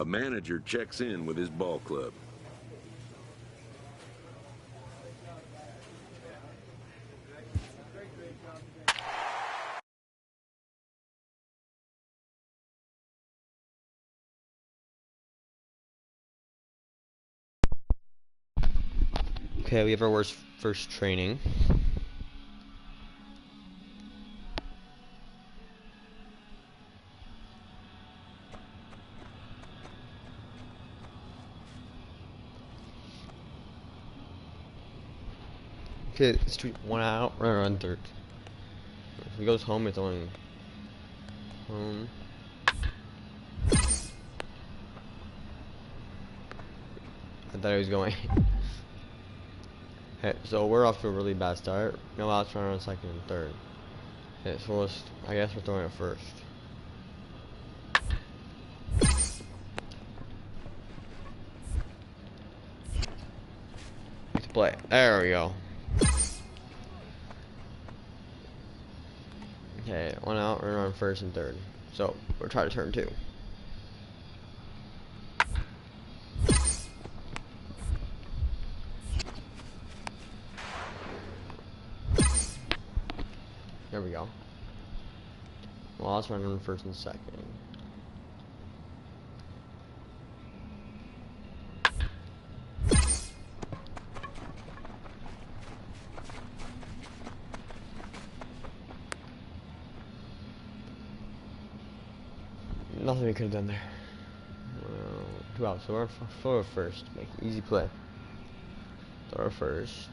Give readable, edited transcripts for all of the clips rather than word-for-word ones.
manager checks in with his ball club. Okay, we have our first training. Okay, street 1 out, run third. If he goes home, it's only home. I thought he was going. Okay, so we're off to a really bad start. No outs, runner on second and third. Okay, so I guess we're throwing it first. Let's play. There we go. Okay, 1 out, runner on first and third. So we're trying to turn 2. There we go. Well, let's run on first and second. Nothing we could have done there. 2 outs, so we're for first. Make an easy play. Throw first.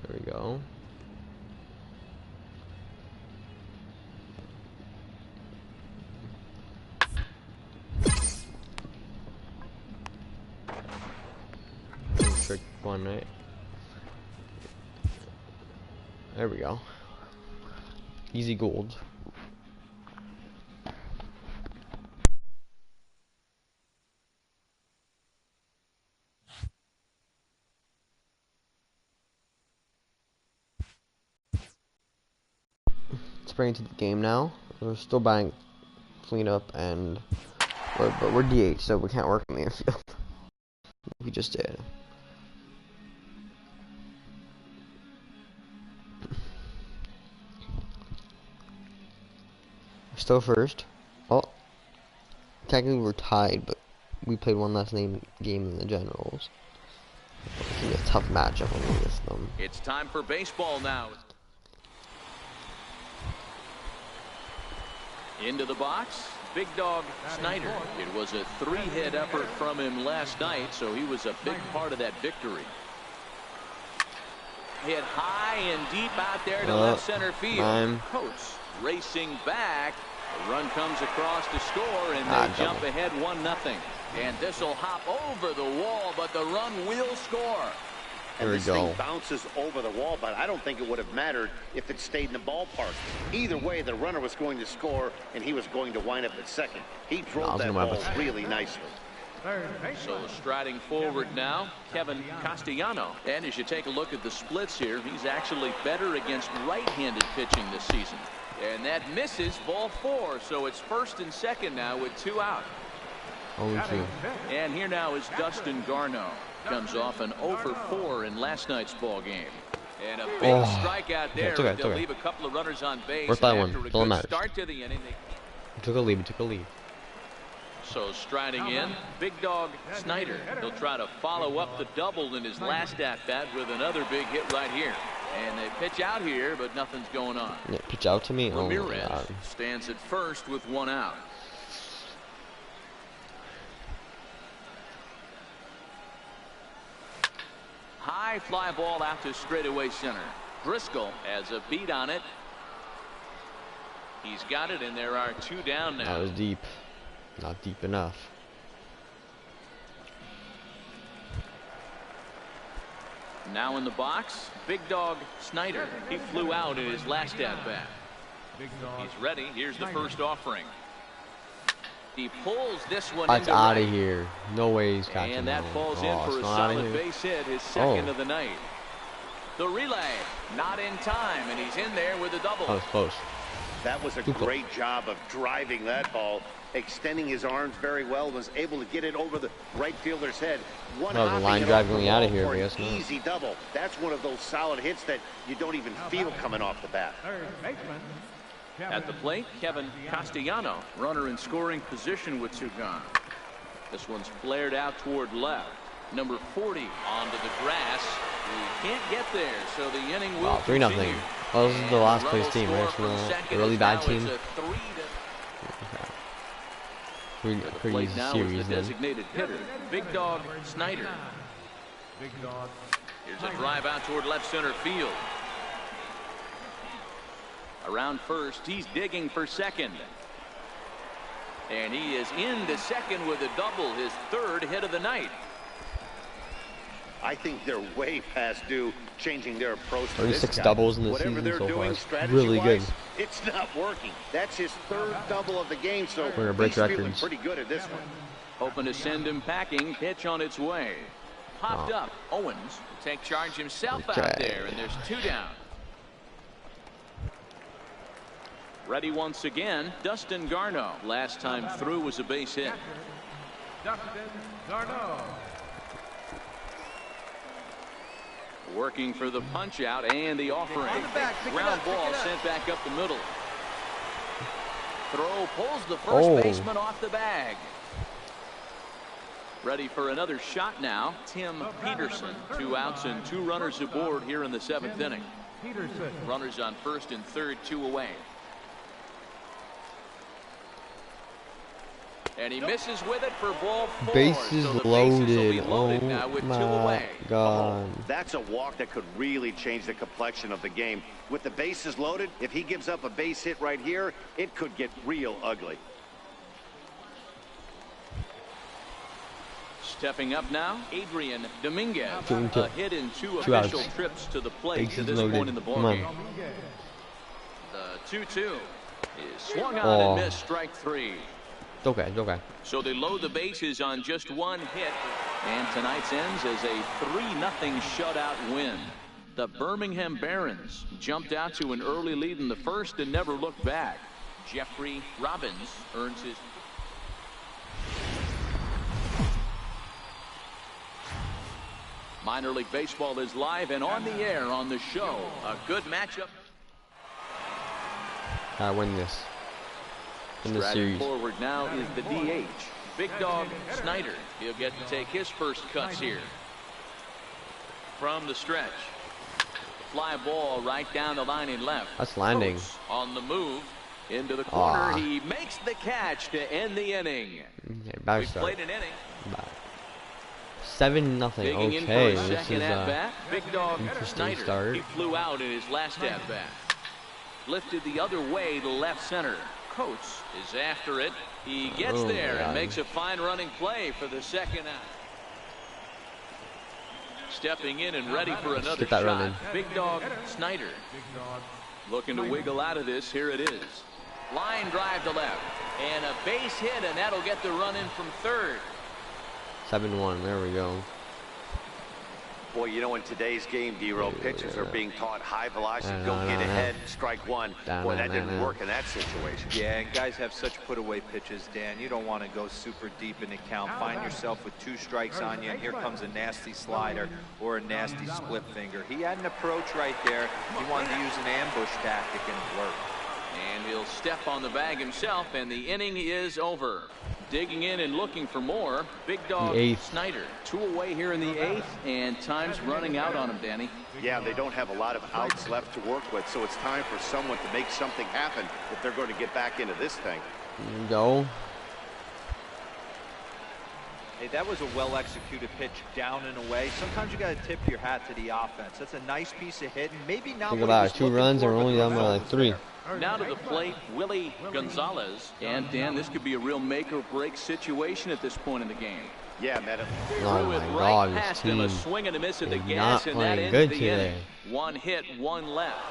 There we go. Trick one, right? There we go. Easy gold. Let's bring it to the game now. We're still buying cleanup and but we're DH, so we can't work on the infield. We just did. Still first. Oh, technically we're tied, but we played one last game in the Generals. It's gonna be a tough matchup against them. It's time for baseball now. Into the box, Big Dog Snyder. It was a 3-hit effort from him last night, so he was a big part of that victory. Hit high and deep out there to left center field. Coates racing back. The run comes across to score, and they jump ahead 1-0. And this will hop over the wall, but the run will score. And this thing bounces over the wall, but I don't think it would have mattered if it stayed in the ballpark. Either way, the runner was going to score, and he was going to wind up at second. He drove that ball really nicely. So striding forward now, Kevin Castellano. And as you take a look at the splits here, he's actually better against right-handed pitching this season. And that misses, ball 4. So it's first and second now with 2 out. Only 2. And here now is Dustin Garneau. Comes off an 0 for 4 in last night's ball game. And a big strikeout there. Okay, They'll leave a couple of runners on base. Worth that one. After a Don't good matter. start to the inning. We took a lead. We took a lead. So striding in, Big Dog Snyder. He'll try to follow up the double in his last at-bat with another big hit right here. And they pitch out here, but nothing's going on. Yeah, pitch out to me. Oh my Ramirez God. stands at first with 1 out. High fly ball out to straightaway center. Driscoll has a beat on it. He's got it, and there are 2 down now. That was deep. Not deep enough. Now in the box, Big Dog Snyder. He flew out in his last at-bat. He's ready. Here's the first offering. He pulls this one That's into out right. of here. No way he's catching And that falls in for a outta solid here. base hit, his second of the night. The relay, not in time, and he's in there with a double. That was close. That was a great job of driving that ball, extending his arms very well, was able to get it over the right fielder's head. That was a line drive going out of here, I guess. Easy double. That's one of those solid hits that you don't even feel coming off the bat. At the plate, Kevin Castellano, runner in scoring position with 2 gone. This one's flared out toward left. Number 40 onto the grass. He can't get there, so the inning will 3-0. continue. Well, this is the last And place Russell team, right? score From from the second really as bad now team. it's a 3 Pretty, to the pretty plate easy now series is the then. designated hitter, Big Dog Snyder. Here's a drive out toward left center field. Around first, he's digging for second. And he is into second with a double, his 3rd hit of the night. I think they're way past due changing their approach to 36 this guy. doubles in the Whatever season they're so doing far. Really good. It's not working. That's his 3rd double of the game, so We're gonna break he's feeling records. pretty good at this one. Hoping to send him packing. Pitch on its way. Popped up. Owens will take charge himself out there, and there's 2 down. Ready once again, Dustin Garneau. Last time through was a base hit. Dustin Garneau. Working for the punch out and the offering. Ground ball sent back up the middle. Throw pulls the first baseman off the bag. Ready for another shot now. Tim Peterson. 2 outs and 2 runners aboard here in the 7th inning. Runners on first and third, 2 away. And he misses with it for ball 4. Bases so the loaded. bases will be loaded now with 2 away. God. That's a walk that could really change the complexion of the game. With the bases loaded, if he gives up a base hit right here, it could get real ugly. Stepping up now, Adrian Dominguez. A hit in 2 2 official outs. trips to the plate to Bases this loaded. point in the Come on. ballgame. The 2-2 is swung on and missed, strike 3. It's okay, it's okay. So they load the bases on just 1 hit, and tonight's ends as a 3-0 shutout win. The Birmingham Barons jumped out to an early lead in the first and never looked back. Jeffrey Robbins earns his. Minor League Baseball is live and on the air on the show. A good matchup. I win this. In the Striding series. forward now is the DH, Big Dog Snyder. He'll get to take his first cuts here. From the stretch. Fly ball right down the line in left. That's landing. Coates on the move. Into the corner. He makes the catch to end the inning. Okay, We've played an inning. 7-0. Digging in Okay, for a this second is at bat. Big Dog interesting Snyder. start. He flew out in his last at bat. Lifted the other way to left center. Coates is after it. He gets there and makes a fine running play for the second out. Stepping in and ready for another get that shot. running. Big Dog Snyder. Looking to wiggle out of this. Here it is. Line drive to left. And a base hit, and that'll get the run in from third. 7-1. There we go. Boy, you know, in today's game, D-Roll, pitchers are being taught high velocity, go get ahead, strike one. Boy, that didn't work in that situation. Yeah, and guys have such put-away pitches, Dan. You don't want to go super deep in the count. Find yourself with 2 strikes on you, and here comes a nasty slider or a nasty split finger. He had an approach right there. He wanted to use an ambush tactic, and it worked. And he'll step on the bag himself, and the inning is over. Digging in and looking for more, Big Dog Snyder. 2 away here in the 8th, and time's running out on him, Danny. Yeah, they don't have a lot of outs left to work with, so it's time for someone to make something happen if they're going to get back into this thing. Here we go. Hey, that was a well-executed pitch down and away. Sometimes you got to tip your hat to the offense. That's a nice piece of hitting. Maybe not. Think about it, 2 runs and we're only down by like 3. Now to the plate, Willie Gonzalez. And Dan, this could be a real make-or-break situation at this point in the game. Yeah, man. Oh my God, this team a swing and a miss at the is gas, not and that playing ends good the today. inning. 1 hit, 1 left.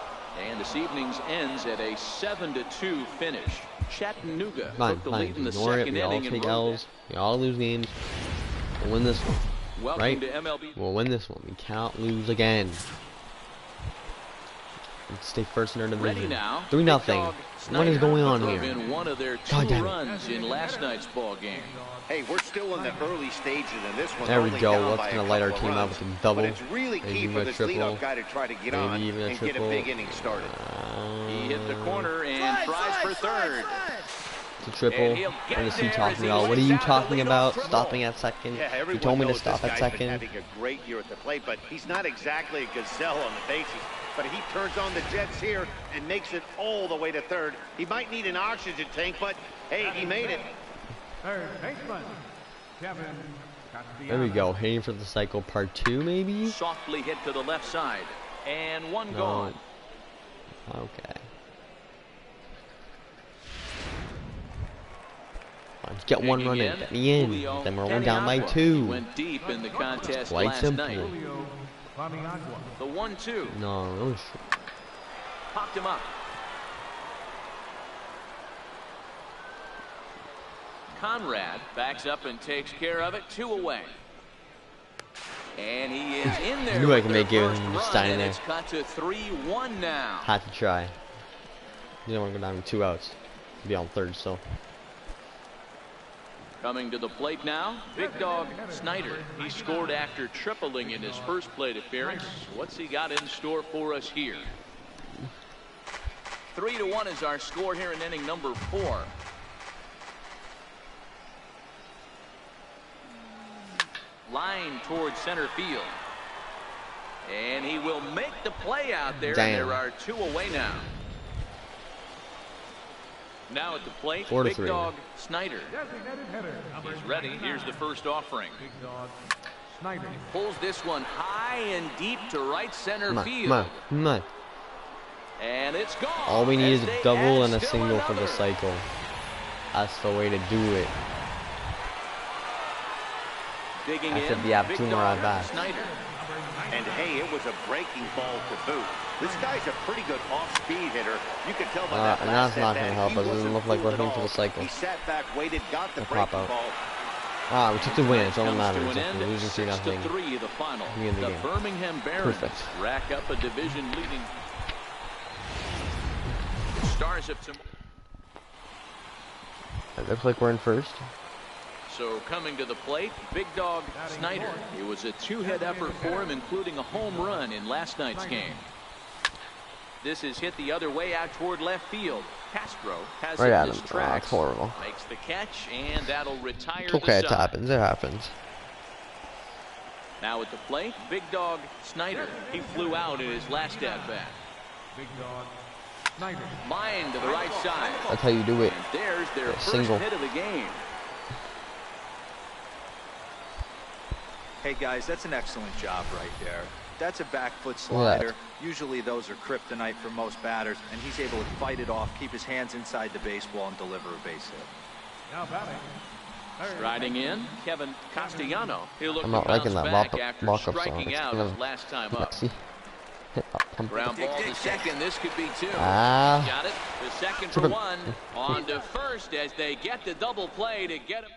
And this evening's ends at a 7-2 finish. Chattanooga took the lead in the second inning. We all take L's. We all lose games. We'll win this one. Welcome right? to MLB. We'll win this one. We cannot lose again. Let's stay first in our division. 3-0. What is going on here? Been one of their 2 runs in last night's ball game. Hey, we're still in the early stages in this one. There we go. Let's gonna light our team up with a double. But it's really key for this leadoff guy to try to get on and get a big inning started. He hit the corner and tries for third. It's a triple. What is he talking about? What are you talking about? Stopping at second. Yeah, you told me to stop at second. Been having a great year at the plate, but he's not exactly a gazelle on the bases. But he turns on the jets here and makes it all the way to third. He might need an oxygen tank, but hey, he made it. Third baseman, Kevin. There we go. Hitting for the cycle part 2, maybe? Softly hit to the left side. And 1 gone. Okay. Let's get 1 run in. Get me in. Then we're only down by 2. Went deep in the contest Quite last simple. night. The 1-2. No, really. Popped him up. Conrad backs up and takes care of it. 2 away. And he is in there. I knew I could make it with him just standing there. It's cut to 3-1 now. Had to try. You don't want to go down with 2 outs. Be on third still. Coming to the plate now, Big Dog Snyder. He scored after tripling in his first plate appearance. What's he got in store for us here? 3-1 is our score here in inning number 4. Line towards center field. And he will make the play out there. Damn. And there are 2 away now. Now at the plate, 4-3. Big Dog Snyder. He's ready. Here's the first offering. Big Dog Snyder. Pulls this one high and deep to right center field. Come on. And it's gone. All we need is a double and a single for the cycle. That's the way to do it. Digging I said in, we have Big 2 more Dog at bats. Snyder. And hey, it was a breaking ball to boot. This guy's a pretty good off-speed hitter. You can tell by that and last that's not going to at-bat, help he us. It doesn't wasn't look like we're fooled hitting for at the cycle. He sat back, waited, got the We'll breaking pop out. ball. We took the win. It's all that Comes matters. to an We're end, losing 3-0. 6-3 the final. We win the The game. Birmingham Barons Perfect. rack up a division leading. Stars of tomorrow. It looks like we're in first. So coming to the plate, Big Dog Snyder. It was a 2-hit effort for him, including a home run in last night's game. This is hit the other way out toward left field. Castro has Right it at in him. his tracks. It's horrible. Makes the catch, and that'll retire It's okay. the It side. happens. It happens. Now at the plate, Big Dog Snyder. He flew out in his last at-bat. Big Dog Snyder. Line to the right side. That's how you do it. And there's their first single. hit of the game. Hey guys, that's an excellent job right there. That's a back foot Look at slider. that. Usually those are kryptonite for most batters, and he's able to fight it off, keep his hands inside the baseball, and deliver a base hit. Now batting. Striding in, Kevin Castellano. He'll look I'm to not liking bounce that back after mock-up song. striking It's out kind of his last time up. messy. Ground ball to second. This could be 2. Ah. Got it. The second for 1. On to first as they get the double play to get him.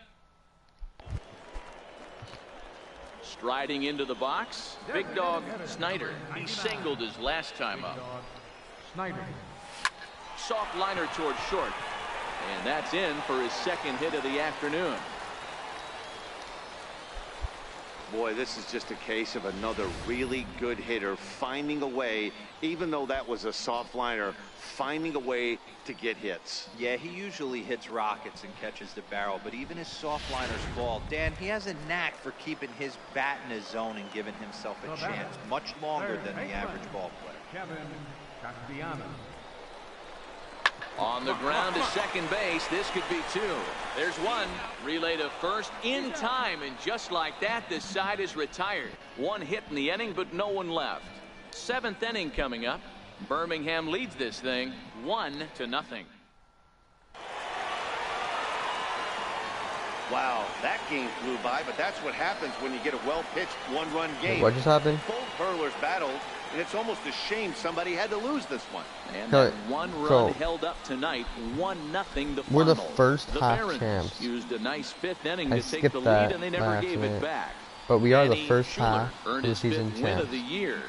Striding into the box, Big Dog Snyder. He singled his last time up. Snyder. Soft liner towards short. And that's in for his second hit of the afternoon. Boy, this is just a case of another really good hitter finding a way, even though that was a soft liner, finding a way to get hits. Yeah, he usually hits rockets and catches the barrel, but even his soft liners fall. Dan, he has a knack for keeping his bat in his zone and giving himself a chance much longer than the average ball player. Kevin Castellanos. On the ground to second base. This could be two. There's one. Relay to first in time, and just like that, this side is retired. One hit in the inning, but no one left. Seventh inning coming up. Birmingham leads this thing 1-0. Wow, that game flew by, but that's what happens when you get a well-pitched one-run game. What just happened? Both hurlers battled, and it's almost a shame somebody had to lose this one. And that one run held up tonight, 1-0 the final. We're the first half Barons champs. Used a nice fifth inning I to take the lead, and they never gave it back. But we are the Danny first Schuler half earned of the his season fifth win of champs. the year.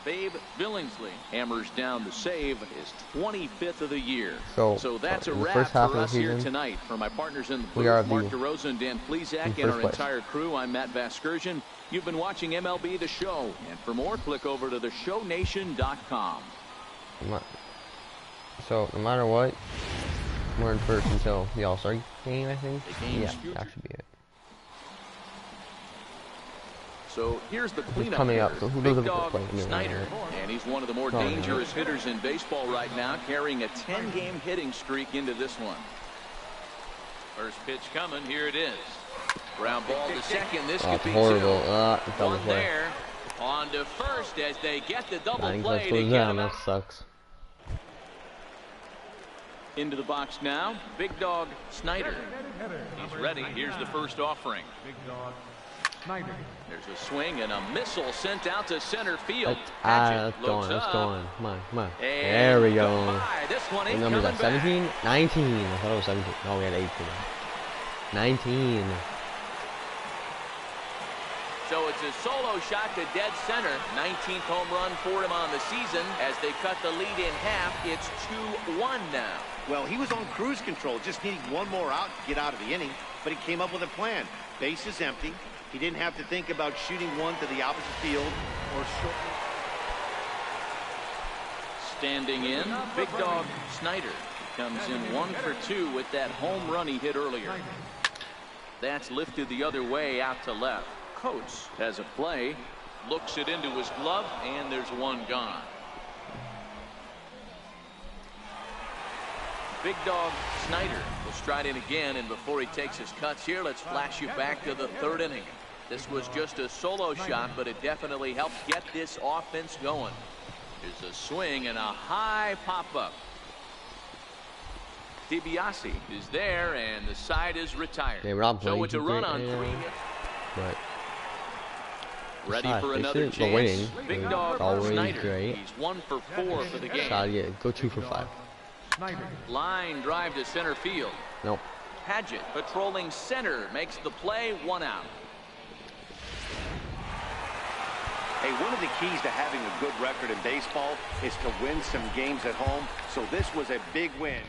Babe Billingsley hammers down the save, his 25th of the year. So that's a in the wrap first half for of the us here season, tonight. For my partners in the we are booth, Mark the- DeRosa and Dan Plesac, in and our first place. entire crew, I'm Matt Vasgersian. You've been watching MLB The Show. And for more, click over to theshownation.com. So no matter what, we're in first until the All-Star game, I think. Yeah, that should be it. So here's the cleanup coming up, hitter, so who Big doesn't Dog play anymore? Snyder, and he's one of the more dangerous hitters in baseball right now, carrying a 10-game hitting streak into this one. First pitch coming, here it is. Ground ball to second, this could be horrible. two. Double One play. there, on to first as they get the double I think play that's to goes get down. him That out. sucks. Into the box now, Big Dog Snyder. He's ready, here's the first offering. Big Dog Snyder. There's a swing and a missile sent out to center field. That's Hatchet going. looks That's up. going. Come on, come on. And There we go. goodbye. This one What ain't number is coming that? back. 17? 19. I thought it was 17. Oh, we had 18. 19. So it's a solo shot to dead center. 19th home run for him on the season. As they cut the lead in half, it's 2-1 now. Well, he was on cruise control, just needing one more out to get out of the inning, but he came up with a plan. Base is empty. He didn't have to think about shooting one to the opposite field or short. Standing in, Big Dog Snyder. He comes in 1 for 2 with that home run he hit earlier. That's lifted the other way out to left. Coates has a play, looks it into his glove, and there's one gone. Big Dog Snyder will stride in again, and before he takes his cuts here, let's flash you back to the third inning. This was just a solo shot, but it definitely helped get this offense going. There's a swing and a high pop-up. DiBiase is there, and the side is retired. Okay, we're not So playing it's a run on 3 hits. But Ready Shot, for they another should- the chance. winning Big is Dog always Snyder. great. He's 1 for 4 for the game. shot to go 2 for 5. Snyder. Line drive to center field. Nope. Padgett patrolling center makes the play, 1 out. Hey, one of the keys to having a good record in baseball is to win some games at home. So this was a big win.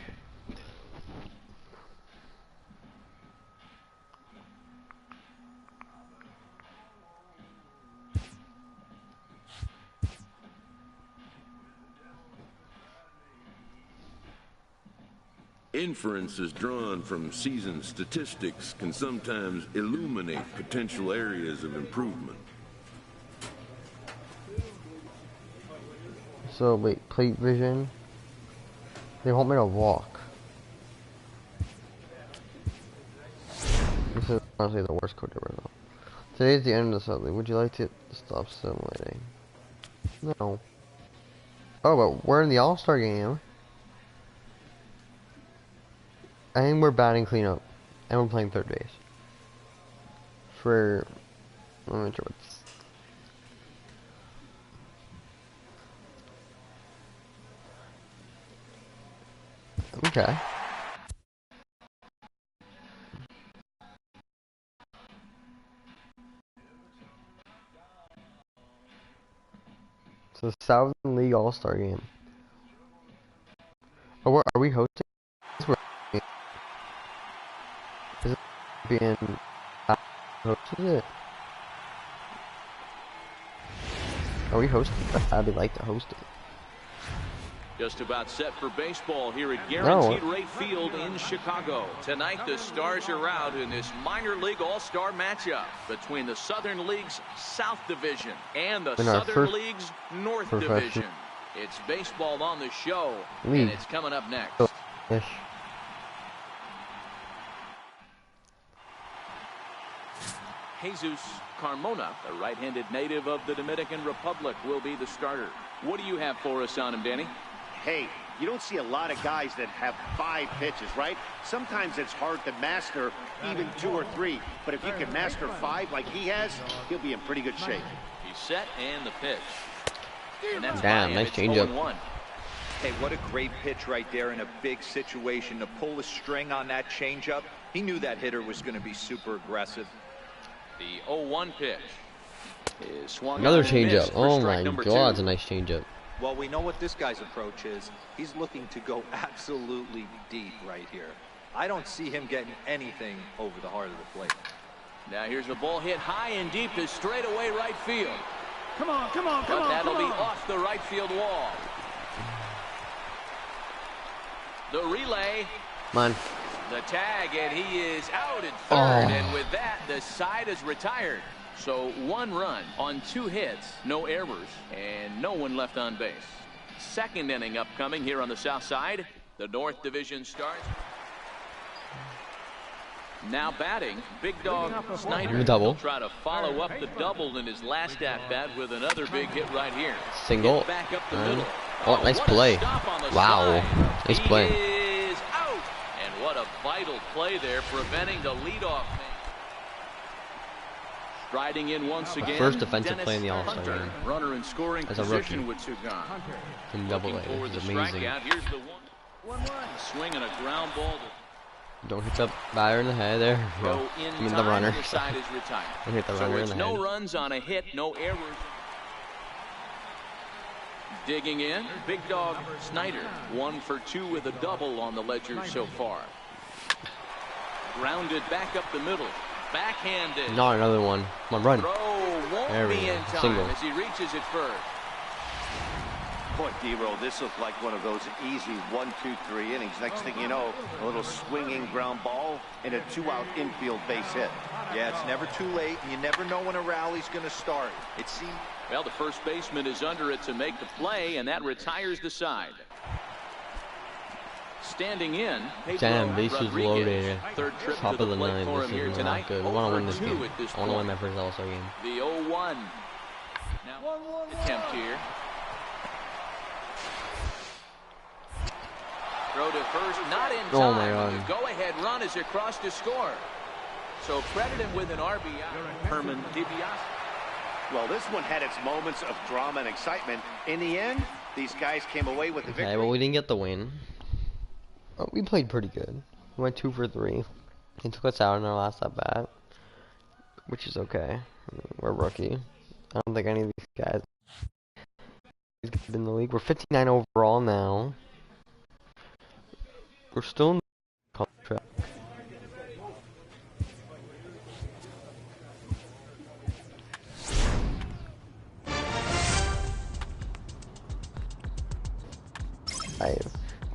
Inferences drawn from season statistics can sometimes illuminate potential areas of improvement. So wait, plate vision. They want me to walk. This is honestly the worst code ever though. Today is the end of the subway. Would you like to stop simulating? No. Oh, but we're in the All-Star game. I think we're batting cleanup. And we're playing third base. For... I'm not sure what's... Okay. It's the Southern League All-Star game. Oh, are we hosting? Is it being hosted it? Are we hosting it? I'd like to host it. Just about set for baseball here at Guaranteed Rate Field in Chicago. Tonight, the Stars are out in this minor league all-star matchup between the Southern League's South Division and the Southern League's North Division. It's baseball on the show, and it's coming up next. Jesus Carmona, the right-handed native of the Dominican Republic, will be the starter. What do you have for us on him, Danny? Hey, you don't see a lot of guys that have 5 pitches, right? Sometimes it's hard to master even 2 or 3. But if you can master 5 like he has, he'll be in pretty good shape. He's set and the pitch. And that's damn, nice changeup. Hey, what a great pitch right there in a big situation. To pull the string on that changeup, he knew that hitter was going to be super aggressive. The 0-1 pitch is swung. Another changeup. Oh my God, it's a nice changeup. Well, we know what this guy's approach is. He's looking to go absolutely deep right here. I don't see him getting anything over the heart of the plate. Now here's a ball hit high and deep to straightaway right field. Come on, come on, come but on. That'll be off the right field wall. The relay. Come on. The tag, and he is out at third. And with that, the side is retired. So 1 run on 2 hits, no errors, and no one left on base. Second inning upcoming here on the south side. The North Division starts. Now batting, Big Dog Snyder. Double. He'll try to follow up the double in his last at-bat with another big hit right here. Single. Back up the middle. Oh, nice play. Wow. Nice play. He is out. And what a vital play there, preventing the leadoff man. Striding in once again. First defensive Dennis play in the All-Star Hunter, game. runner in scoring As a position rookie. with Sugan. In double A. For This the is amazing. strikeout. Here's the 1-1. Swinging a ground ball. Don't hit the batter in the head there. Go in I mean the time, runner. The side is retired. Don't hit the So runner in it's the no head. runs on a hit, no errors. Digging in, Big Dog Snyder, 1 for 2 with a double on the ledger so far. Grounded back up the middle. Backhanded. Not another one. Come on, run. Throw won't There we be go. in time Single. as he reaches it first. Boy, D-Roll, this looked like one of those easy 1, 2, 3 innings. Next thing you know, a little swinging ground ball and a 2-out infield base hit. Yeah, it's never too late, and you never know when a rally's going to start. It seems. Well, the first baseman is under it to make the play, and that retires the side. Standing in, Damn, bases loaded. Third trip Top to of the the plate ninth. for This him here is tonight. not good. I want to win this 0 game. at this I want to win point. my first All-Star game. The 0-1. Now, attempt here. Throw to first, not in time. Oh my God. The go-ahead run is across to score. So credit him with an RBI. Herman DiBiase. Well, this one had its moments of drama and excitement. In the end, these guys came away with the victory. Okay, well, we didn't get the win. Oh, we played pretty good. We went 2 for 3. He took us out in our last at bat, which is okay. I mean, we're rookie. I don't think any of these guys is good in the league. We're 59 overall now. We're still in the contract.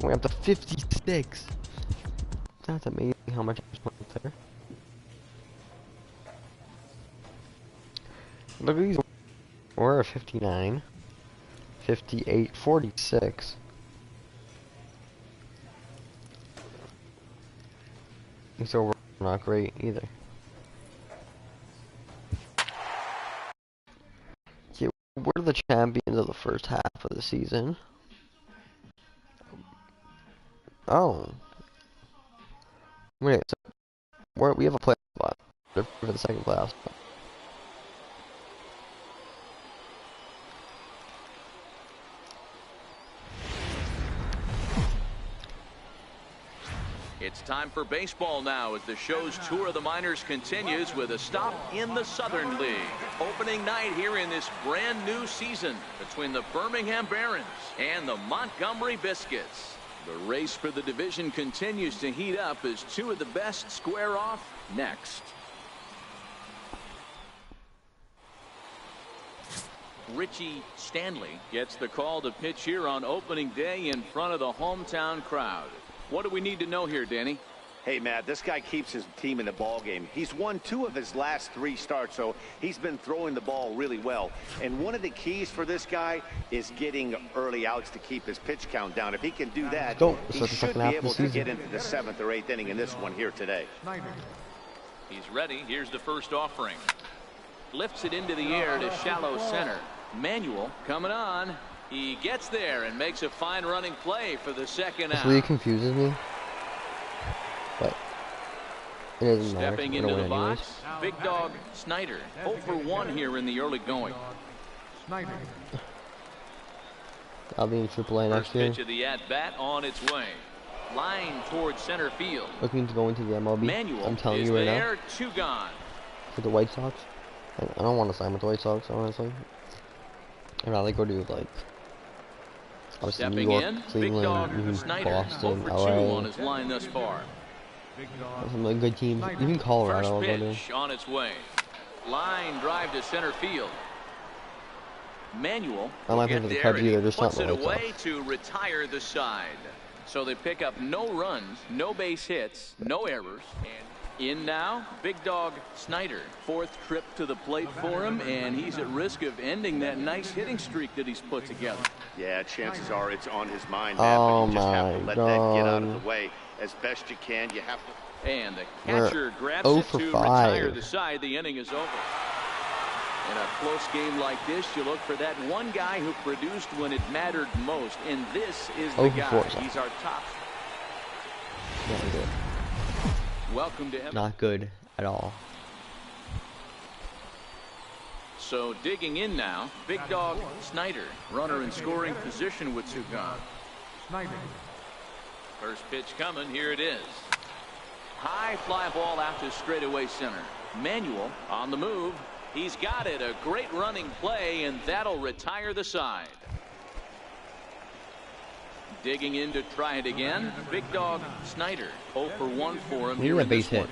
Going up to 56. That's amazing how much I just went there. Look at these. We're at 59, 58, 46. These are not great either. Yeah, we're the champions of the first half of the season. Oh. Wait, so we have a playoff spot for the second playoff spot. It's It's time for baseball now as the show's tour of the minors continues with a stop in the Southern League. Opening night here in this brand new season between the Birmingham Barons and the Montgomery Biscuits. The race for the division continues to heat up as two of the best square off next. Richie Stanley gets the call to pitch here on opening day in front of the hometown crowd. What do we need to know here, Danny? Hey, Matt, this guy keeps his team in the ball game. He's won 2 of his last 3 starts, so he's been throwing the ball really well. And one of the keys for this guy is getting early outs to keep his pitch count down. If he can do that, he should be able to get into the 7th or 8th inning in this one here today. He's ready. Here's the first offering. Lifts it into the air to shallow center. Manuel coming on. He gets there and makes a fine running play for the second out. This really confuses me, but it doesn't matter. Stepping into the box, Big Dog Snyder. 0 for 1 here in the early going. I'll be in AAA next year. First pitch of the at-bat on its way. Line towards center field. Looking to go into the MLB. Manuel I'm telling you right now. 2 gone. For the White Sox. I don't want to sign with the White Sox, honestly. I'd rather go to, like, obviously New York, Cleveland, even Boston, LA. On his line thus far. Some like good teams, even Colorado. First pitch on its way. Line drive to center field. Manuel I might play for the Cubs either, just not puts the it White away Sox. to retire the side. So they pick up no runs, no base hits, no errors. And in now, Big Dog Snyder. 4th trip to the plate for him, and he's at risk of ending that nice hitting streak that he's put together. Yeah, chances are it's on his mind, Matt, but you just have to let that get out of the way as best you can. You have to. And the catcher grabs it to retire the side. The inning is over. In a close game like this, you look for that one guy who produced when it mattered most, and this is the guy. He's our top. Not good. Welcome to Not good at all. So digging in now, Big Dog Snyder, runner in scoring position with 2 gone. First pitch coming, here it is. High fly ball out to straightaway center. Manuel on the move. He's got it. A great running play, and that'll retire the side. Digging in to try it again. Big Dog Snyder. 0 for 1 for him. Here a base hit.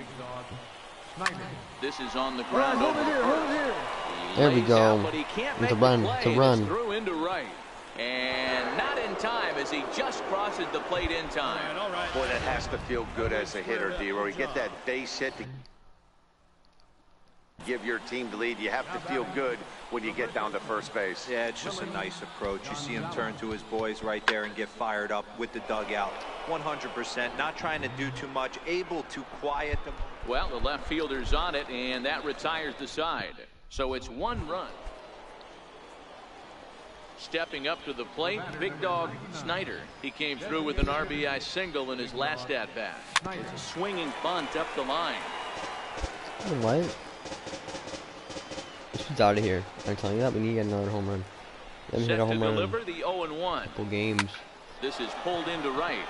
This is on the ground. Over here. There we go. It's a run. It's a run. Through into right. And not in time as he just crosses the plate in time. Boy, that has to feel good as a hitter, D-Roy. You get that base hit to give your team the lead. You have to feel good when you get down to first base. Yeah, it's just a nice approach. You see him turn to his boys right there and get fired up with the dugout. 100%, not trying to do too much, able to quiet them. Well, the left fielder's on it, and that retires the side. So it's 1 run. Stepping up to the plate, Big Dog Snyder. He came through with an RBI single in his last at-bat. It's a swinging bunt up the line. What? This one's out of here. I'm telling you that. We need to get another home run. Let me hit a home run. Deliver the 0-1. Couple games. This is pulled into right.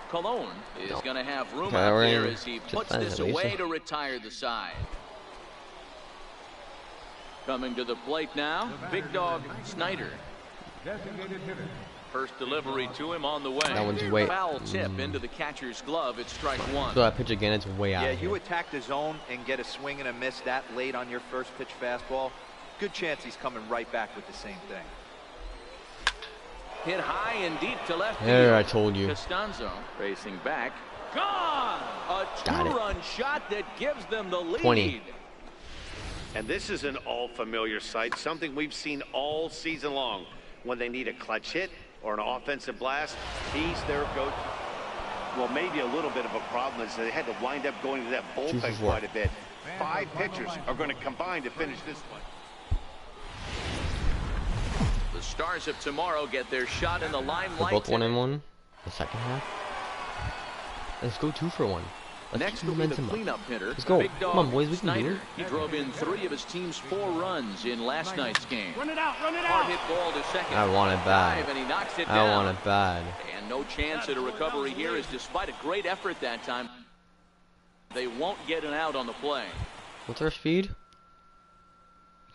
Cologne is going to have room out there as he puts this away to retire the side. Coming to the plate now, Big Dog Snyder. First delivery to him on the way. That one's way. Foul tip into the catcher's glove. It's strike 1. So that pitch again, it's way out. Yeah, you attack the zone and get a swing and a miss that late on your first pitch fastball. Good chance he's coming right back with the same thing. Hit high and deep to left field. There, I told you. Costanzo racing back. Gone! A 2-run shot that gives them the lead. 20. And this is an all-familiar sight, something we've seen all season long. When they need a clutch hit or an offensive blast, he's their go-to. Well, maybe a little bit of a problem is they had to wind up going to that bullpen quite a bit. 5 pitchers are going to combine to finish this one. The Stars of tomorrow get their shot in the limelight. Both 1-1. The second half. Let's go 2 for 1. Next will be the cleanup hitter. Let's go. Come on, boys, we can do it. He drove in 3 of his team's 4 runs in last night's game. Run it out, run it Hard out. hit ball to second. I want it bad. And he knocks it I down. want it bad. And no chance at a recovery here, as despite a great effort that time, they won't get an out on the play. What's our speed?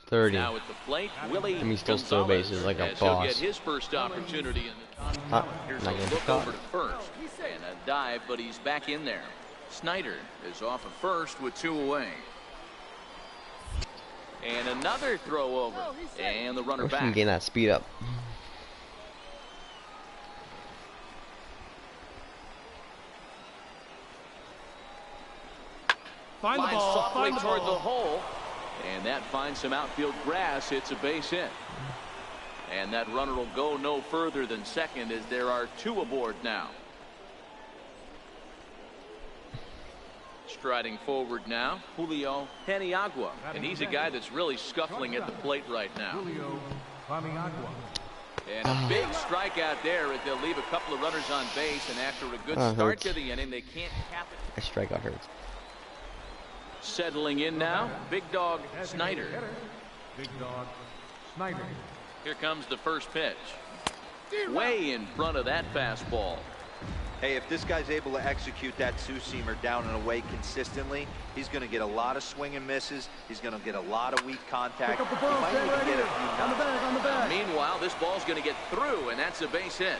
30. Now at the plate, Willie and he still stole bases like a boss. He'll get his first opportunity in the top. Here's a look over to first. And a dive, but he's back in there. Snyder is off at first with 2 away. And another throw over. And the runner back. Getting that speed up. Find the ball. Softly toward the hole. And that finds some outfield grass. It's a base hit. And that runner will go no further than second, as there are 2 aboard now. Striding forward now, Julio Paniagua. And he's a guy that's really scuffling at the plate right now. And a big strikeout there, as they'll leave a couple of runners on base. And after a good start to the inning, they can't cap it. That strikeout hurts. Settling in now, Big Dog Snyder. Big Dog Snyder. Here comes the first pitch. Way in front of that fastball. Hey, if this guy's able to execute that two-seamer down and away consistently, he's going to get a lot of swing and misses. He's going to get a lot of weak contact. He might even get a few. Meanwhile, this ball's going to get through, and that's a base hit.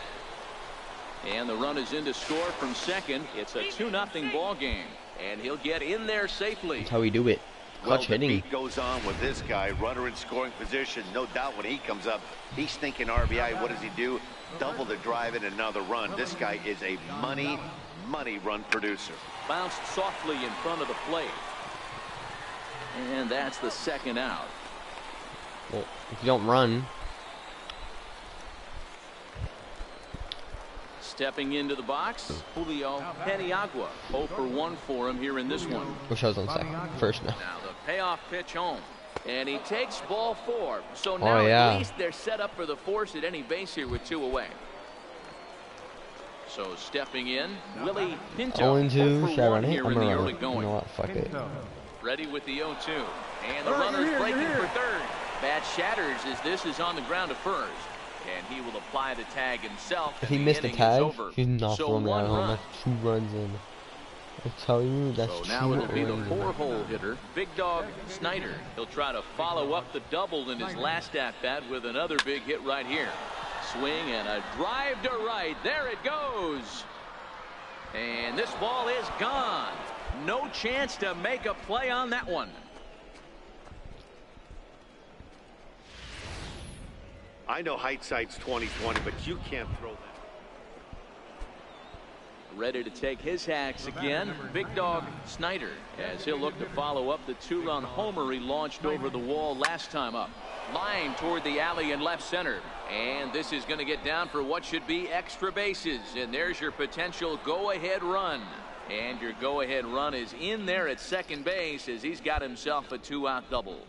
And the run is in to score from second. It's a 2-0 ball game, and he'll get in there safely. That's how we do it. Clutch hitting. The beat goes on with this guy, runner in scoring position. No doubt when he comes up, he's thinking RBI. What does he do? Double the drive and another run. This guy is a money run producer. Bounced softly in front of the plate. And that's the second out. Well, if you don't run. Stepping into the box, Julio Paniagua. 0 for 1 for him here in this one. Wish I was on second. First now. Now the payoff pitch home. And he takes ball 4. So now at least they're set up for the force at any base here with 2 away. So stepping in, Willie Pinto. 0-2, should I run it? Here I'm in the gonna early run it. going. You know what? Fuck it. Ready with the 0-2. And the runner's breaking for third. Bat shatters as this is on the ground to first. And he will apply the tag himself. If he missed the tag, he's not throwing that home. That's 2 runs in. I tell you, that's so now it'll be the 4-hole hitter, Big Dog Snyder. He'll try to follow up the double in his last at-bat with another big hit right here. Swing and a drive to right. There it goes. And this ball is gone. No chance to make a play on that one. I know hindsight's 20/20, but you can't throw that. Ready to take his hacks again, Big Dog Snyder, as he'll look to follow up the 2-run homer he launched over the wall last time up. Line toward the alley in left center. And this is going to get down for what should be extra bases. And there's your potential go-ahead run. And your go-ahead run is in there at second base, as he's got himself a 2-out double.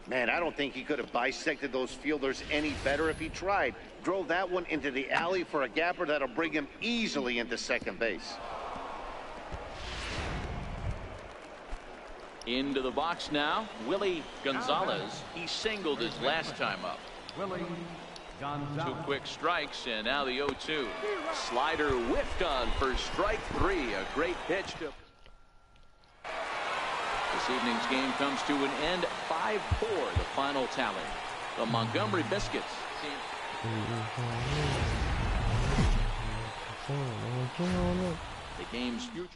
Man, I don't think he could have bisected those fielders any better if he tried. Drove that one into the alley for a gapper that'll bring him easily into second base. Into the box now, Willie Gonzalez. He singled his last time up. Willie Gonzalez. 2 quick strikes, and now the 0-2. Slider whiffed on for strike 3. A great pitch to... This evening's game comes to an end. 5-4, the final tally. The Montgomery Biscuits. The game's future.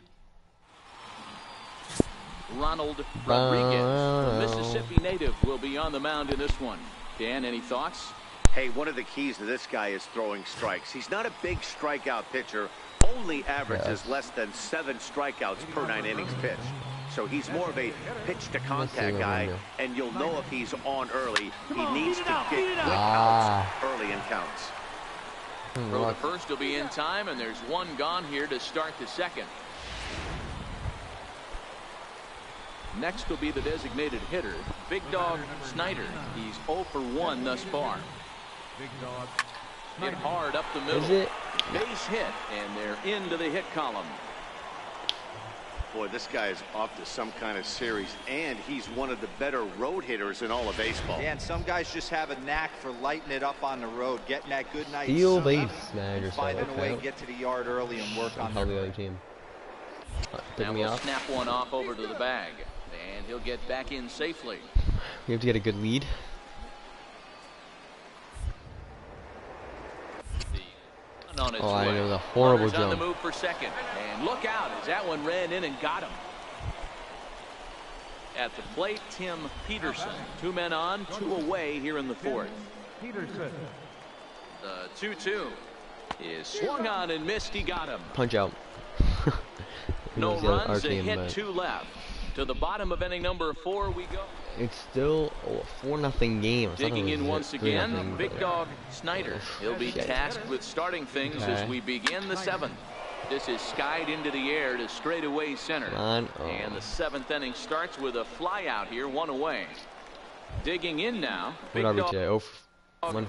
Ronald Rodriguez, the Mississippi native, will be on the mound in this one. Dan, any thoughts? Hey, one of the keys to this guy is throwing strikes. He's not a big strikeout pitcher. Only averages less than 7 strikeouts per 9 innings pitched. So he's more of a pitch-to-contact guy, and you'll know if he's on early. He needs to get quick outs early in counts. Throw to first will be in time, and there's 1 gone here to start the second. Next will be the designated hitter, Big Dog Snyder. He's 0 for 1 thus far. Big Dog Hit hard up the middle. Is it? Base hit, and they're into the hit column. Boy, this guy is off to some kind of series, and he's one of the better road hitters in all of baseball. Yeah, and some guys just have a knack for lighting it up on the road, getting that good night's Steal sleep, base manager, finding a way to get to the yard early and work on the other team. Now we'll snap one off over to the bag, and he'll get back in safely. We have to get a good lead. On its oh, I way. know, the horrible Runners on jump. the move for second, and look out as that one ran in and got him. At the plate, Tim Peterson. 2 men on, 2 away here in the 4th. Peterson. The 2-2 is swung on and missed. He got him. Punch out. No runs, a hit, 2 left. To the bottom of inning number 4 we go. It's still a 4-0 game. Digging in once again, Big Dog Snyder. He'll be tasked with starting things as we begin the 7th. This is skied into the air to straightaway center. And the 7th inning starts with a fly out here, 1 away. Digging in now, Big Dog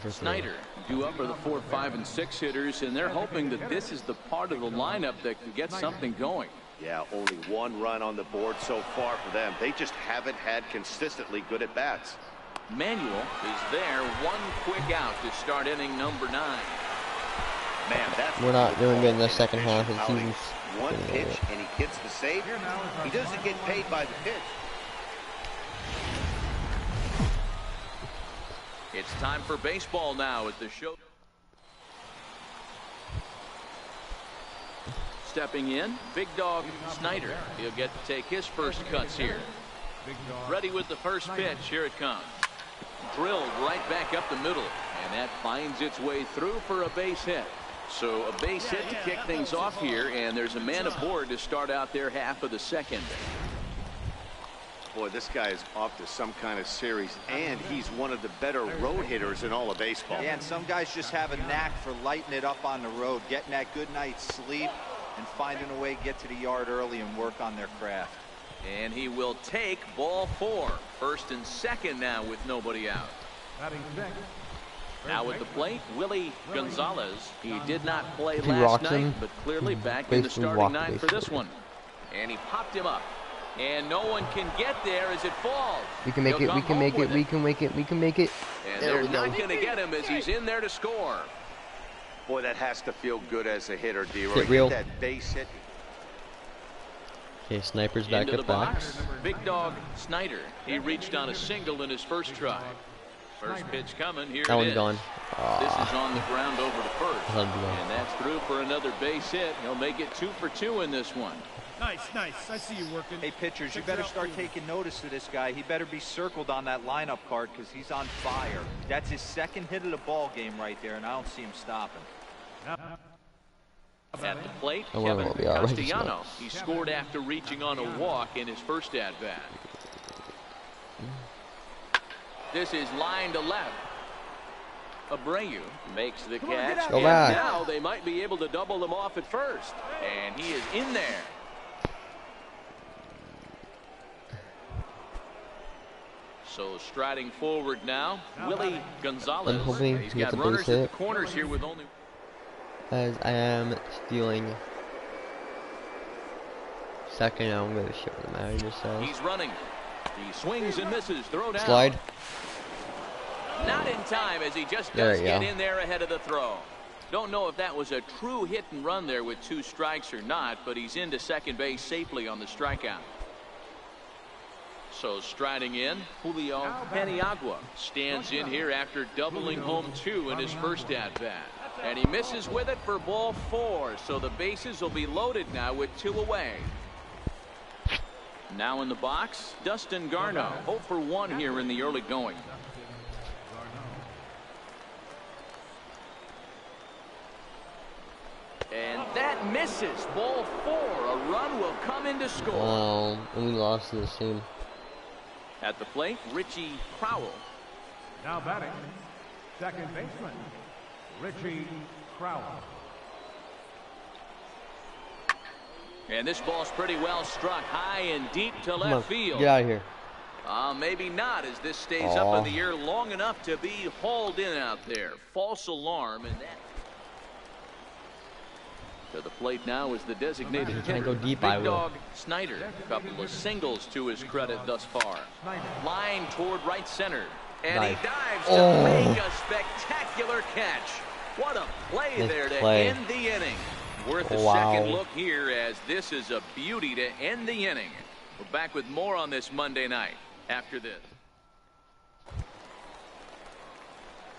Snyder. Due up are the 4, 5, and 6 hitters, and they're hoping that this is the part of the lineup that can get something going. Yeah, only 1 run on the board so far for them. They just haven't had consistently good at bats. Manuel is there, 1 quick out to start inning number 9. Man, that's we're not doing good in the second half of the season. 1 pitch and he gets the save. He doesn't get paid by the pitch. It's time for baseball now at the show. Stepping in, Big Dog Snyder. He'll get to take his first cuts here. Ready with the first pitch. Here it comes. Drilled right back up the middle, and that finds its way through for a base hit. So a base hit to kick things off here, and there's a man aboard to start out their half of the 2nd. Boy, this guy is off to some kind of series, and he's one of the better road hitters in all of baseball. Yeah, and some guys just have a knack for lighting it up on the road, getting that good night's sleep, and finding a way to get to the yard early and work on their craft. And he will take ball 4. 1st and 2nd now with nobody out. Now at the plate, Willie Gonzalez. He did not play last night, but clearly back in the starting 9 for this one. And he popped him up. And no one can get there as it falls. We can make it, we can make it, we can make it, we can make it. And they're not going to get him as he's in there to score. Boy, that has to feel good as a hitter, D-Roy. Get real. That base hit. Okay, Sniper's back Into at the back. box, Big Dog Snyder. He reached on a single in his first try. First pitch coming. Here That it one's is. gone. This is on the ground over to first. Alhamdulillah. And that's through for another base hit. He'll make it 2 for 2 in this one. Nice, nice. I see you working. Hey, pitchers, you better start taking notice of this guy. He better be circled on that lineup card because he's on fire. That's his 2nd hit of the ball game right there, and I don't see him stopping. At the plate, Oh, Kevin well, yeah, Castellano. He scored after reaching on a walk in his first at-bat. This is line to left. Abreu makes the catch, Go and back. now they might be able to double him off at first. And he is in there. So striding forward now, Willie Gonzalez. I'm hoping He's he got gets a base runners at the hit. corners here with only... As I am stealing second, I'm going to ship the manager says. He's running. He swings and misses. Throw down. Slide. Not in time as he just There does you get go. in there ahead of the throw. Don't know if that was a true hit and run there with 2 strikes or not, but he's into second base safely on the strikeout. So striding in, Julio Paniagua stands in here after doubling home 2 in his first at-bat. And he misses with it for ball 4, so the bases will be loaded now with 2 away. Now in the box, Dustin Garneau, 0 for 1 here in the early going. And that misses. Ball 4. A run will come in to score. Wow, and we lost to this team. At the plate, Richie Crowell. Now batting, second baseman, Richie Crowell. And this ball's pretty well struck high and deep to Come left on, field. get out of here. Maybe not, as this stays up in the air long enough to be hauled in out there. False alarm, and that. To the plate now is the designated hitter, go deep, Big Dog Snyder. A couple of singles to his credit thus far. Line toward right center. And he dives to make a spectacular catch. What a play there to end the inning. Worth a second look here, as this is a beauty to end the inning. We're back with more on this Monday night after this.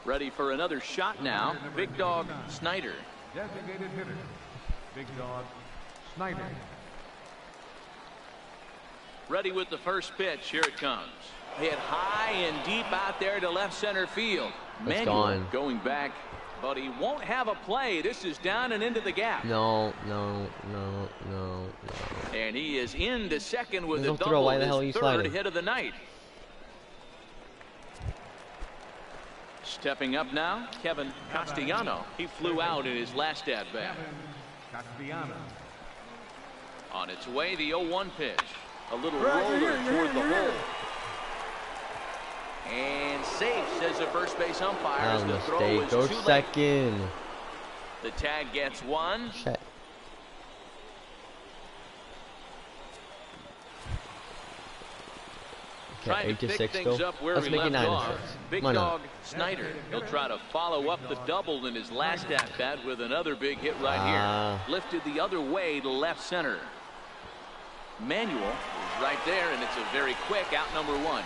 Ready for another shot now, Big Dog Snyder. Designated hitter, Big Dog Snyder. Ready with the first pitch. Here it comes. Hit high and deep out there to left center field. Manuel going back, but he won't have a play. This is down and into the gap. No. And he is into second with a double, his third hit of the night. Stepping up now, Kevin Castellano. He flew out in his last at-bat. On its way, the 0-1 pitch. A little roller toward the hole. And safe, says the first base umpire. As the throw is go too second. Late. The tag gets one. Shit. Trying to pick things up where he left off. Big Dog Snyder. He'll try to follow up the double in his last at-bat with another big hit right here. Lifted the other way to left center. Manuel is right there, and it's a very quick out number one.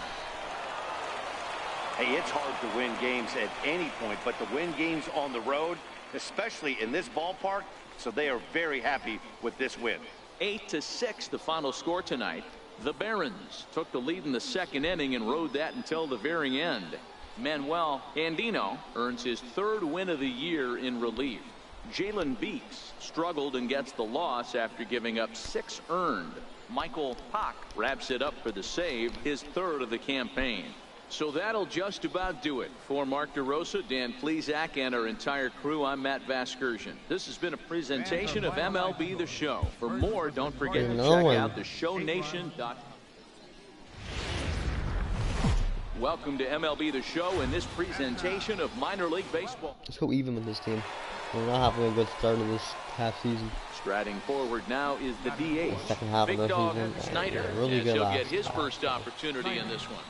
Hey, it's hard to win games at any point, but to win games on the road, especially in this ballpark, so they are very happy with this win. 8-6 the final score tonight. The Barons took the lead in the second inning and rode that until the very end. Manuel Andino earns his third win of the year in relief. Jalen Beeks struggled and gets the loss after giving up 6 earned. Michael Pock wraps it up for the save, his third of the campaign. So that'll just about do it. For Mark DeRosa, Dan Plesac, and our entire crew, I'm Matt Vasgersian. This has been a presentation of MLB The Show. For more, don't forget to check out theshownation.com. Welcome to MLB The Show in this presentation of minor league baseball. Let's go even with this team. We're not having a good start of this half season. Striding forward now is the DH. Second half Big of the Dog season. Snyder, Really good he'll get his first opportunity in this one.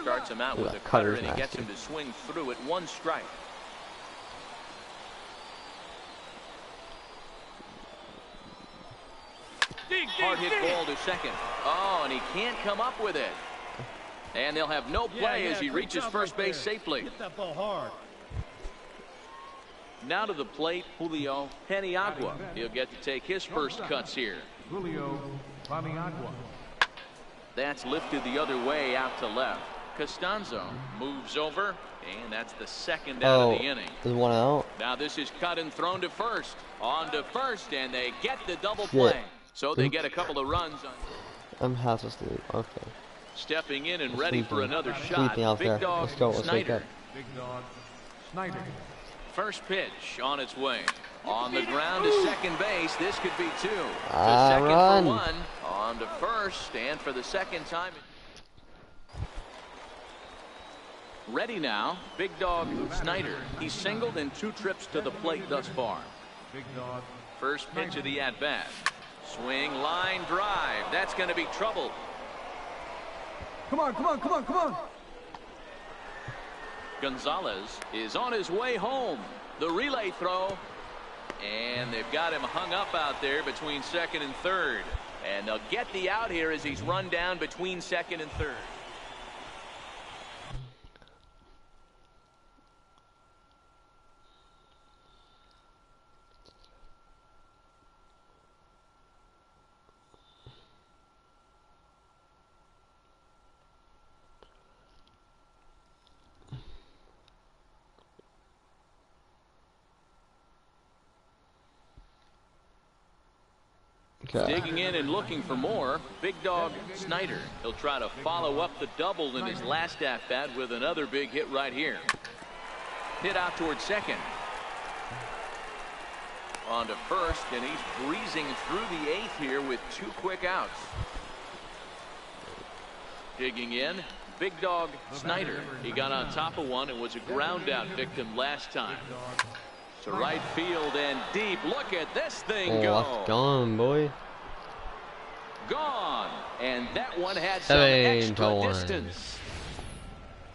Starts him out with a cutter, and he gets him to swing through at 1 strike. Hard hit ball to second. Oh, and he can't come up with it. And they'll have no play as he reaches first base safely. Hit that ball hard. Now to the plate, Julio Paniagua. He'll get to take his first cuts here. Julio Paniagua. That's lifted the other way out to left. Costanzo moves over, and that's the second out of the inning. There's one out. Now this is cut and thrown to first. On to first, and they get the double play. So they get a couple of runs. I'm half asleep. Okay. Stepping in and ready for another shot. Big Dog Snyder. Big Dog Snyder. First pitch on its way. On the ground to second base. This could be 2. To second for 1. On to first, and for the second time. Ready now, Big Dog Snyder. He's singled in 2 trips to the plate thus far. Big Dog. First pitch of the at-bat. Swing, line, drive. That's going to be trouble. Come on. Gonzalez is on his way home. The relay throw. And they've got him hung up out there between second and third. And they'll get the out here as he's run down between second and third. Digging in and looking for more, Big Dog Snyder. He'll try to follow up the double in his last at-bat with another big hit right here. Hit out towards second. On to first, and he's breezing through the 8th here with 2 quick outs. Digging in, Big Dog Snyder. He got on top of one and was a ground out victim last time. To right field and deep. Look at this thing go. That's gone, boy. Gone. And that one had some extra distance.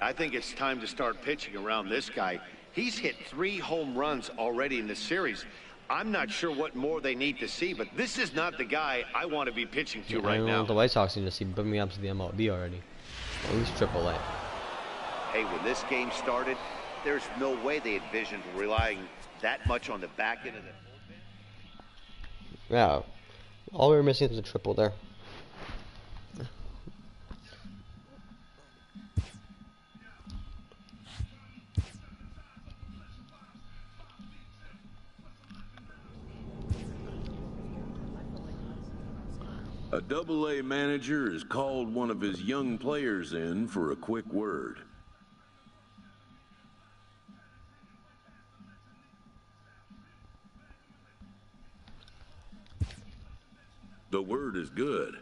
I think it's time to start pitching around this guy. He's hit 3 home runs already in the series. I'm not sure what more they need to see, but this is not the guy I want to be pitching to right now. I don't know what the White Sox need to see, but me up to the MLB already. At least AAA. Hey, when this game started, there's no way they envisioned relying that much on the back end of the bullpen. Yeah. All we were missing was a triple there. A Double-A manager has called one of his young players in for a quick word. The word is good.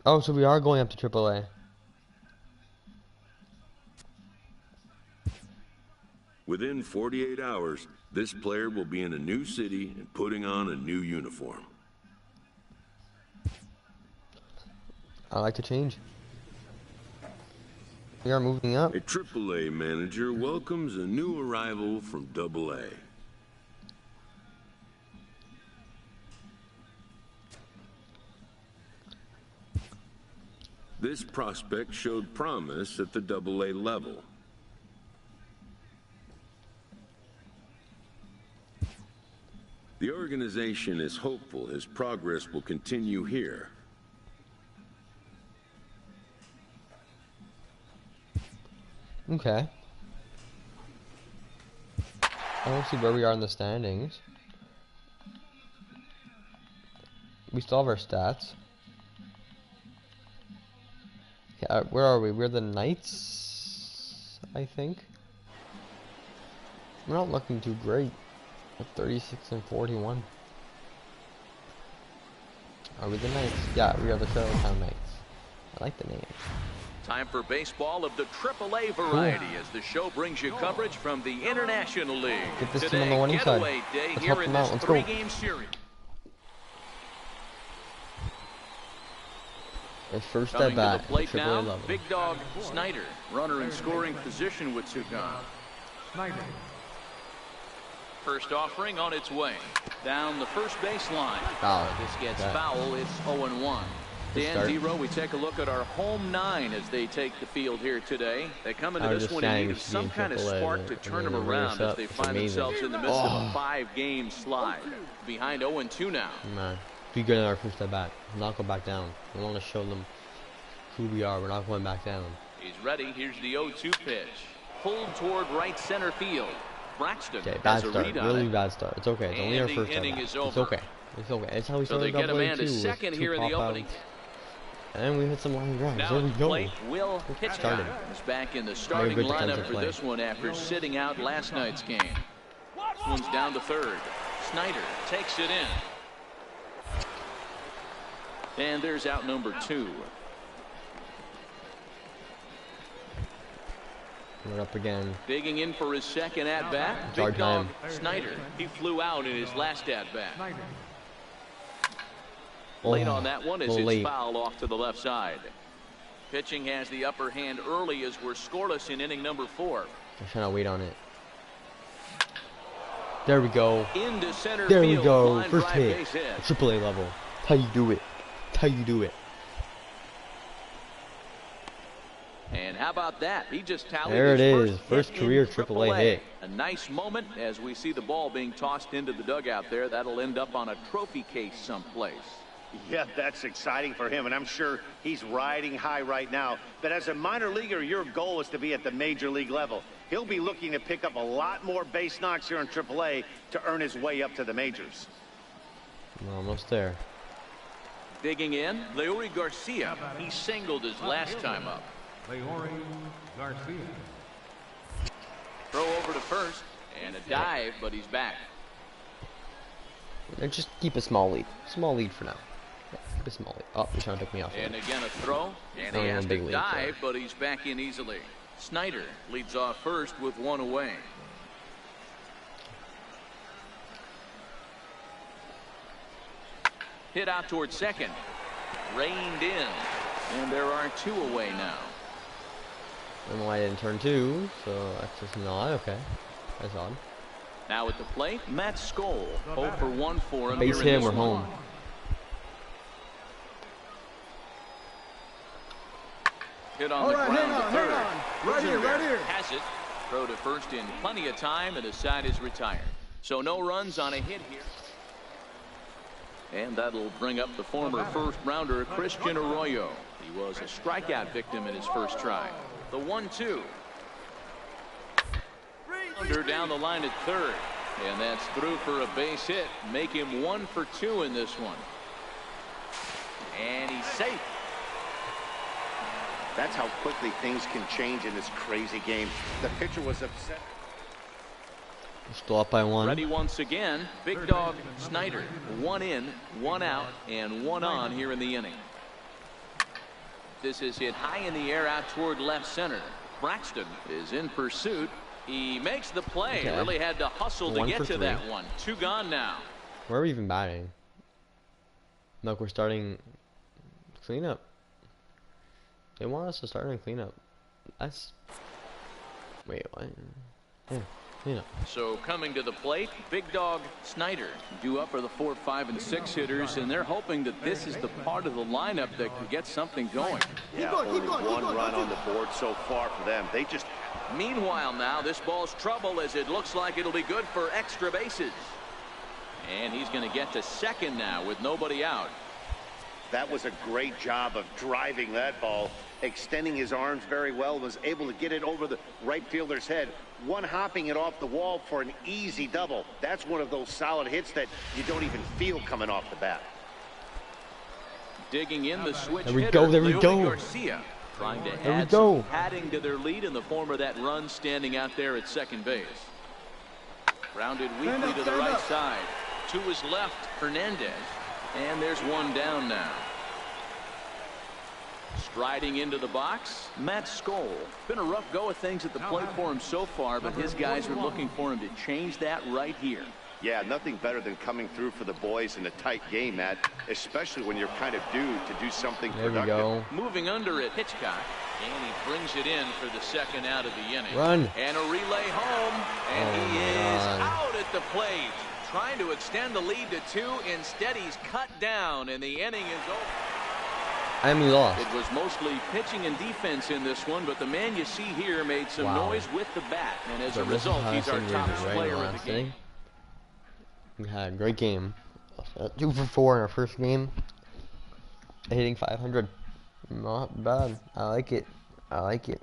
Oh, so we are going up to AAA. Within 48 hours, this player will be in a new city and putting on a new uniform. I like to change. We are moving up. A AAA manager welcomes a new arrival from AA. This prospect showed promise at the AA level. The organization is hopeful his progress will continue here. Okay. I don't see where we are in the standings. We still have our stats. Yeah, where are we? We're the Knights, I think. We're not looking too great. At 36 and 41. Are we the Knights? Yeah, we are the Charlottetown Knights. I like the name. Time for baseball of the AAA variety as the show brings you coverage from the International League. Get this Today, team on the winning side. day Let's here help in them out. this Let's go. 3-game series. His first Coming at bat, to the plate AAA now, level. big dog Snyder, runner in scoring position with 2 gone. Snyder. First offering on its way. Down the first baseline. Oh, This gets that. foul. It's 0-1. Dan Zero, we take a look at our home 9 as they take the field here today. They come into this one in need of some kind of spark to turn them around as they find themselves in the midst of a 5-game slide. Behind 0-2 now. Man, be good in our first at bat. Not go back down. We want to show them who we are. We're not going back down. He's ready. Here's the 0-2 pitch. Pulled toward right center field. Braxton Okay, has bad a start. read on Really it. bad start. It's okay. It's only our And first the at inning bat. is It's over. okay. It's okay. It's how we So started they get a double A man to too, with second 2 here in the pop opening. outs. And we hit some line drives. Now There we at the go. plate, Will Hitchcock started. is back in the starting good lineup defensive for play. this one after sitting out last night's game. This one's down to third. Snyder takes it in. And there's out number 2. We're up again. Digging in for his second at-bat. It's our Big dog time. Snyder. He flew out in his last at-bat. Snyder. Late on that one as it's late. fouled off to the left side. Pitching has the upper hand early as we're scoreless in inning number 4. I'm trying to wait on it. There we go. Into center There we field. go. Line First drive hit. base hit. AAA level. That's how you do it. That's how you do it. And how about that? He just tallied There it his is. first First hit in career AAA hit. A nice moment as we see the ball being tossed into the dugout there. That'll end up on a trophy case someplace. Yeah, that's exciting for him, and I'm sure he's riding high right now. But as a minor leaguer, your goal is to be at the major league level. He'll be looking to pick up a lot more base knocks here in AAA to earn his way up to the majors. We're almost there. Digging in, Leury Garcia. He singled his last time up. Leury Garcia. Throw over to first, and a dive, but he's back. And just keep a small lead. Small lead for now. Yeah, keep a small lead. Oh, you're trying to pick me off. And again a throw, and he Oh, has big to lead, dive, but he's back in easily. Snyder leads off first with 1 away. Hit out towards second. Reined in. And there are 2 away now. I don't know why I didn't turn 2, so that's just not okay. That's odd. Now at the plate, Matt Skoll. 0 for 1 for him. Base hit, we're home. Hit on the ground to third. Right here. Has it. Throw to first in plenty of time, and the side is retired. So no runs on a hit here. And that'll bring up the former first-rounder, Christian Arroyo. He was a strikeout victim in his first try. The 1-2. Under down the line at third. And that's through for a base hit. Make him 1 for 2 in this one. And he's safe. That's how quickly things can change in this crazy game. The pitcher was upset. Still up by 1. Ready once again. Big dog Snyder. 1 in, 1 out, and 1 on here in the inning. This is hit high in the air out toward left center. Braxton is in pursuit. He makes the play. Okay. Really had to hustle to get to that one. 2 gone now. Where are we even batting? Look, we're starting cleanup. They want us to start in cleanup. That's... Wait, what? Yeah, cleanup. So coming to the plate, Big Dog Snyder. Due up for the 4, 5, and 6 hitters, and they're hoping that this is the part of the lineup that can get something going. Yeah, only 1 run on the board so far for them. They just... Meanwhile now, this ball's trouble as it looks like it'll be good for extra bases. And he's going to get to second now with nobody out. That was a great job of driving that ball, extending his arms very well, was able to get it over the right fielder's head, one-hopping it off the wall for an easy double. That's one of those solid hits that you don't even feel coming off the bat. Digging in the switch there we hitter, go, there we go. Garcia, trying to there add some padding to their lead in the form of that run standing out there at second base. Grounded weakly to the right side. To his left, Hernandez. And there's 1 down now. Striding into the box, Matt Skoll. Been a rough go of things at the plate for him so far, but his guys are looking for him to change that right here. Yeah, nothing better than coming through for the boys in a tight game, Matt, especially when you're kind of due to do something there productive. We go. Moving under at Hitchcock, and he brings it in for the second out of the inning. Run. And a relay home, and he is out at the plate. Trying to extend the lead to 2. Instead, he's cut down, and the inning is over. And we lost. It was mostly pitching and defense in this one, but the man you see here made some noise with the bat, and as a result, he's our top player of the game. We had a great game. 2 for 4 in our first game. Hitting 500. Not bad. I like it. I like it.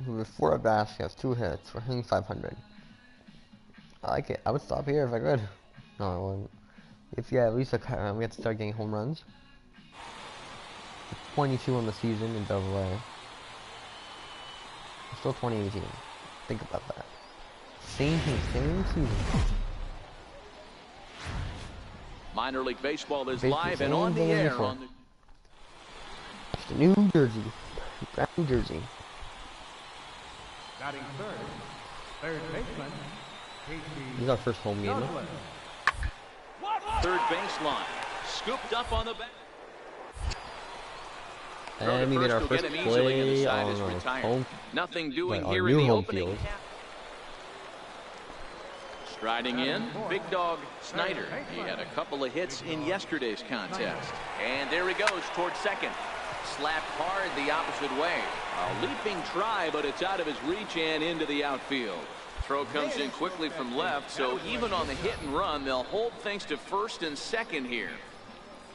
With 4 at bats, he has 2 hits. We're hitting 500. I like it. I would stop here if I could. No, I wouldn't. If yeah, at least we have to start getting home runs. 22 on the season in AA. Still 2018. Think about that. Same thing, same season. Minor League Baseball is live and on the air. It's the New Jersey. Brown jersey. Batting third baseman. This is our first home game. Third baseline. Scooped up on the back. And we get our first play on home. Nothing doing here in the opening. Striding in, Big Dog Snyder. He had a couple of hits in yesterday's contest. And there he goes towards second. Slapped hard the opposite way. A leaping try, but it's out of his reach and into the outfield. Throw comes in quickly from left, so even on the hit and run, they'll hold things to first and second here.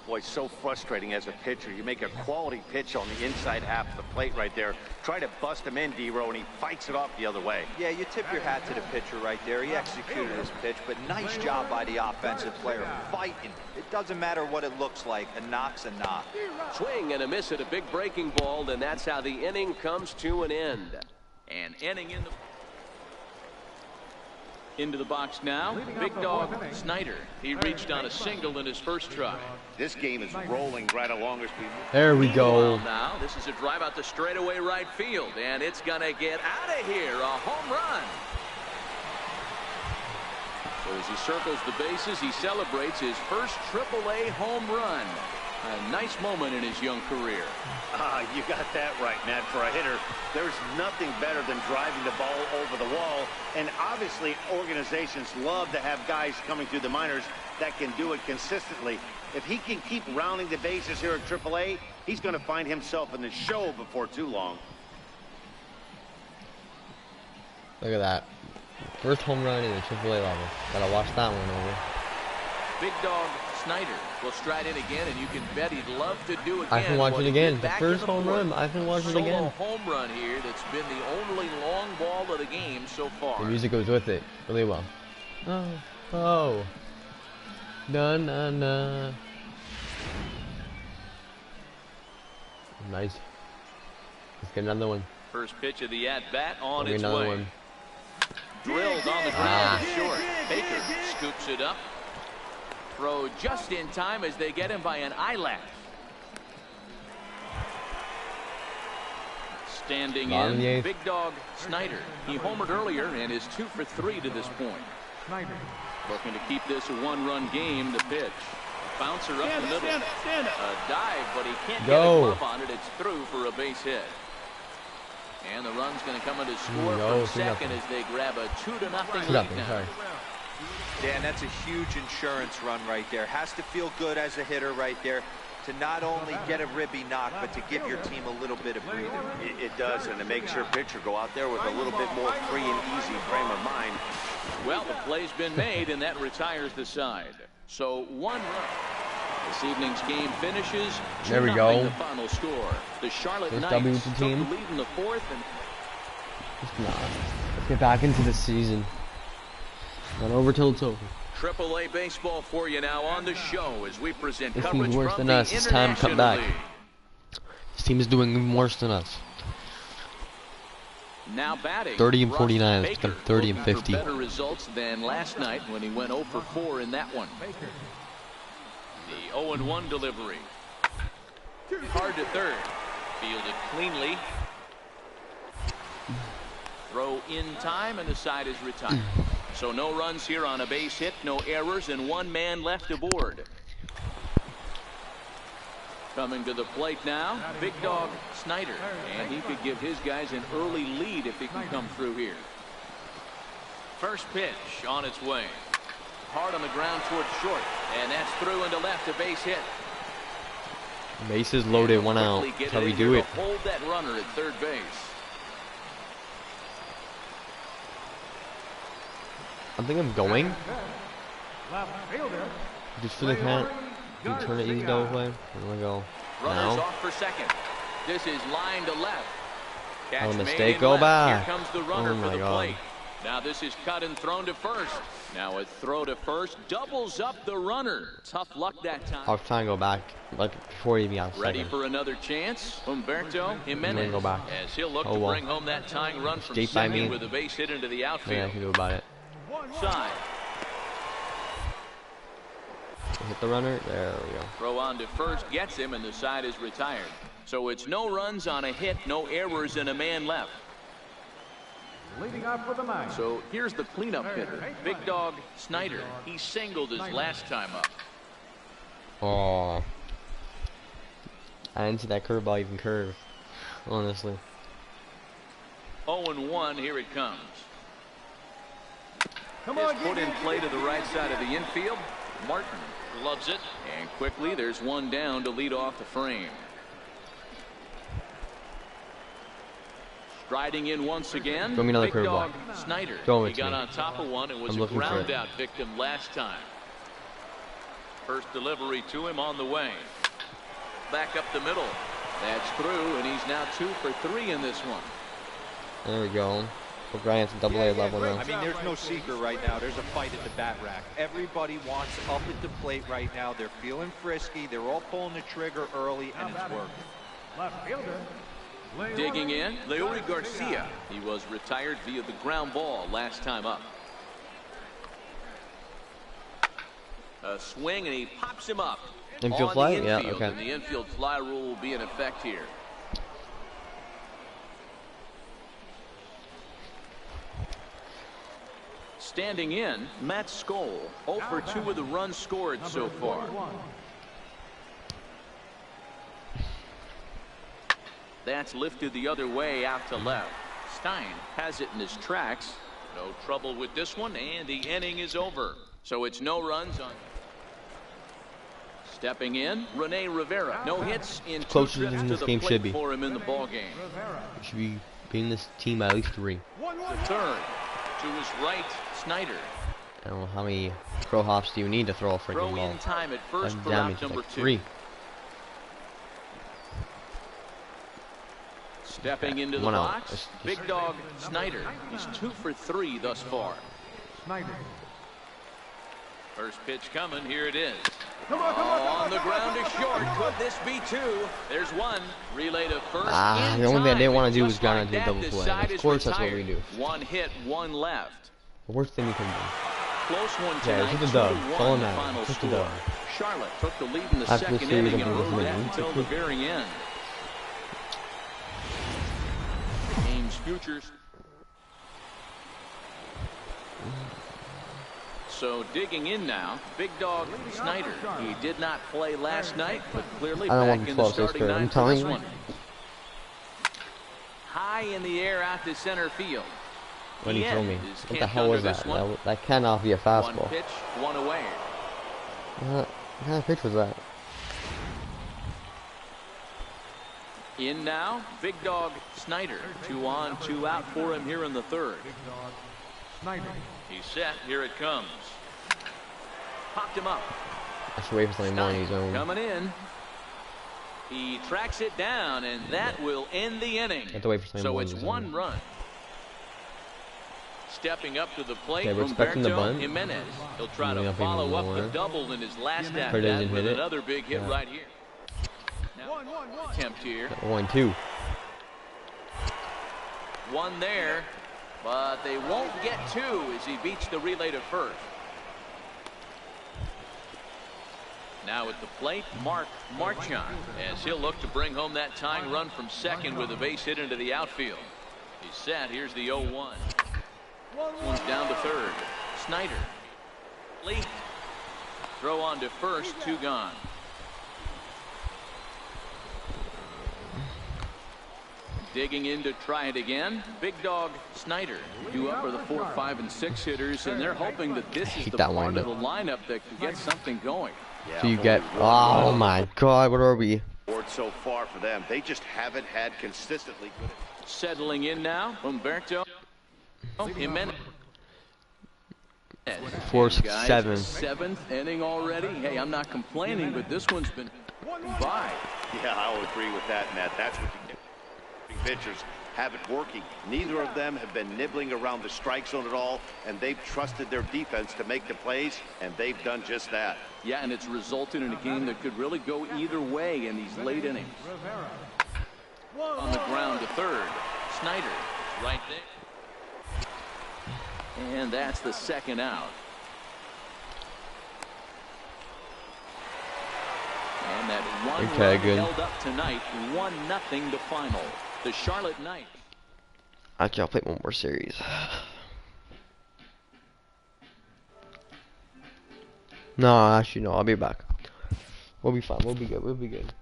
Boy, so frustrating as a pitcher. You make a quality pitch on the inside half of the plate right there. Try to bust him in, D-Row, and he fights it off the other way. Yeah, you tip your hat to the pitcher right there. He executed his pitch, but nice job by the offensive player. Fighting. It doesn't matter what it looks like. A knock's a knock. Swing and a miss at a big breaking ball, and that's how the inning comes to an end. And inning into the box now. Big dog Snyder. He reached on a single in his first try. This game is rolling right along as we move. There we go. Now this is a drive out to straightaway right field, and it's gonna get out of here. A home run. So as he circles the bases, he celebrates his first AAA home run. A nice moment in his young career. You got that right, Matt. For a hitter, there's nothing better than driving the ball over the wall. And obviously, organizations love to have guys coming through the minors that can do it consistently. If he can keep rounding the bases here at AAA, he's going to find himself in the show before too long. Look at that. First home run in the AAA level. Gotta watch that one over. Big dog Snyder will stride in again, and you can bet he'd love to do again. I can watch it again. The first home run. I can watch it again. Home run here. That's been the only long ball of the game so far. The music goes with it really well. Oh. Na na na. Nice. Let's get another one. First pitch of the at bat on its another way. one. Drilled on the ground short. Baker scoops it up. Throw just in time as they get him by an eyelash. Standing in, Big dog Snyder. He homered earlier and is 2 for 3 to this point. Looking to keep this a one-run game. The pitch. Bouncer up the middle. A dive, but he can't get a glove on it. It's through for a base hit. And the run's going to come in to score from second as they grab a 2-0 lead now. Dan, that's a huge insurance run right there. Has to feel good as a hitter right there to not only get a ribby knock, but to give your team a little bit of breathing. It does, and it makes your pitcher go out there with a little bit more free and easy frame of mind. Well, the play's been made, and that retires the side. So 1 run. This evening's game finishes. There we go. The final score. The Charlotte Knights took the lead in the 4th. Let's get back into the season. Not over till it's over. AAA baseball for you now on the show as we present this coverage team's worse from than us. It's time to come back. League. This team is doing even worse than us. Now batting 30 and 49. It's been 30 and 50. Better results than last night when he went 0 for 4 in that one. The 0-1 delivery. Hard to third. Fielded cleanly. Throw in time, and the side is retired. So no runs here on a base hit, no errors, and 1 man left aboard. Coming to the plate now, Big dog Snyder, and he could give his guys an early lead if he can come through here. First pitch on its way. Hard on the ground towards short, and that's through into left, a base hit. Bases loaded, 1 out. That's how we do it. Hold that runner at third base. I think I'm going. Just for the count. You turn it easy double play. I'm gonna go. Runners off for second. This is line to left. Oh, mistake. Go back. Here comes the runner for the plate. Now this is cut and thrown to first. Now a throw to first doubles up the runner. Tough luck that time. I was trying to go back, like before he got second. Ready for another chance. Humberto Jimenez. Go back. As he'll look to bring home that tying run from second with a base hit into the outfield. Yeah, I can do about it. Side. Hit the runner. There we go. Throw on to first gets him, and the side is retired. So it's no runs on a hit, no errors, and a man left. Leading off for the mound. So here's the cleanup hitter, Big dog Snyder. He singled his last time up. Oh, I didn't see that curveball even curve, honestly. 0-1, here it comes. Is put in play to the right side of the infield. Martin loves it, and quickly there's 1 down to lead off the frame. Striding in once again, Throw me another Big dog curveball. Snyder. He got on top of one and was a ground out victim last time. First delivery to him on the way. Back up the middle. That's through, and he's now 2 for 3 in this one. There we go. We're going to double-A level now. I mean, there's no secret right now. There's a fight at the bat rack. Everybody wants up at the plate right now. They're feeling frisky. They're all pulling the trigger early, and it's working. Left fielder. Digging in, Leori Garcia. He was retired via the ground ball last time up. A swing, and he pops him up. Infield fly? Yeah, okay. And the infield fly rule will be in effect here. Standing in, Matt Skoll. 0 for 2 with the runs scored so far. That's lifted the other way out to left. Stein has it in his tracks. No trouble with this one, and the inning is over. So it's no runs on. Stepping in, Rene Rivera. No hits in 2 trips to the plate for him in the ball game. Should be beating this team by at least 3. The third to his right, Snyder. I don't know how many pro hops do you need to throw a freaking ball. Throw in time at first for damage number like 2. 3. Stepping into the box, big dog Snyder. He's 2 for 3 thus far. Snyder. First pitch coming. Here it is. On the ground is short. Could this be 2? There's 1. Relay to first. The only thing I didn't want to do was ground into a double play. Of course, that's what we do. 1 hit, 1 left. The worst thing you can do. Close one tonight. Yeah, just a dub. That's all that matters. Just a dub. Charlotte took the lead in the second inning and rode that until the very end. Game's futures. So digging in now, big dog Snyder. He did not play last night, but clearly back in the starting line for this one. High in the air out to center field. What did he throw me? What the hell was that? That cannot be a fastball. 1 pitch, 1 away. What kind of pitch was that? In now, big dog Snyder. 2 on, 2 out for him here in the third. Snyder. He's set. Here it comes. Popped him up. I should wait for something more in his own. Coming in. He tracks it down, and that will end the inning. Have to wait for something so more it's 1 run. Stepping up to the plate, okay, we're expecting the bunt. Jimenez. He'll try to follow up the double in his last at-bat with another big hit right here. Now, attempt here. 1-2. 1 there, but they won't get 2 as he beats the relay to first. Now at the plate, Mark Marchand, as he'll look to bring home that tying run from second with a base hit into the outfield. He's set. Here's the 0-1. One's down to third. Snyder. Lead. Throw on to first. 2 gone. Digging in to try it again. Big dog Snyder. Due up for the 4, 5, and 6 hitters, and they're hoping that this is the part of the lineup that can get something going. Yeah, so you get, oh my God, what are we? So far for them, they just haven't had consistently good. Settling in now, Humberto Jimenez. 4-7. 7th inning already. Hey, I'm not complaining, but this one's been by. Yeah, I'll agree with that, Matt. That's what you get. Pitchers have it working. Neither of them have been nibbling around the strike zone at all, and they've trusted their defense to make the plays, and they've done just that. Yeah, and it's resulted in a game that could really go either way in these late innings. On the ground to third. Snyder right there. And that's the 2nd out. And that 1 run held up tonight. 1-0 the final. The Charlotte Knights. Actually, I'll play one more series. No, actually, no. I'll be back. We'll be fine. We'll be good. We'll be good.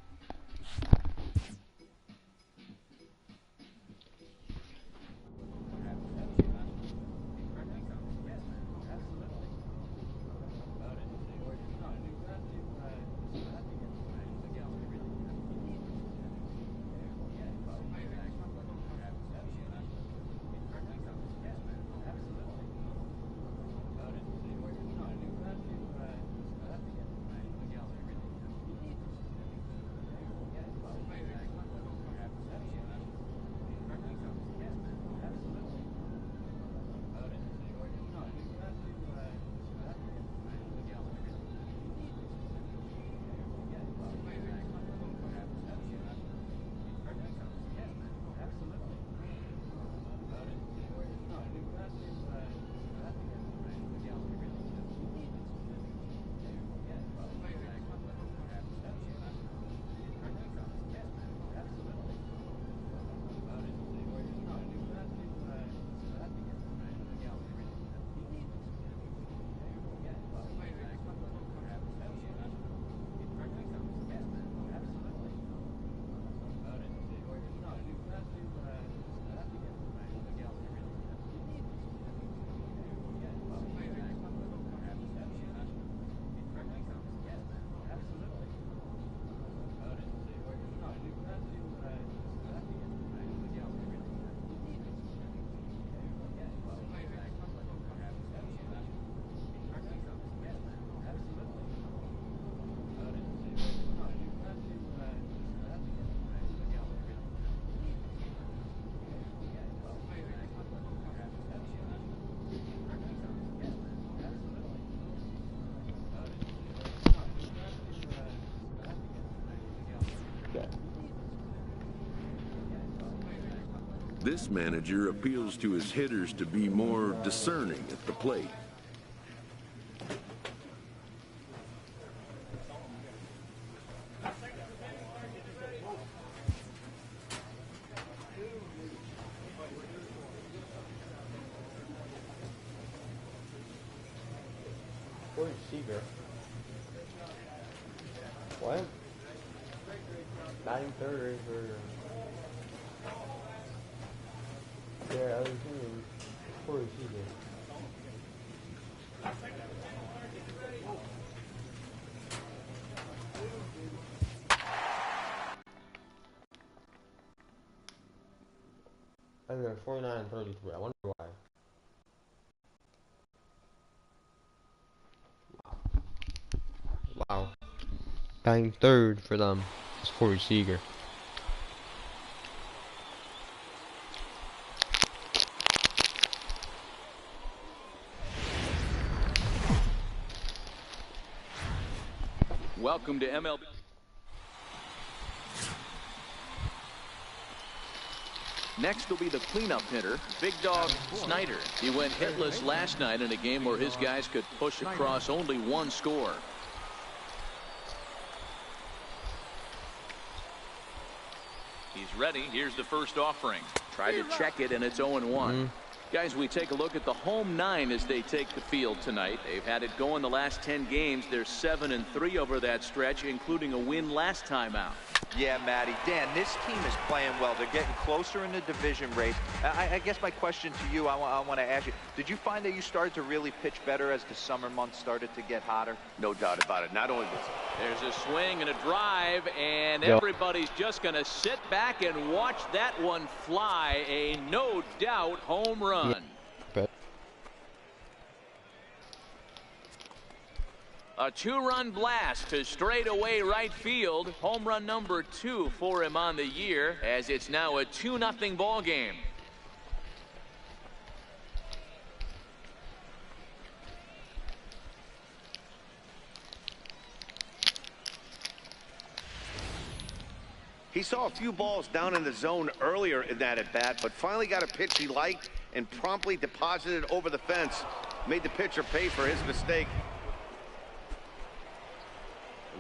This manager appeals to his hitters to be more discerning at the plate. Receiver. What? Batting third for. Yeah, I was thinking for receiver. I mean, 49 and 33. I wonder why. Wow. Batting third for them is Corey Seager. Welcome to MLB. Next will be the cleanup hitter, Big Dog Snyder. He went hitless last night in a game where his guys could push across only one score. He's ready. Here's the first offering. Try to check it, and it's 0-1. Guys, we take a look at the home 9 as they take the field tonight. They've had it going the last 10 games. They're 7-3 over that stretch, including a win last time out. Yeah, Matty. Dan, this team is playing well. They're getting closer in the division race. I guess my question to you, I want to ask you, did you find that you started to really pitch better as the summer months started to get hotter? No doubt about it. Not only this. There's a swing and a drive, and everybody's just going to sit back and watch that one fly. A no doubt home run. A 2-run blast to straightaway right field. Home run number 2 for him on the year, as it's now a 2-0 ball game. He saw a few balls down in the zone earlier in that at bat, but finally got a pitch he liked and promptly deposited over the fence. Made the pitcher pay for his mistake.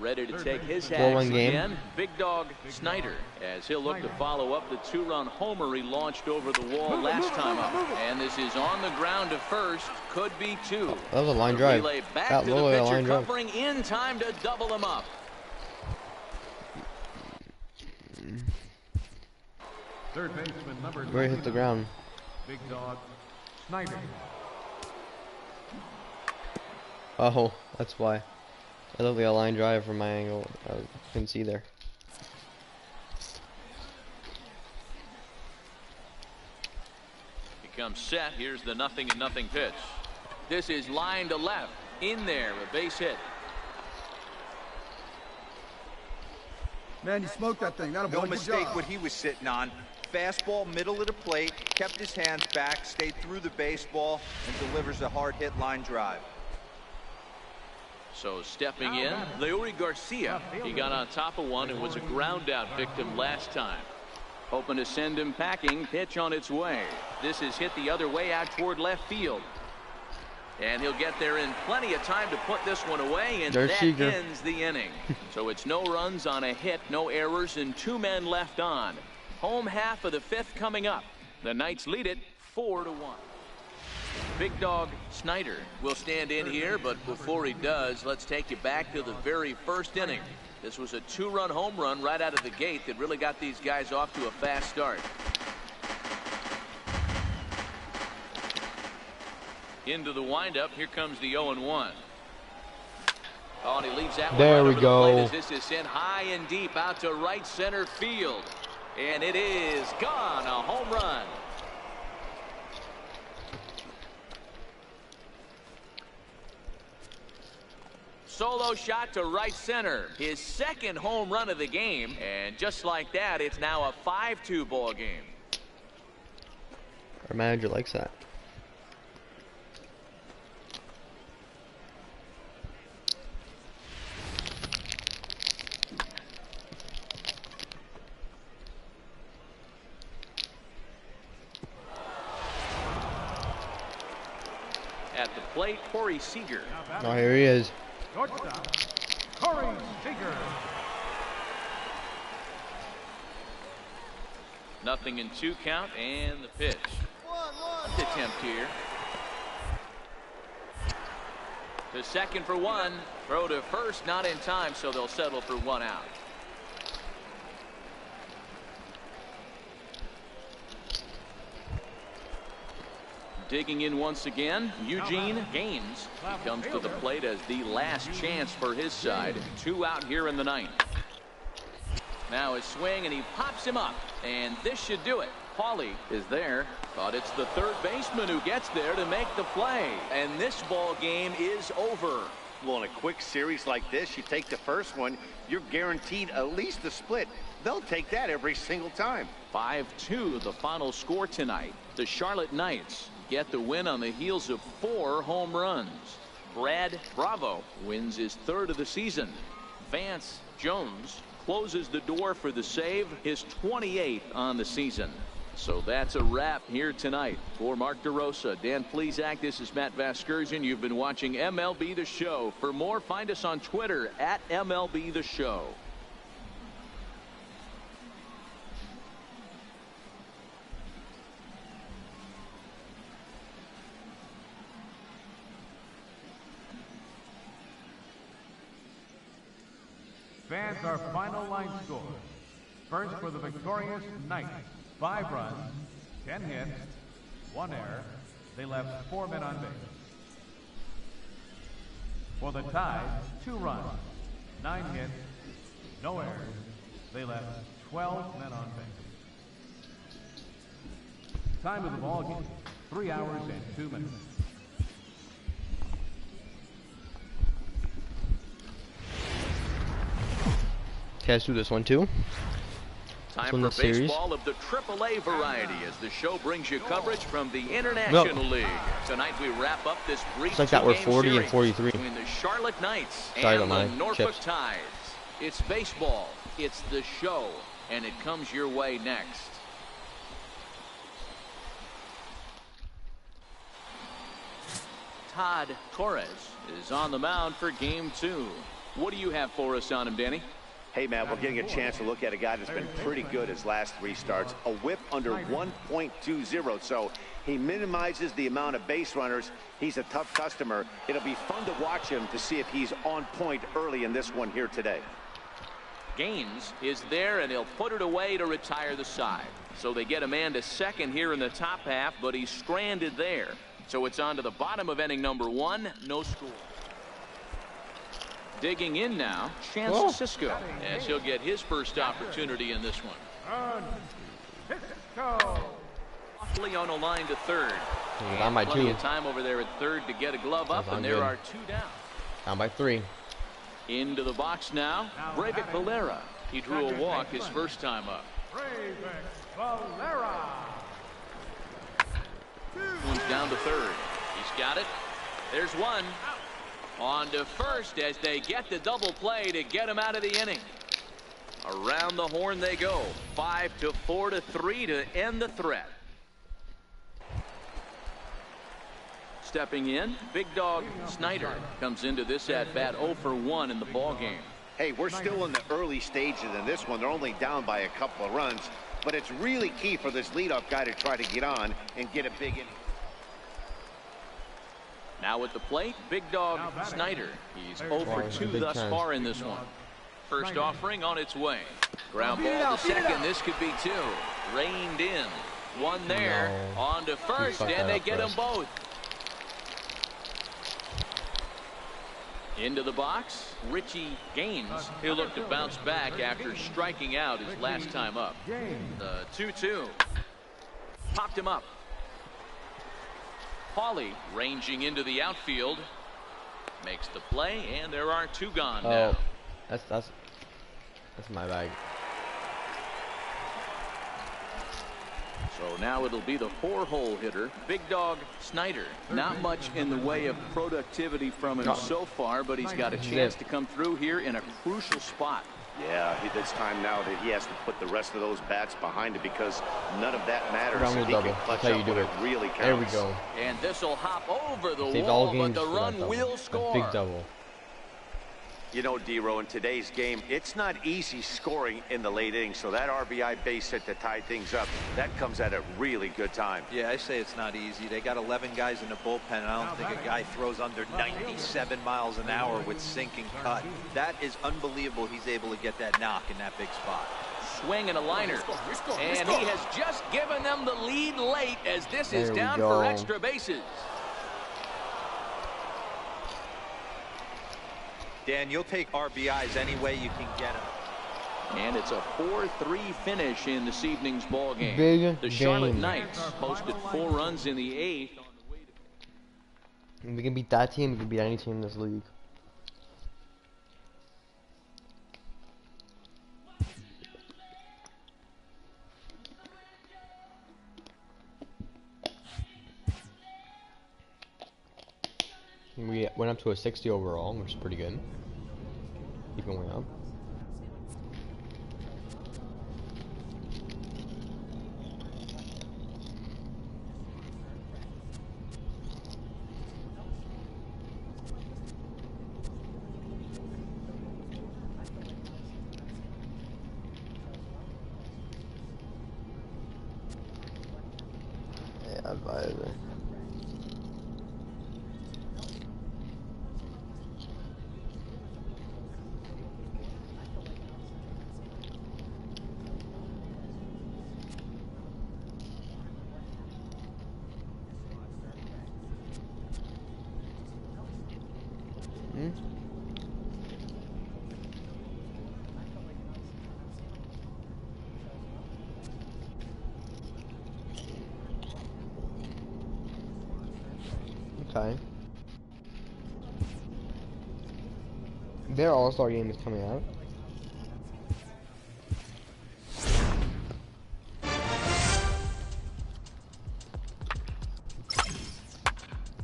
Ready to take his hacks again, Big Dog Snyder, as he'll look to follow up the 2-run homer he launched over the wall last time up. And this is on the ground to first, could be 2. That was a line drive. Relay back to the pitcher, covering in time to double him up. Third baseman number Where he hit the ground. Big Dog Snyder. Oh, that's why. I love the line drive from my angle. I couldn't see there. He comes set. Here's the 0-0 pitch. This is line to left. In there, a base hit. Man, you smoked that thing. No mistake what he was sitting on. Fastball, middle of the plate, kept his hands back, stayed through the baseball, and delivers a hard hit line drive. So stepping in, Leury Garcia. He got on top of one and was a ground out victim last time. Hoping to send him packing. Pitch on its way. This is hit the other way out toward left field. And he'll get there in plenty of time to put this one away, and that ends the inning. So it's no runs on a hit, no errors, and 2 men left on. Home half of the 5th coming up. The Knights lead it 4-1. Big Dog Snyder will stand in here, but before he does, let's take you back to the very first inning. This was a 2-run home run right out of the gate that really got these guys off to a fast start. Into the windup, here comes the 0-1. Oh, and he leaves that one right over the plate as this is sent high and deep out to right center field. And it is gone, a home run. Solo shot to right center. His 2nd home run of the game. And just like that, it's now a 5-2 ball game. Our manager likes that. At the plate, Corey Seager. Oh, here he is. Shortstop, Corey Seager. 0-2 count, and the pitch. Attempt here. To second for one. Throw to first, not in time, so they'll settle for 1 out. Digging in once again, Eugene Gaines. He comes to the plate as the last chance for his side. 2 out here in the 9th. Now his swing, and he pops him up, and this should do it. Paulie is there, but it's the third baseman who gets there to make the play, and this ball game is over. Well, in a quick series like this, you take the first one, you're guaranteed at least a split. They'll take that every single time. 5-2 the final score tonight. The Charlotte Knights get the win on the heels of 4 home runs. Brad Bravo wins his 3rd of the season. Vance Jones closes the door for the save, his 28th on the season. So that's a wrap here tonight. For Mark DeRosa, Dan Plesac, this is Matt Vasgersian. You've been watching MLB The Show. For more, find us on Twitter at MLB The Show. Fans, our final line score. First for the victorious Knights, 5 runs, 10 hits, 1 error. They left 4 men on base. For the Tide, 2 runs, 9 hits, no errors. They left 12 men on base. Time of the ball game, 3 hours and 2 minutes. Okay, let's do this one too. Time for baseball of the AAA variety as the show brings you coverage from the International League. Tonight we wrap up this brief it's like that we're 40 and 43 between the Charlotte Knights and the Norfolk Tides. It's baseball, it's the show, and it comes your way next. Todd Torres is on the mound for game 2. What do you have for us on him, Danny? Hey, Matt, we're getting a chance to look at a guy that's been pretty good his last 3 starts. A whip under 1.20, so he minimizes the amount of base runners. He's a tough customer. It'll be fun to watch him to see if he's on point early in this one here today. Gaines is there, and he'll put it away to retire the side. So they get a man to second here in the top half, but he's stranded there. So it's on to the bottom of inning number 1, no score. Digging in now, Chance Cisco, as he'll get his first opportunity in this one. Leon a line to third. Down by 2. Plenty of time over there at third to get a glove up, and there are 2 down. Down by 3. Into the box now, Breivik Valera. He drew a walk his first time up. Breivik Valera. One's down to third. He's got it. There's 1. On to first as they get the double play to get him out of the inning. Around the horn they go. 5-4-3 to end the threat. Stepping in, Big Dog Snyder comes into this at bat 0 for 1 in the ball game. Hey, we're still in the early stages in this one. They're only down by a couple of runs, but it's really key for this leadoff guy to try to get on and get a big inning. Now at the plate, Big Dog Snyder. He's 0 for 2 thus far in this one. First offering on its way. Ground ball to second. This could be 2. Reined in. 1 there. On to first, and they get them both. Into the box, Richie Gaines. He'll look to bounce back after striking out his last time up. The 2-2. Popped him up. Paulie ranging into the outfield, makes the play, and there are 2 gone now. That's my bag. So now it'll be the 4-hole hitter, Big Dog Snyder. Not much in the way of productivity from him so far, but he's got a chance to come through here in a crucial spot. Yeah, it's time now that he has to put the rest of those bats behind it because none of that matters. If he can clutch up when it really counts. There we go. And this will hop over the wall, but the run will score. Big double. You know, D-Row, in today's game, it's not easy scoring in the late innings, so that RBI base hit to tie things up, that comes at a really good time. Yeah, I say it's not easy. They got 11 guys in the bullpen, and I don't think a guy throws under 97 miles an hour with sinking cut. That is unbelievable he's able to get that knock in that big spot. Swing and a liner. And he has just given them the lead late as this is down for extra bases. Dan, you'll take RBIs any way you can get them. And it's a 4-3 finish in this evening's ball game. The Charlotte Knights posted 4 runs in the 8th. If we can beat that team, we can beat any team in this league. We went up to a 60 overall, which is pretty good. Keep going up. Yeah, advisor. Okay. Their All-Star game is coming out.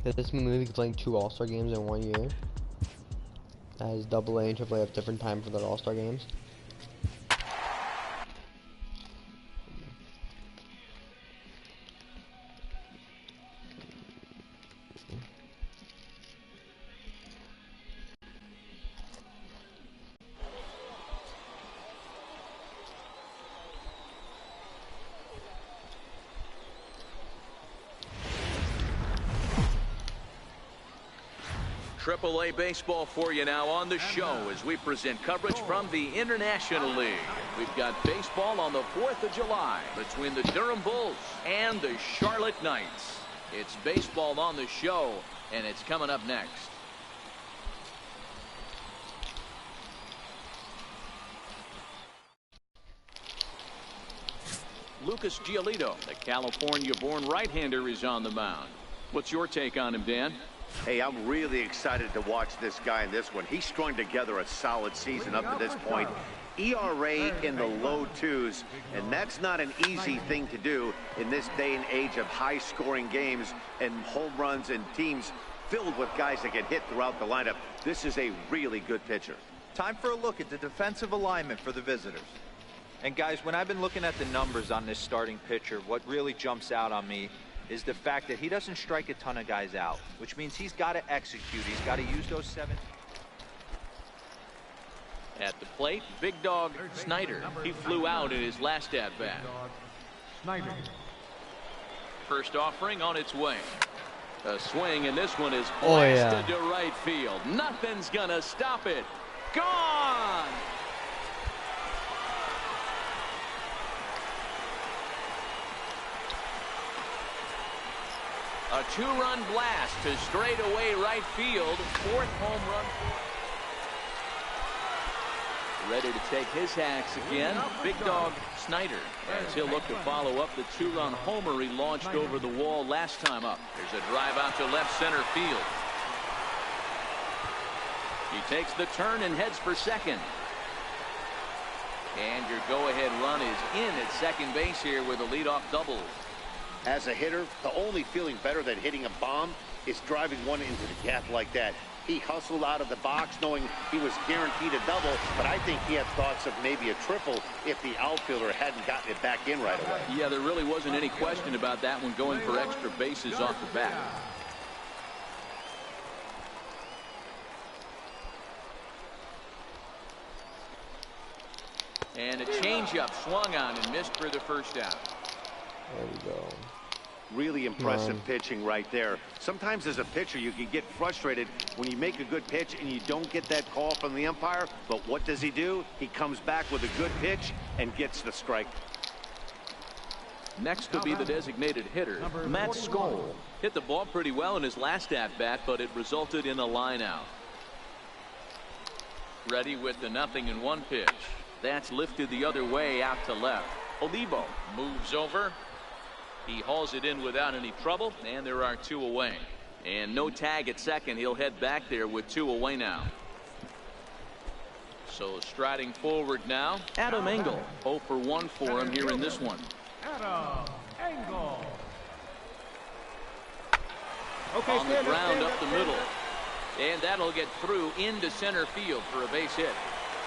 Does this mean the league is playing 2 All-Star games in 1 year? As AA and AAA have different time for their All-Star games. AAA baseball for you now on the show as we present coverage from the International League. We've got baseball on the 4th of July between the Durham Bulls and the Charlotte Knights. It's baseball on the show, and it's coming up next. Lucas Giolito, the California-born right-hander, is on the mound. What's your take on him, Dan? Hey, I'm really excited to watch this guy in this one. He's strung together a solid season up to this point. ERA in the low 2s, and that's not an easy thing to do in this day and age of high-scoring games and home runs and teams filled with guys that get hit throughout the lineup. This is a really good pitcher. Time for a look at the defensive alignment for the visitors. And guys, when I've been looking at the numbers on this starting pitcher, what really jumps out on me is the fact that he doesn't strike a ton of guys out, which means he's got to execute. He's got to use those 7. At the plate, Big Dog Snyder. He flew out in his last at-bat. First offering on its way. A swing, and this one is blasted to right field. Nothing's gonna stop it. Gone! A 2-run blast to straightaway right field. 4th home run. Ready to take his hacks again. Big Dog Snyder, as he'll look to follow up the 2-run homer he launched over the wall last time up. There's a drive out to left center field. He takes the turn and heads for second. And your go-ahead run is in at second base here with a leadoff double. As a hitter, the only feeling better than hitting a bomb is driving one into the gap like that. He hustled out of the box knowing he was guaranteed a double, but I think he had thoughts of maybe a triple if the outfielder hadn't gotten it back in right away. Yeah, there really wasn't any question about that one, going for extra bases off the bat. And a changeup swung on and missed for the first out. There we go. Really impressive pitching right there. Sometimes as a pitcher you can get frustrated when you make a good pitch and you don't get that call from the umpire, but what does he do? He comes back with a good pitch and gets the strike. Next will be the designated hitter, Matt Skoll. Hit the ball pretty well in his last at-bat, but it resulted in a line out. Ready with the 0-1 pitch. That's lifted the other way out to left. Olivo moves over. He hauls it in without any trouble, and there are 2 away. And no tag at second. He'll head back there with 2 away now. So striding forward now, Adam Engel. 0 for 1 for him here in this one. Adam Engel. On the ground up the middle. And that'll get through into center field for a base hit.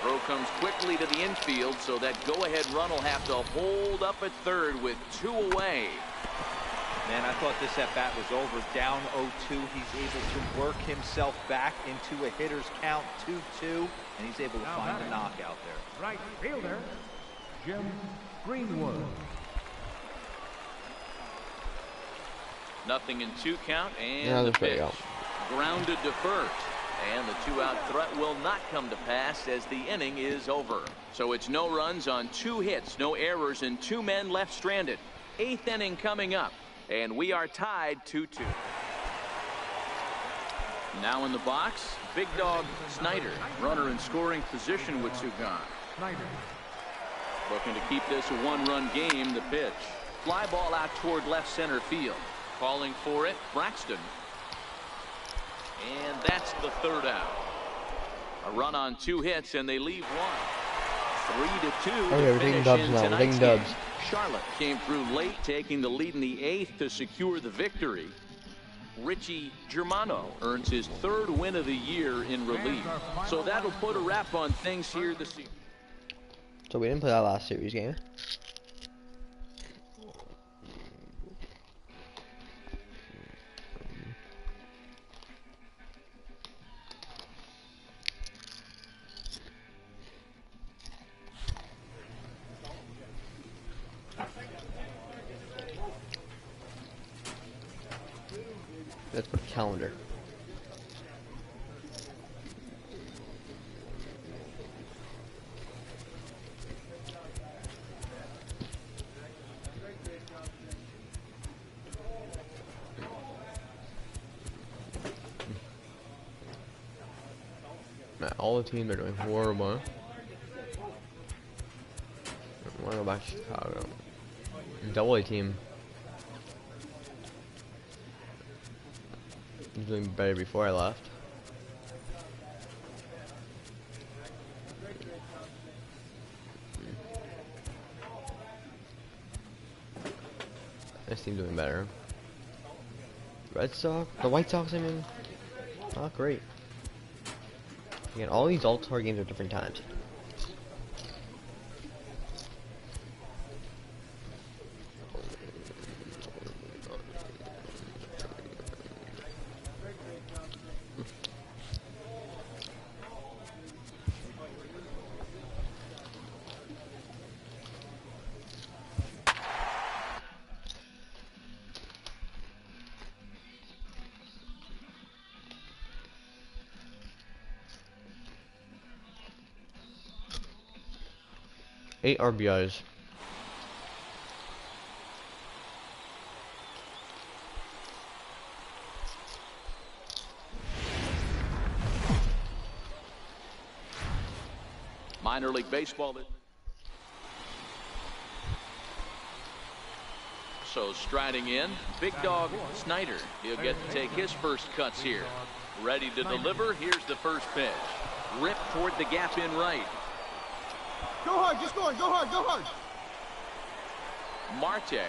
Throw comes quickly to the infield, so that go-ahead run will have to hold up at third with 2 away. Man, I thought this at-bat was over. Down 0-2. He's able to work himself back into a hitter's count 2-2, and he's able to find the knockout there. Right fielder, Jim Greenwood. 0-2 count, and the pitch. Grounded to first. And the 2-out threat will not come to pass as the inning is over. So it's no runs on 2 hits, no errors, and 2 men left stranded. 8th inning coming up, and we are tied 2-2. Now in the box, big dog Snyder. Runner in scoring position with 2 gone. Looking to keep this a 1-run game. The pitch. Fly ball out toward left center field. Calling for it, Braxton. And that's the 3rd out. A run on 2 hits, and they leave 1. 3-2 to finish in tonight's game. Charlotte came through late, taking the lead in the 8th to secure the victory. Richie Germano earns his 3rd win of the year in relief. So that'll put a wrap on things here this season. So we didn't play that last series game. Let's put a calendar. Man, all the teams are doing horrible. I want to go back to Chicago. Double A team. Doing better before I left. This team's doing better. Red Sox, the White Sox, I mean, not great. Again, all these All-Star games are different times. Eight RBIs. Minor League Baseball. So striding in, big dog Snyder. He'll get to take his first cuts here. Ready to deliver. Here's the first pitch. Rip toward the gap in right. Go hard, just go hard, go hard, go hard. Marte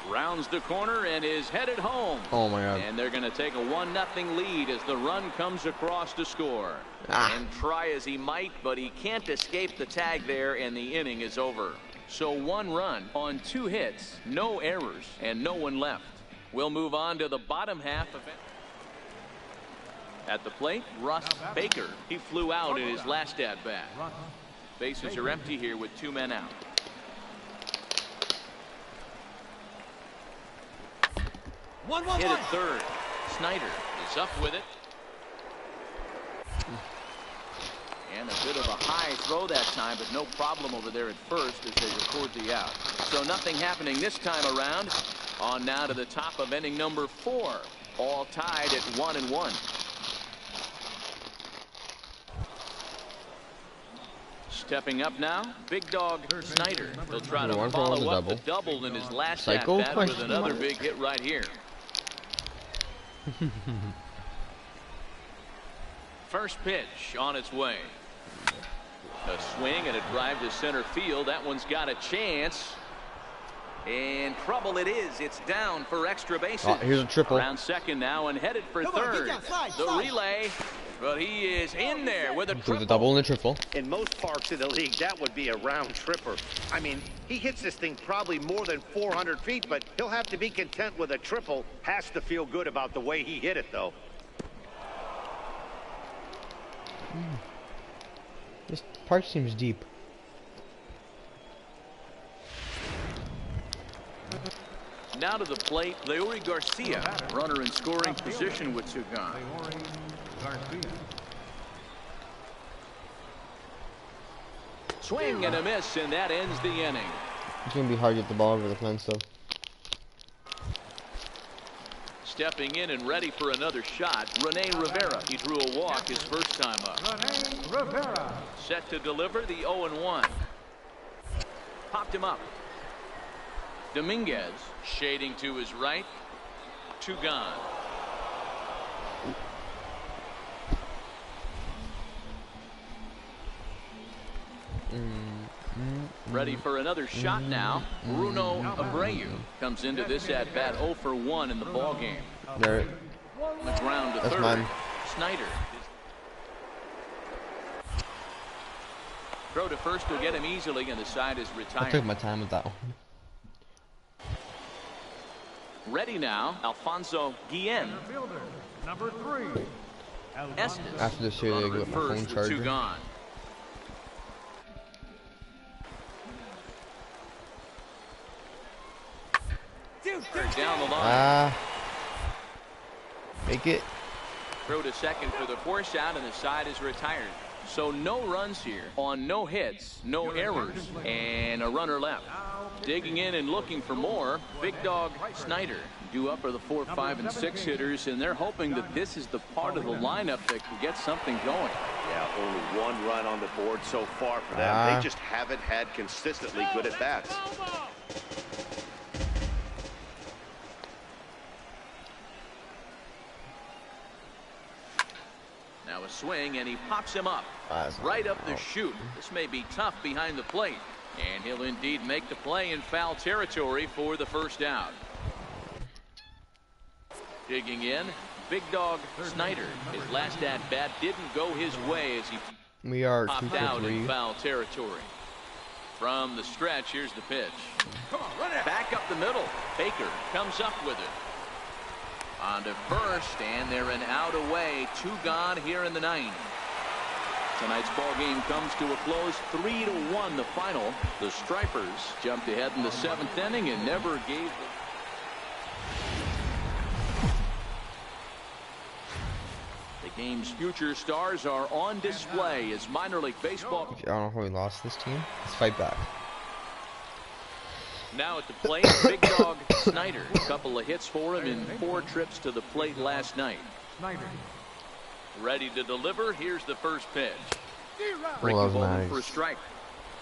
rounds the corner and is headed home. Oh my God. And they're going to take a 1-0 lead as the run comes across to score. And try as he might, but he can't escape the tag there, and the inning is over. So 1 run on 2 hits, no errors, and no one left. We'll move on to the bottom half of it. At the plate, Russ Baker. He flew out in his last at-bat. Bases are empty here with 2 men out. Hit at third. Snyder is up with it. And a bit of a high throw that time, but no problem over there at first as they record the out. So nothing happening this time around. On now to the top of inning number 4. All tied at 1-1. Stepping up now, Big Dog Snyder. He'll try to follow up the double in his last at-bat with another big hit right here. First pitch on its way. A swing and a drive to center field. That one's got a chance. And trouble it is. It's down for extra bases. Oh, here's a triple. Around second now and headed for third. The relay. But he is in there with a triple. The double and the triple. In most parks of the league, that would be a round tripper. I mean, he hits this thing probably more than 400 feet, but he'll have to be content with a triple. Has to feel good about the way he hit it, though. This park seems deep. Now to the plate, Leury Garcia, runner in scoring position with 2 gone. Swing and a miss, and that ends the inning. It's gonna be hard to get the ball over the fence, though. Stepping in and ready for another shot, Rene Rivera. He drew a walk his first time up. Rene Rivera. Set to deliver the 0-1. Popped him up. Dominguez shading to his right. 2 gone. Ready for another shot now. Bruno Abreu comes into this at bat 0 for 1 in the ball game. There. On the ground to third. Mine. Snyder. Throw to first will get him easily, and the side is retired. I took my time with that one. Ready now, Alfonso Guillen. Number 3. Estes. After this year, they go with my phone First with 2 charger. gone. Down the line. Make it. Throw to second for the force out, and the side is retired. So no runs here on no hits, no errors, and a runner left. Digging in and looking for more, Big Dog Snyder. Due up are the 4, 5, and 6 hitters, and they're hoping that this is the part of the lineup that can get something going. Yeah, only 1 run on the board so far for them. They just haven't had consistently good at bats. Now a swing, and he pops him up right up the chute. This may be tough behind the plate, and he'll indeed make the play in foul territory for the first out. Digging in, Big Dog Snyder. His last at bat didn't go his way as he popped out in foul territory. From the stretch, here's the pitch. Back up the middle. Baker comes up with it. On to first, and they're an out away. 2 gone here in the 9th. Tonight's ball game comes to a close, 3-1 the final. The Stripers jumped ahead in the 7th inning and never gave the game's future stars are on display as minor league baseball. I don't know how we lost this team. Let's fight back. Now at the plate, Big Dog Snyder. A couple of hits for him in 4 trips to the plate last night. Ready to deliver. Here's the first pitch. Breaking ball for a strike.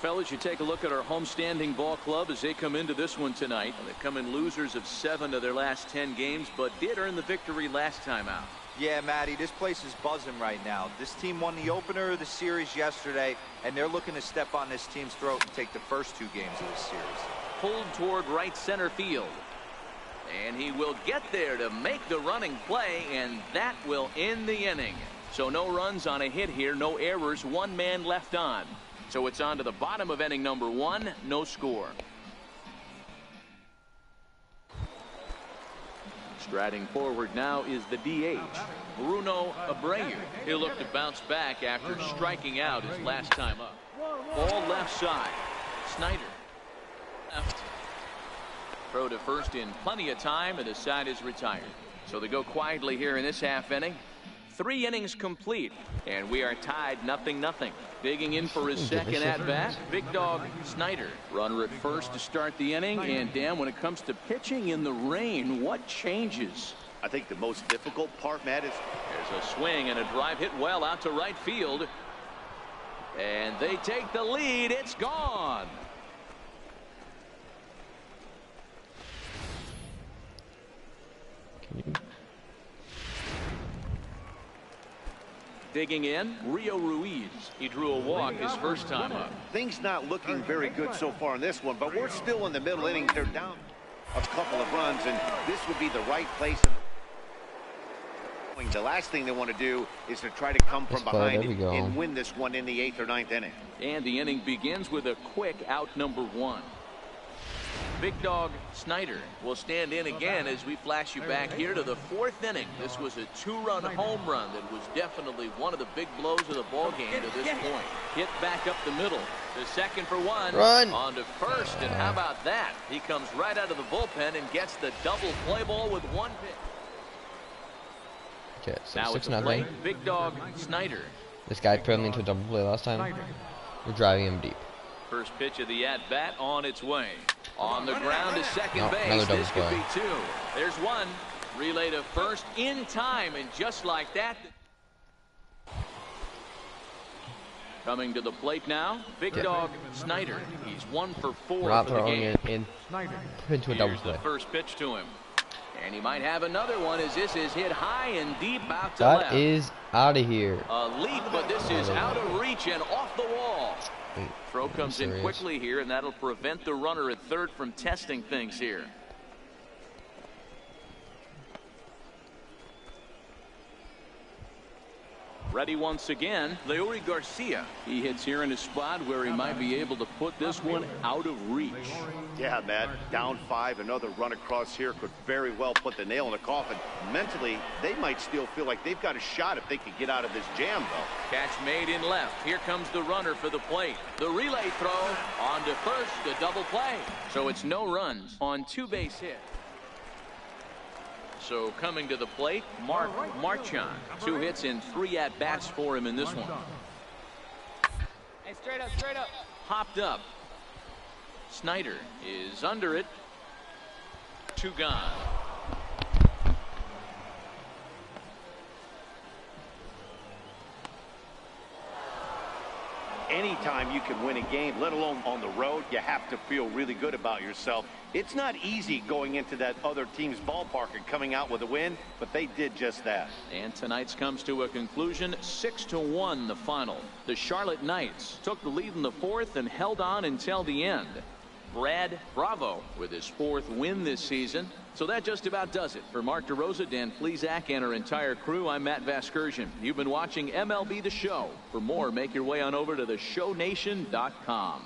Fellas, you take a look at our homestanding ball club as they come into this one tonight. They come in losers of 7 of their last 10 games, but did earn the victory last time out. Yeah, Matty, this place is buzzing right now. This team won the opener of the series yesterday, and they're looking to step on this team's throat and take the first 2 games of the series. pulled toward right center field. And he will get there to make the running play, and that will end the inning. So no runs on a hit here, no errors, one man left on. So it's on to the bottom of inning number 1, no score. Striding forward now is the DH, Bruno Abreu. He'll look to bounce back after striking out his last time up. Ball left side. Snyder. Left. Throw to first in plenty of time, and the side is retired. So they go quietly here in this half inning. 3 innings complete, and we are tied 0-0. Digging in for his second at-bat, big dog Snyder. Runner at first to start the inning, and Dan, when it comes to pitching in the rain, what changes? I think the most difficult part, Matt, is there's a swing and a drive hit well out to right field. And they take the lead. It's gone. Digging in, Rio Ruiz. He drew a walk his first time up. Things not looking very good so far in this one, but we're still in the middle innings. They're down a couple of runs, and this would be the right place. The last thing they want to do is to try to come from behind and win this one in the 8th or 9th inning. And the inning begins with a quick out number 1. Big dog Snyder will stand in again as we flash you back here to the 4th inning. This was a 2-run home run that was definitely one of the big blows of the ball game to this point. Hit back up the middle. The second for 1. Run. On to first, and how about that? He comes right out of the bullpen and gets the double play ball with 1 pitch. Okay, so now 6-0. Big dog Snyder. This guy put me into a double play last time. We're driving him deep. First pitch of the at-bat on its way. On the ground to second base. This could be 2. There's 1. Relay to first in time, and just like that. Coming to the plate now, big dog Snyder. He's 1 for 4 We're not for the throwing game. it into a double Here's play. the first pitch to him. And he might have another one as this is hit high and deep out to That left. is out of here. A leap, but this is out of reach and off the wall. Wait, Throw comes in quickly here, and that'll prevent the runner at third from testing things here. Ready once again, Leury Garcia. He hits here in a spot where he might be able to put this one out of reach. Yeah, Matt, down 5, another run across here could very well put the nail in the coffin. Mentally, they might still feel like they've got a shot if they could get out of this jam, though. Catch made in left. Here comes the runner for the plate. The relay throw on to first, the double play. So it's no runs on 2 base hit. So coming to the plate, Mark Marchand. 2 hits and 3 at-bats for him in this one. Hey, straight up, straight up. Hopped up. Snyder is under it. 2 gone. Anytime you can win a game, let alone on the road, you have to feel really good about yourself. It's not easy going into that other team's ballpark and coming out with a win, but they did just that. And tonight's comes to a conclusion, 6-1 the final. The Charlotte Knights took the lead in the 4th and held on until the end. Brad Bravo with his 4th win this season. So that just about does it. For Mark DeRosa, Dan Plesac, and our entire crew, I'm Matt Vasgersian. You've been watching MLB The Show. For more, make your way on over to theshownation.com.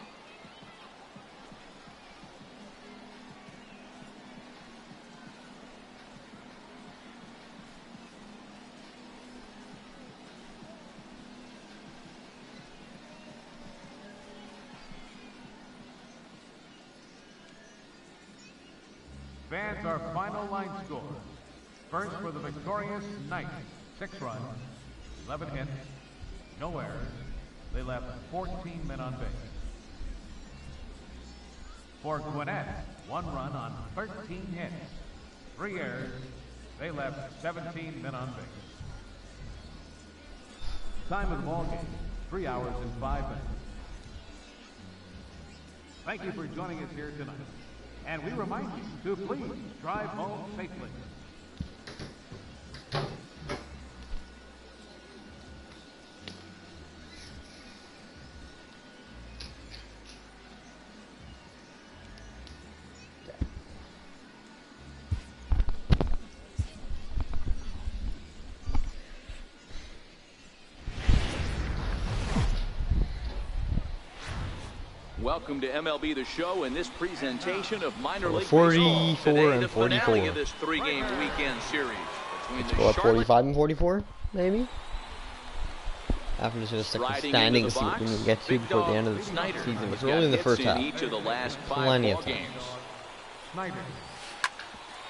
Fans, our final line score. First for the victorious Knights, 6 runs, 11 hits, no errors. They left 14 men on base. For Gwinnett, 1 run on 13 hits, 3 errors. They left 17 men on base. Time of the ball game, 3 hours and 5 minutes. Thank you for joining us here tonight. And we remind you to please drive home safely. Welcome to MLB The Show and this presentation of minor league 44 Today, and the 44. finale of this 3-game weekend series between Let's the go up Charlotte 45 and 44, maybe. After just a second riding standing into to the see what we box, can get to Big before the Dog end of the Snyder. season. It's Got only in the hits first in half. each of the last 5 Plenty of ball time. games. Snyder.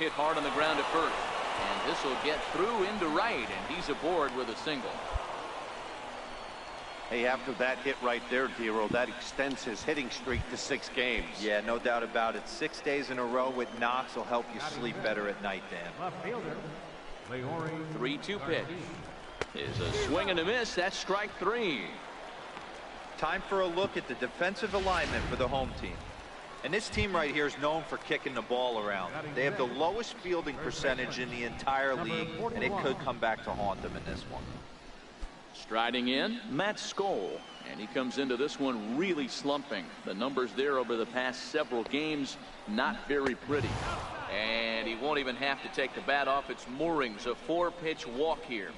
Hit hard on the ground at first, and this will get through into right, and he's aboard with a single. Hey, after that hit right there, Dero, that extends his hitting streak to 6 games. Yeah, no doubt about it. 6 days in a row with knocks will help you sleep better at night, Dan. Left fielder. Leori. 3-2 pitch is a swing and a miss. That's strike 3. Time for a look at the defensive alignment for the home team. And this team right here is known for kicking the ball around. They have the lowest fielding percentage in the entire league, and it could come back to haunt them in this one. Striding in, Matt Skoll, and he comes into this one really slumping. The numbers there over the past several games, not very pretty. And he won't even have to take the bat off its moorings. A 4-pitch walk here.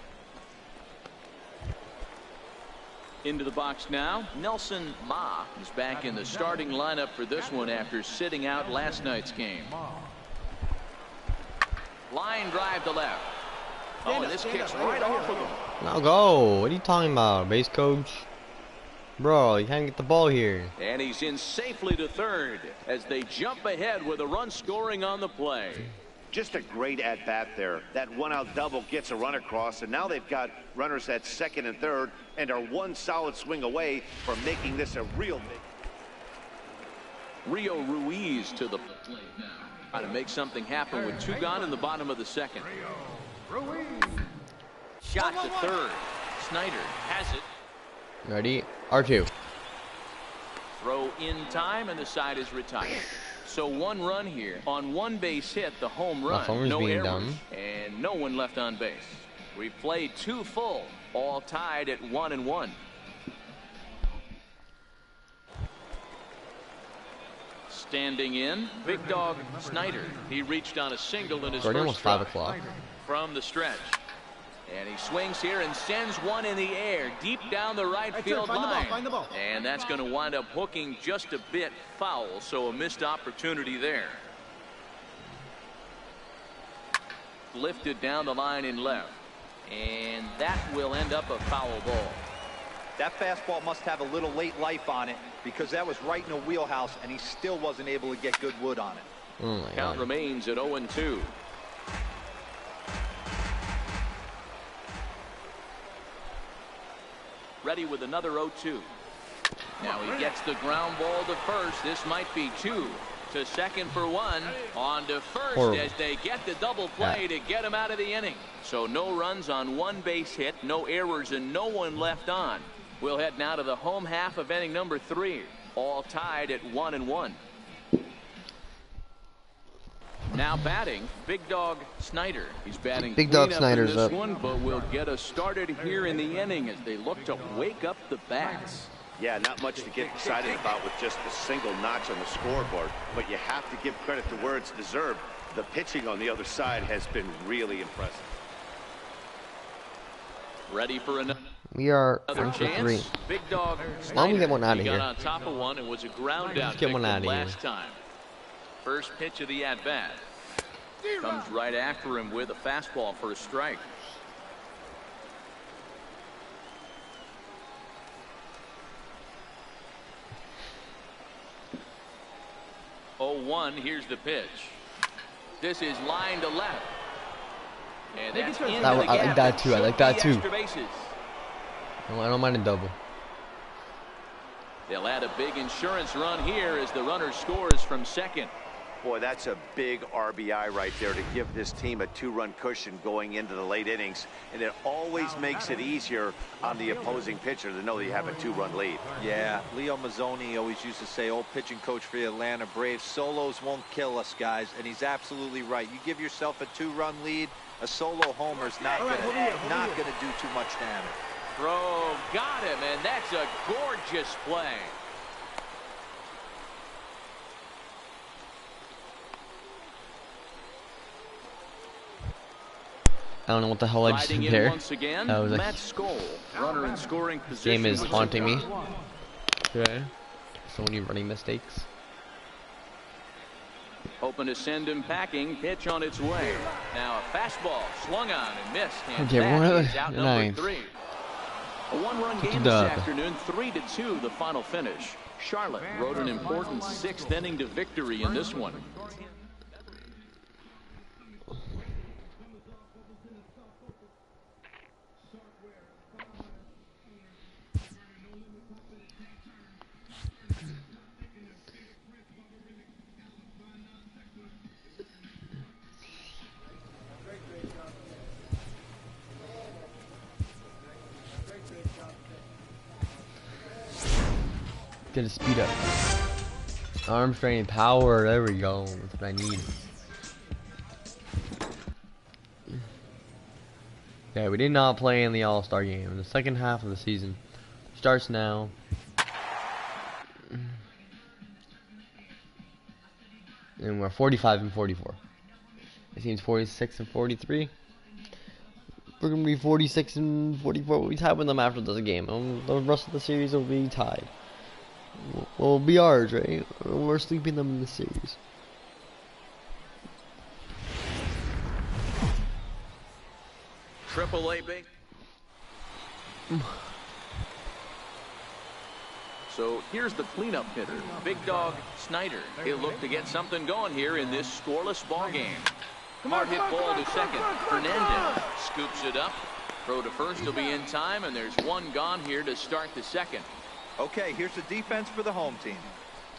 Into the box now, Nelson Ma is back in the starting lineup for this one after sitting out last night's game. Line drive to left. Oh, and this kicks right off of him. Now go. What are you talking about, base coach? Bro, you can't get the ball here. And he's in safely to third as they jump ahead with a run scoring on the play. Just a great at-bat there. That one-out double gets a run across, and now they've got runners at second and third and are one solid swing away from making this a real big. Rio Ruiz to the plate now. Trying to make something happen with 2 gone in the bottom of the second. Shot to third. Snyder has it. Ready? R2. Throw in time, and the side is retired. So 1 run here on 1 base hit, the home run. No being errors done. and no one left on base. We've played 2 full, all tied at 1-1. Standing in, Big Dog Snyder. He reached on a single in his Already first almost 5 try o'clock. from the stretch. And he swings here and sends one in the air deep down the right field line. And that's going to wind up hooking just a bit foul, so a missed opportunity there. Lifted down the line in left. And that will end up a foul ball. That fastball must have a little late life on it because that was right in the wheelhouse, and he still wasn't able to get good wood on it. Oh my Count God. remains at 0-2. Ready with another 0-2. Now he gets the ground ball to first. This might be 2. To second for 1. On to first as they get the double play to get him out of the inning. So no runs on 1 base hit, no errors, and no one left on. We'll head now to the home half of inning number 3. All tied at 1-1. Now batting, Big Dog Snyder. He's batting Big Dog Snyder's in this up. one, but will get us started here in the inning as they look to wake up the bats. Yeah, not much to get excited about with just a single notch on the scoreboard, but you have to give credit to where it's deserved. The pitching on the other side has been really impressive. Ready for another We are chance. 1-for-3. Big Dog Why don't we Snyder. get one out of He here? got on top of one and was a ground out Let's get one victim out of last time. First pitch of the at bat. Comes right after him with a fastball for a strike. Oh, 1. Here's the pitch. This is line to left. And that's into the I like gap. that too. I like that Should be too. extra bases. I don't mind a double. They'll add a big insurance run here as the runner scores from second. Boy, that's a big RBI right there to give this team a 2-run cushion going into the late innings. And it always makes it easier on the opposing pitcher to know that you have a 2-run lead. Yeah, Leo Mazzoni always used to say, old pitching coach for the Atlanta Braves, solos won't kill us, guys. And he's absolutely right. You give yourself a 2-run lead, a solo homer's not gonna do too much damage. Throw, got him, and that's a gorgeous play. I don't know what the hell I just did Riding in there. once again, That was Matt Skoll, runner in scoring position. game is with haunting me. some- Okay. So many running mistakes. Open to send him packing. Pitch on its way. Now a fastball swung on and missed. And Okay, that is out number 3. A 1-run game this dub. afternoon. 3-2 the final finish. Charlotte rode an important 6th inning to victory in this one. Get a speed up. Arm strength, power. There we go. That's what I need. Yeah, we did not play in the All-Star game. The second half of the season starts now. And we're 45 and 44. It seems 46 and 43. We're gonna be 46 and 44. We'll be tied with them after this game. The rest of the series will be tied. Well, it'll be ours, right? We're sweeping them in the series. Triple A big. So here's the cleanup hitter, Big Dog Snyder. He'll look to get something going here in this scoreless ball game. Hard hit ball to second. Fernandez scoops it up. Throw to first will be in time, and there's one gone here to start the second. Okay, here's the defense for the home team.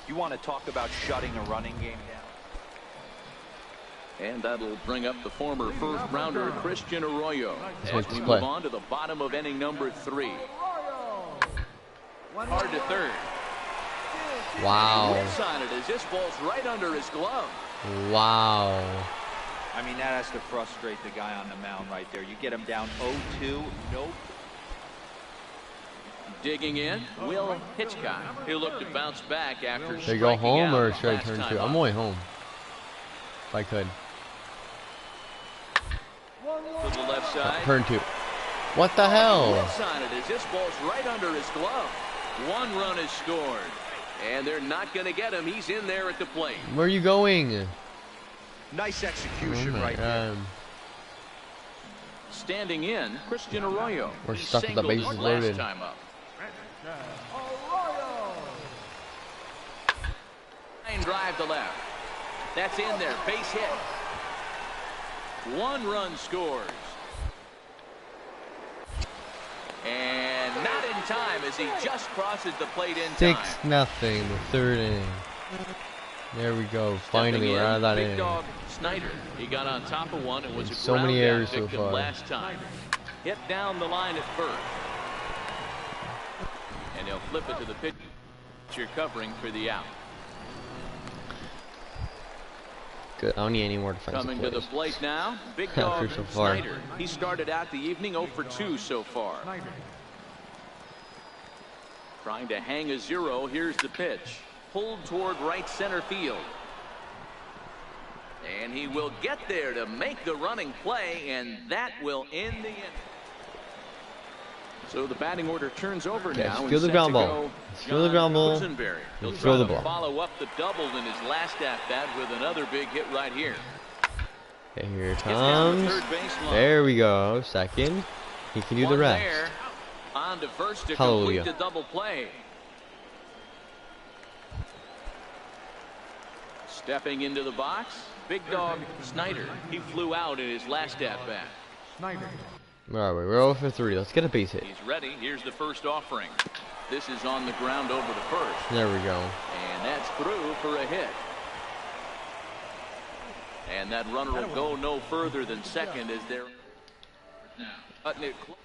You want to talk about shutting a running game down. And that'll bring up the former first-rounder Christian Arroyo as we play. move on to the bottom of inning number 3. Hard to third. Wow. Whips on it as this ball's right under his glove. Wow. I mean, that has to frustrate the guy on the mound right there. You get him down 0-2. Nope. Digging in, Will Hitchcock. He'll look to bounce back after Should I go home or should I last turn time 2? up. I'm going home. If I could. To the left side. Turn 2. What the hell? Whips on it as this ball's right under his glove. 1 run is scored. And they're not going to get him. He's in there at the plate. Where are you going? Nice execution right there. Standing in, Christian Arroyo. We're He stuck with the singled bases last loaded. time up. Line drive to left. That's in there. Base hit. 1 run scores. And not in time as he just crosses the plate in time. 6-0, the 3rd inning. There we go. Finally, we're out of that Big inning. Dog Snyder. He got on top of one and was a So many ground out errors so victim far. last time. Hit down the line at first. And he'll flip it to the pitcher covering for the out. Good. I don't need any more defensive Coming plays. to the plate now, Big Dog so far. Snyder. He started out the evening 0 for 2 so far. Trying to hang a 0. Here's the pitch. Pulled toward right center field. And he will get there to make the running play, and that will end the inning. So the batting order turns over Okay, now. let's feel the ground ball. Let's feel the ground ball. He'll Let's try feel the to ball. follow up the double in his last at-bat with another big hit right here. Okay, here it Gets down the comes. third baseline. There we go. Second. He can do the One rest. there. On to first to Hallelujah. complete the double play. Stepping into the box, Big Dog Snyder. He flew out in his last at-bat. Snyder. Alright, we're 0 for 3. Let's get a base hit. He's ready. Here's the first offering. This is on the ground over to first. There we go. And that's through for a hit. And that runner will go no further than second as they're now cutting it close.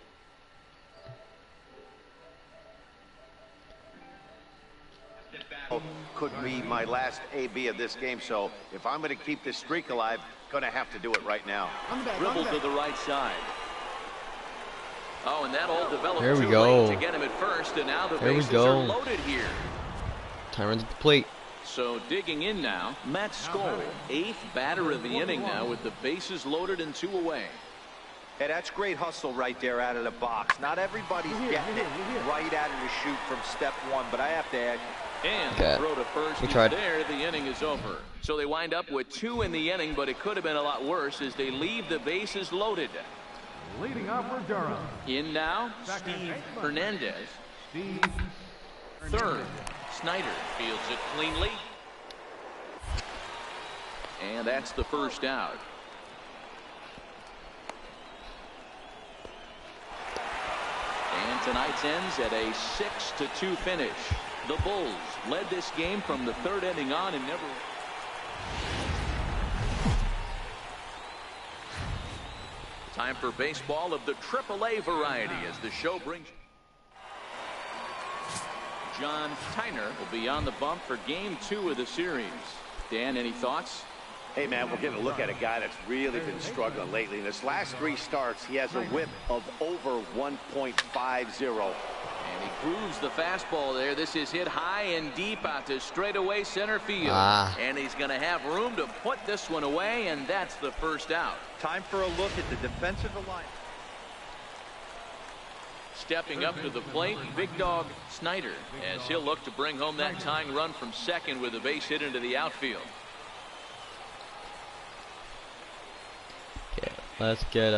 Could be my last AB of this game, so if I'm going to keep this streak alive, going to have to do it right now. Dribble to the right side. Oh, and that all developed There we too go. late to get him at first, and now the There we bases go. are loaded here. Time runs at the plate. So digging in now, Matt Skoll, 8th batter of the inning now with the bases loaded and 2 away. Hey, that's great hustle right there out of the box. Not everybody's getting it right out of the chute from step one, but I have to add. And throw to first is there. The inning is over. So they wind up with 2 in the inning, but it could have been a lot worse as they leave the bases loaded. Leading off for Durham. In now, Steve Hernandez. Third, Snyder fields it cleanly. And that's the first out. And tonight's ends at a 6-2 finish. The Bulls led this game from the 3rd inning on and never. Time for baseball of the AAA variety as the show brings. John Tyner will be on the bump for game 2 of the series. Dan, any thoughts? Hey, man, we're getting a look at a guy that's really been struggling lately. In his last 3 starts, he has a whip of over 1.50. And he grooves the fastball there. This is hit high and deep out to straightaway center field. And he's going to have room to put this one away, and that's the first out. Time for a look at the defensive line. Stepping up to the plate, Big Dog Snyder, as he'll look to bring home that tying run from second with a base hit into the outfield. Okay, let's get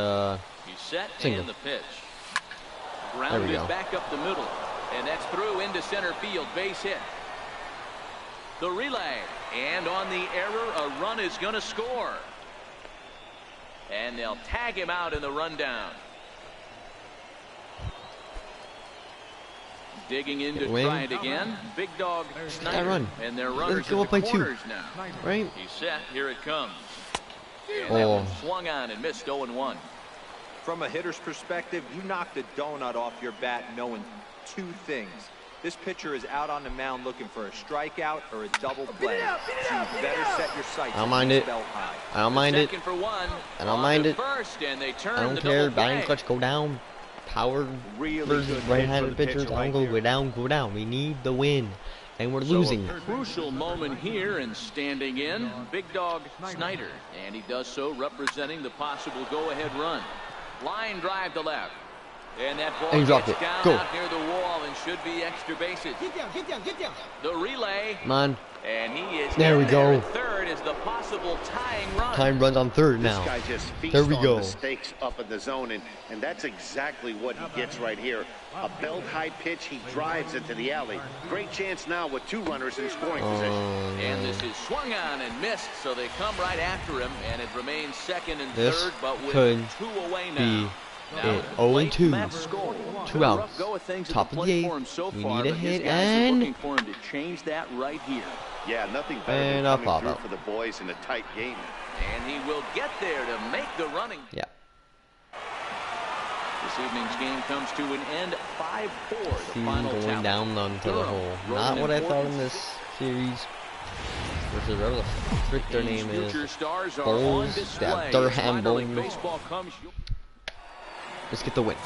He's set single. and the pitch. Grounded back up the middle, and that's through into center field, base hit. The relay, and on the error, a run is going to score. And they'll tag him out in the rundown. Digging in to try it again. Big Dog Snyder. Run. And their runners go at the up by 2. corners now. Right? He's set. Here it comes. And that one swung on and missed 0-1. From a hitter's perspective, you knocked a donut off your bat knowing 2 things. This pitcher is out on the mound looking for a strikeout or a double play. So you better set your sights. I don't mind it. I don't mind it. Second for one. I don't mind it. First, and they turn I don't the care. double Batting play. clutch, go down. Power versus right-handed pitchers. I don't go down, go down. We need the win. And we're losing. A crucial moment here, and standing in, Big Dog Snyder. And he does so representing the possible go-ahead run. Line drive to left. And that ball gets down out near the wall and should be extra bases. Get down. The relay. Come on. And he is there we go. Third is the possible tying run. Time runs on third now. This guy just feasts there we on go. mistakes up in the zone, and that's exactly what he gets right here. A belt high pitch, he drives it to the alley. Great chance now with 2 runners in scoring position. And this is swung on and missed, so they come right after him, and it remains second and this third, but with could 2 away be now. it. 0-2. 2 outs. Top of the 8th. So we far, need a but hit his guys are and looking for him to change that right here. Yeah, nothing better than coming through for the boys in a tight game. And he will get there to make the running. Yeah. This evening's game comes to an end 5-4. The final going tally. down onto the hole. Not what I thought in this series. Versus whatever the frick their name is. Bulls. That Durham Bulls. Let's get the win.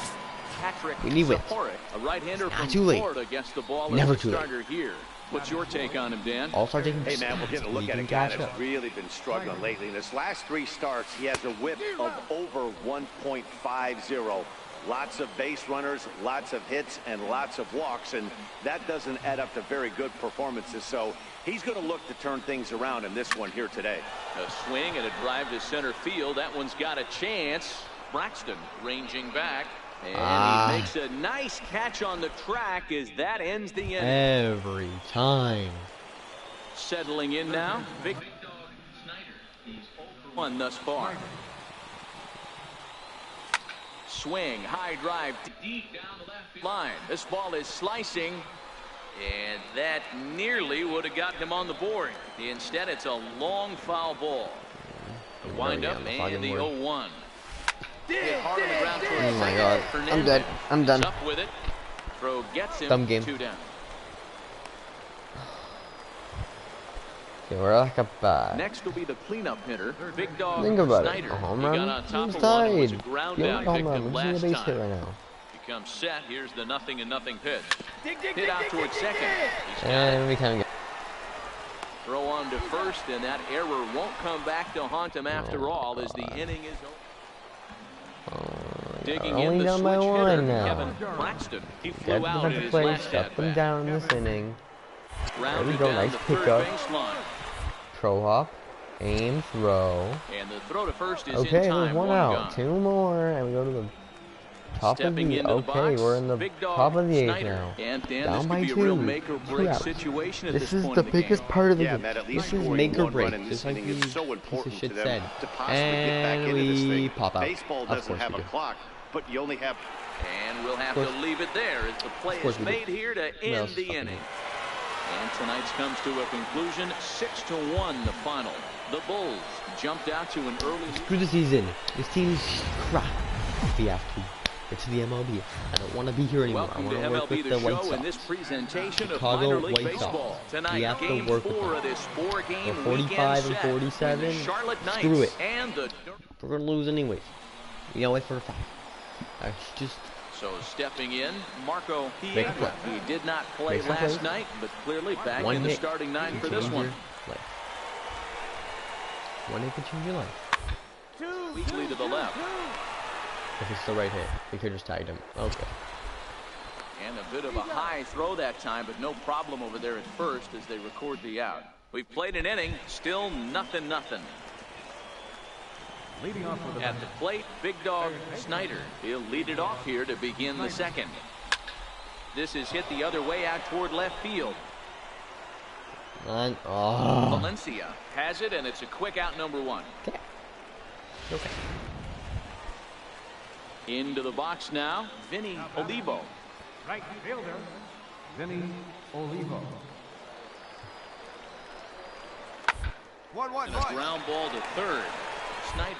We need wins. A right-hander from too late. Florida gets the ball Never as too late. starter here. What's your take on him, Dan? All-star taking. Hey, man, we're getting a look at a guy that's really been struggling lately. In his last 3 starts, he has a whip of over 1.50. Lots of base runners, lots of hits, and lots of walks, and that doesn't add up to very good performances. So he's going to look to turn things around in this one here today. A swing and a drive to center field. That one's got a chance. Braxton ranging back. And he makes a nice catch on the track as that ends the inning. Every time. Settling in now. Big Dog Snyder. He's 0-1 thus far. Swing, high drive, deep down the left line. This ball is slicing, and that nearly would have gotten him on the board. Instead, it's a long foul ball. The windup and the 0-1. Hit hard on the ground towards oh my God, I'm dead. I'm done. Up with it. Throw gets him. Dumb game. 2 down. Okay, we're back. Next will be the cleanup hitter, Big Dog Think about Snyder. it. A home He run. got on top He's of one and was a tied. ground You down want a home run. victim We're just last in a base hit time. right now. He comes set. Here's the 0-0 pitch. Hit out towards second. And we kind of get. Throw on to first, and that error won't come back to haunt him after all as the inning is over. Digging only in the down by switch one hitter, now. Kevin Claxton. He Get flew the out in defensive his play, last shut at them bat. down in this inning. There we go, nice pickup. Throw hop, aim, throw. And the throw to first is Okay, in time. there's one out. Gone. 2 more, and we go to the top of the. Okay, we're in the top of the 8th now. And Dan, Down this by could be 2. a real make or 2 break outs. situation at This this is point the in the biggest game. part of the Yeah, game. Matt, at least This is scoring make or one break, run in just this like inning the is so piece of important shit to them said. to possibly get back And into this we thing. pop out. Baseball Of doesn't course have we a do. clock, but you only have. And we'll have to leave it there as the play is made here to end the inning. And tonight's comes to a conclusion, 6-1 the final. The Bulls jumped out to an early lead. Screw the season. This team's crap. We have to get to the MLB. I don't want to be here anymore. Welcome I to want to work MLB with the the White show Sox. in this presentation of Chicago minor league White baseball. Sox. Tonight, We have to game work with 4 them. of this 4-game We're 45 and 47. Charlotte Knights Screw it. and the. We're gonna lose anyways. We know it for a fact. That's just. So stepping in, Marco Make a play. Piedra. He did not play Make some last plays. night, but clearly back One in the hit starting nine can for this change one. your life. One hit can change your life. Weakly to the left. If it's the right hit, we could just tagged him. Okay. And a bit of a high throw that time, but no problem over there at first as they record the out. We've played an inning, still nothing. Leading off with At the plate, Big Dog Snyder. He'll lead it off here to begin the second. This is hit the other way out toward left field. Valencia has it, and it's a quick out, number 1. Okay. Into the box now, Vinny Olivo. right fielder, Vinny Olivo. 1-1. And a ground ball to third. Snyder.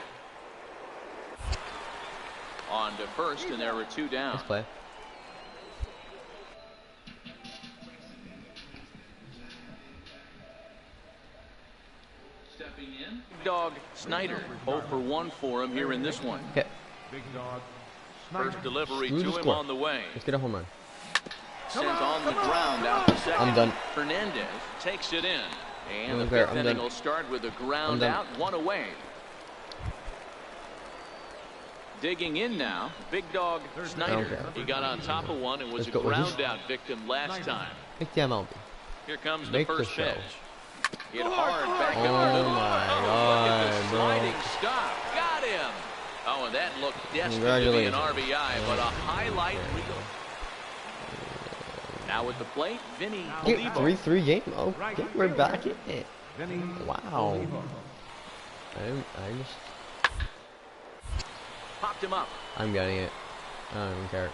On to first, and there were 2 down. Let's play. Stepping in, Dog Snyder. 0 for 1 for him here in this one. Okay. Big Dog Snyder. First delivery Screw to the him score. on the way. Let's get a home run. Sent on the ground out to second. I'm done. Fernandez takes it in. And the Okay, 5th I'm inning done. will start with a ground out, 1 away. Digging in now, Big Dog Snyder. Okay. He got on top of one and was Let's a go. ground out victim last time. Make the MLB. Here comes the Make the first show. pitch. Hit hard back up Oh the middle. my Look at the God, bro. sliding stop. Got him. Oh, and that looked destined to be an RBI, but a highlight reel. Now at the plate, Vinny Get Olivo. 3-3 game. Oh, okay, we're back in it. Vinny Wow. Olivo. I just. Popped him up. I'm getting it. I don't even care.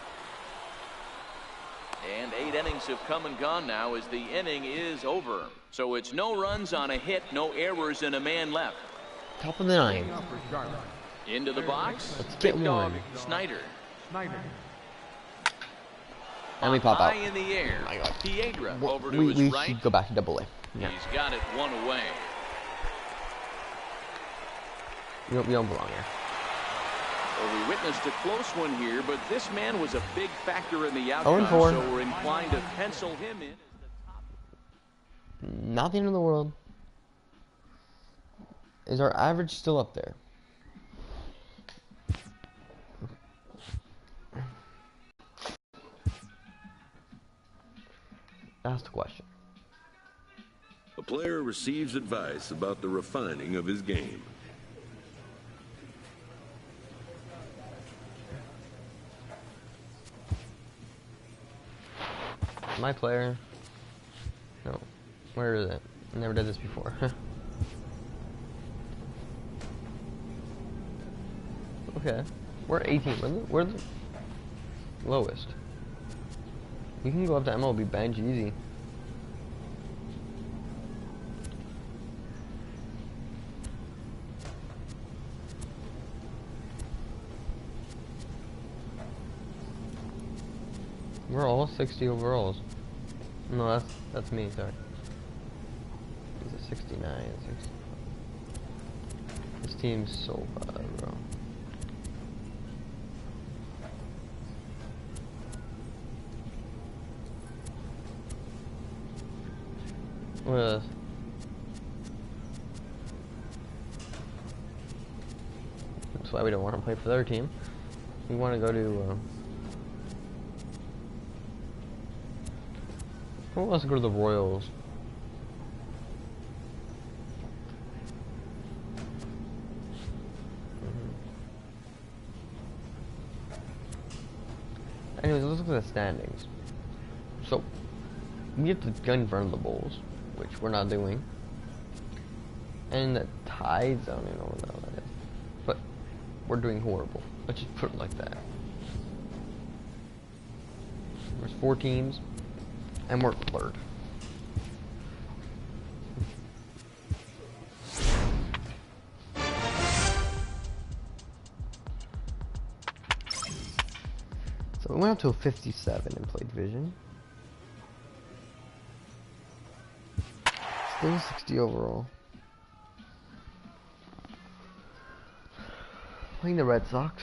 And 8 innings have come and gone now as the inning is over. So it's no runs on a hit, no errors, and a man left. Top of the 9. Now for Charlotte, Into the box, Let's get Big Dog one. Snyder. Snyder. And we pop out. High in the air. Oh my God. Piedra over to We his right. should go back to Double A. Yeah. He's got it 1 away. We don't belong here. Well, we witnessed a close one here, but this man was a big factor in the 0 outcome, and 4. so we're inclined to pencil him in. Not the end of the world. Is our average still up there? That's the question. A player receives advice about the refining of his game. My player. No. Where is it? I never did this before. Okay. We're 18. We're the lowest. We can go up to MLB bench easy. We're all 60 overalls. No, that's me, sorry. He's a 69, 60. This team's so bad, bro. Look at this. That's why we don't want to play for their team. We want to go to. Who wants to go to the Royals? Anyways, let's look at the standings. So, we have to gun in front of the Bulls, which we're not doing. And the Tides, I don't even know what the hell that is. But, we're doing horrible. Let's just put it like that. There's 4 teams, and we're 3rd. So we went up to a 57 in play division. Still 60 overall. Playing the Red Sox.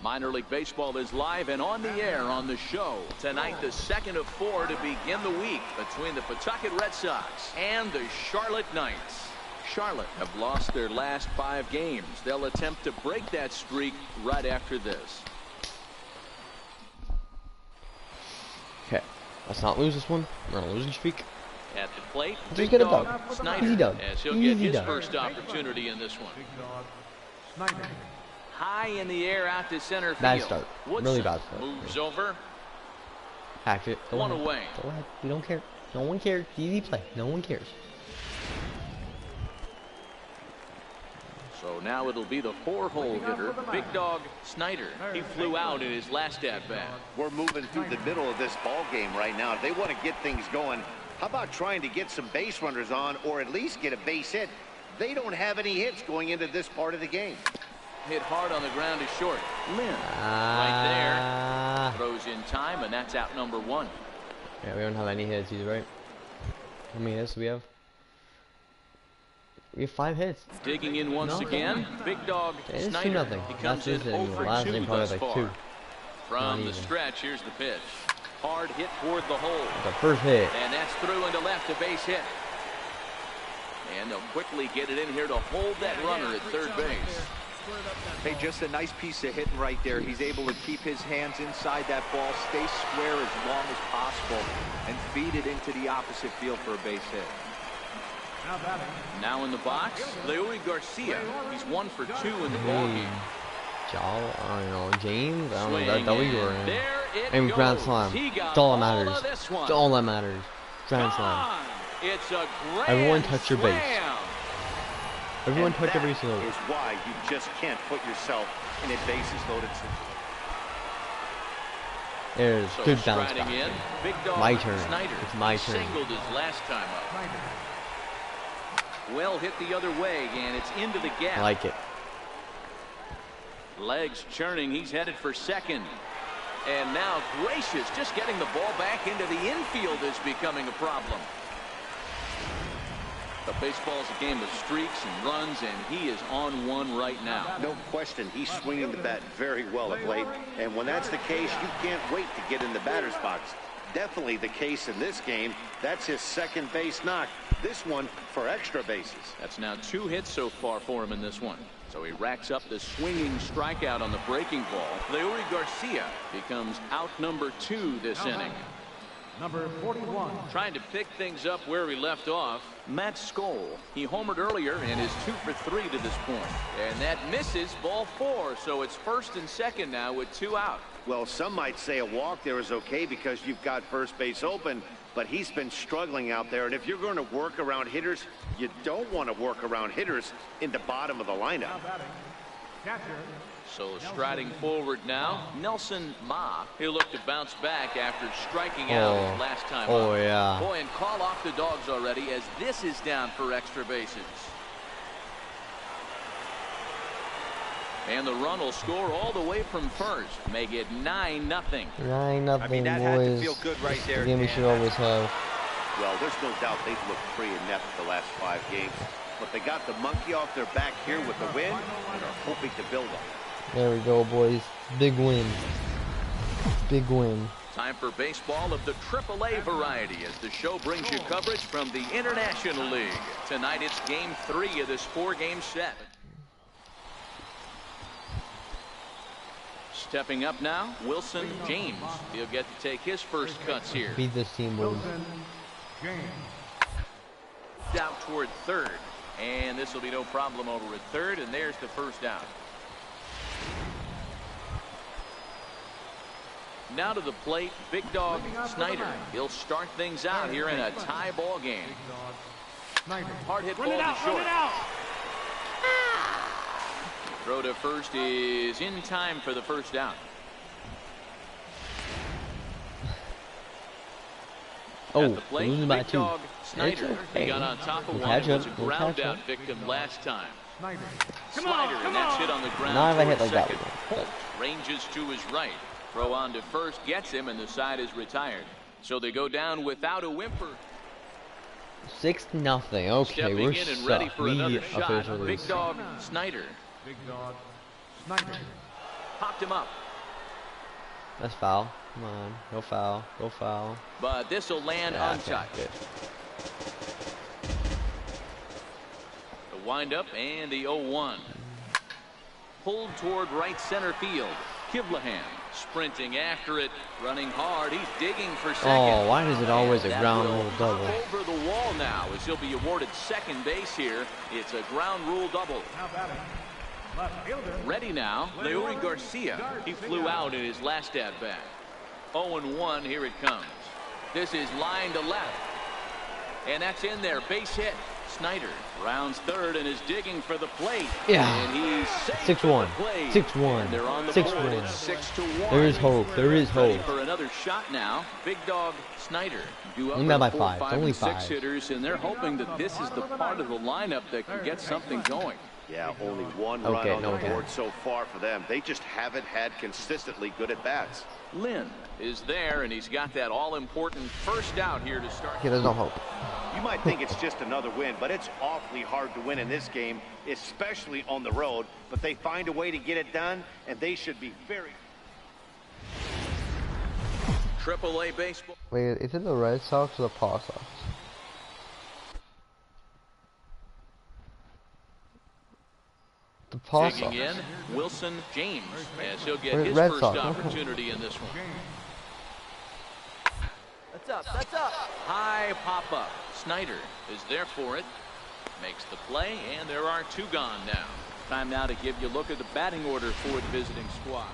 Minor League Baseball is live and on the air on the show. Tonight, the second of 4 to begin the week between the Pawtucket Red Sox and the Charlotte Knights. Charlotte have lost their last 5 games. They'll attempt to break that streak right after this. Okay, let's not lose this one. We're on a losing streak. At the plate, Just get it done. Snyder, Easy done. as he'll get his first opportunity in this one. Snyder. High in the air out to center field. Bad start. Woodson Really bad start. moves over. Hack it. Go 1 ahead. away. Go ahead. We don't care. No one cares. Easy play. No one cares. So now it'll be the 4-hole hitter, Big Dog Snyder. He flew out in his last at-bat. We're moving through the middle of this ball game right now. If they want to get things going, how about trying to get some base runners on or at least get a base hit? They don't have any hits going into this part of the game. Hit hard on the ground is short. Lynn right there. Throws in time, and that's out number 1. Yeah, we don't have any hits either, right? How many hits do we have? We have 5 hits. Digging in once again, Big Dog It's Snyder. 2-0. He comes in 0 for 2 thus far. From the stretch, here's the pitch. Hard hit toward the hole. The first hit. And that's through into left, a base hit. And they'll quickly get it in here to hold that runner at third base. Hey, just a nice piece of hitting right there. He's able to keep his hands inside that ball, stay square as long as possible, and feed it into the opposite field for a base hit. Now in the box, Leury Garcia. He's 1 for 2 in the ballgame. I don't know, James? I don't know, Swing that W or and there it and goes. Grand Slam. He got It's all that all matters. of this one. It's all that matters. Grand Slam. Gone. It's a grand Everyone touch your base. slam. Everyone And touch every that single. is why you just can't put yourself in a bases loaded situation. There's So good bounce striding back. in, Big Dog My turn. Snyder. It's my He turn. singled his last time up. Well hit the other way, and it's into the gap. I like it. Legs churning. He's headed for second. And now Gracious just getting the ball back into the infield is becoming a problem. But baseball's a game of streaks and runs, and he is on one right now. No question, he's swinging the bat very well of late. And when that's the case, you can't wait to get in the batter's box. Definitely the case in this game. That's his second base knock. This one for extra bases. That's now 2 hits so far for him in this one. So he racks up the swinging strikeout on the breaking ball. Leury Garcia becomes out number 2 this inning. Number 41. Trying to pick things up where we left off, Matt Skoll. He homered earlier and is 2 for 3 to this point. And that misses, ball 4. So it's first and second now with 2 out. Well, some might say a walk there is okay because you've got first base open, but he's been struggling out there. And if you're going to work around hitters, you don't want to work around hitters in the bottom of the lineup. Catcher. So striding forward now, Nelson Ma. He'll look to bounce back after striking out his last time Oh, up. yeah. Boy, and call off the dogs already as this is down for extra bases. And the run will score all the way from first. Make it 9-0. 9-0, I mean, that had to boys. feel good right there, The game we Dan. should always have. Well, there's no doubt they've looked pretty inept the last 5 games. but they got the monkey off their back here with the win and are hoping to build on it. There we go, boys. Big win. Big win. Time for baseball of the AAA variety as the show brings you coverage from the International League. Tonight it's Game 3 of this 4-game set. Stepping up now, Wilson James. He'll get to take his first cuts here. Beat this team, boys. Out toward third, and this will be no problem over at third, and there's the first out. Now to the plate, Big Dog Snyder. He'll start things out here in a tie ball game. Hard hit ball to short. Throw to first is in time for the first down. Oh, plate, losing by Big 2. Dog Snyder. He got on top of one. It was a ground out victim last time. Snyder, and that's hit on the ground. Not if I hit like that. Ranges to his right. Throw on to first, gets him, and the side is retired. So they go down without a whimper. 6-0. Okay, Stepping we're in and ready for another shot. Big lose. Dog Snyder. Big Dog Snyder. Popped him up. That's foul. Come on, go foul, go foul. But this will land untouched. Okay, The windup and the 0-1. Pulled toward right center field. Kivlahan sprinting after it, running hard. He's digging for second. Oh, why is it always a And ground that will rule double? hop over the wall now as he'll be awarded second base here. It's a ground rule double. Now batting. Left fielder. Ready now, Leori Garcia. He flew out in his last at bat. 0-1, here it comes. This is line to left. And that's in there, base hit. Snyder rounds third and is digging for the plate. Yeah. And he's 6-1. 6-1. They're on the 6-1. board. It's 6-1. There is hope. There is Ready hope. for another shot now. Big Dog Snyder. Only by 5. It's only 5. 6 hitters, and they're hoping that this is the part of the lineup that can get something going. Yeah, only one run on the board so far for them. They just haven't had consistently good at-bats. Lynn is there, and he's got that all-important first out here to start. Yeah, there's no hope. You might think it's just another win, but it's awfully hard to win in this game, especially on the road. But they find a way to get it done, and they should be very... AAA baseball. Wait, is it the Red Sox or the Paw Sox? The Paw Sox. Digging in, Wilson James, as he'll get his Red first Sox. opportunity in this one. That's up. That's up. High pop-up. Snyder is there for it. Makes the play, and there are 2 gone now. Time now to give you a look at the batting order for the visiting squad.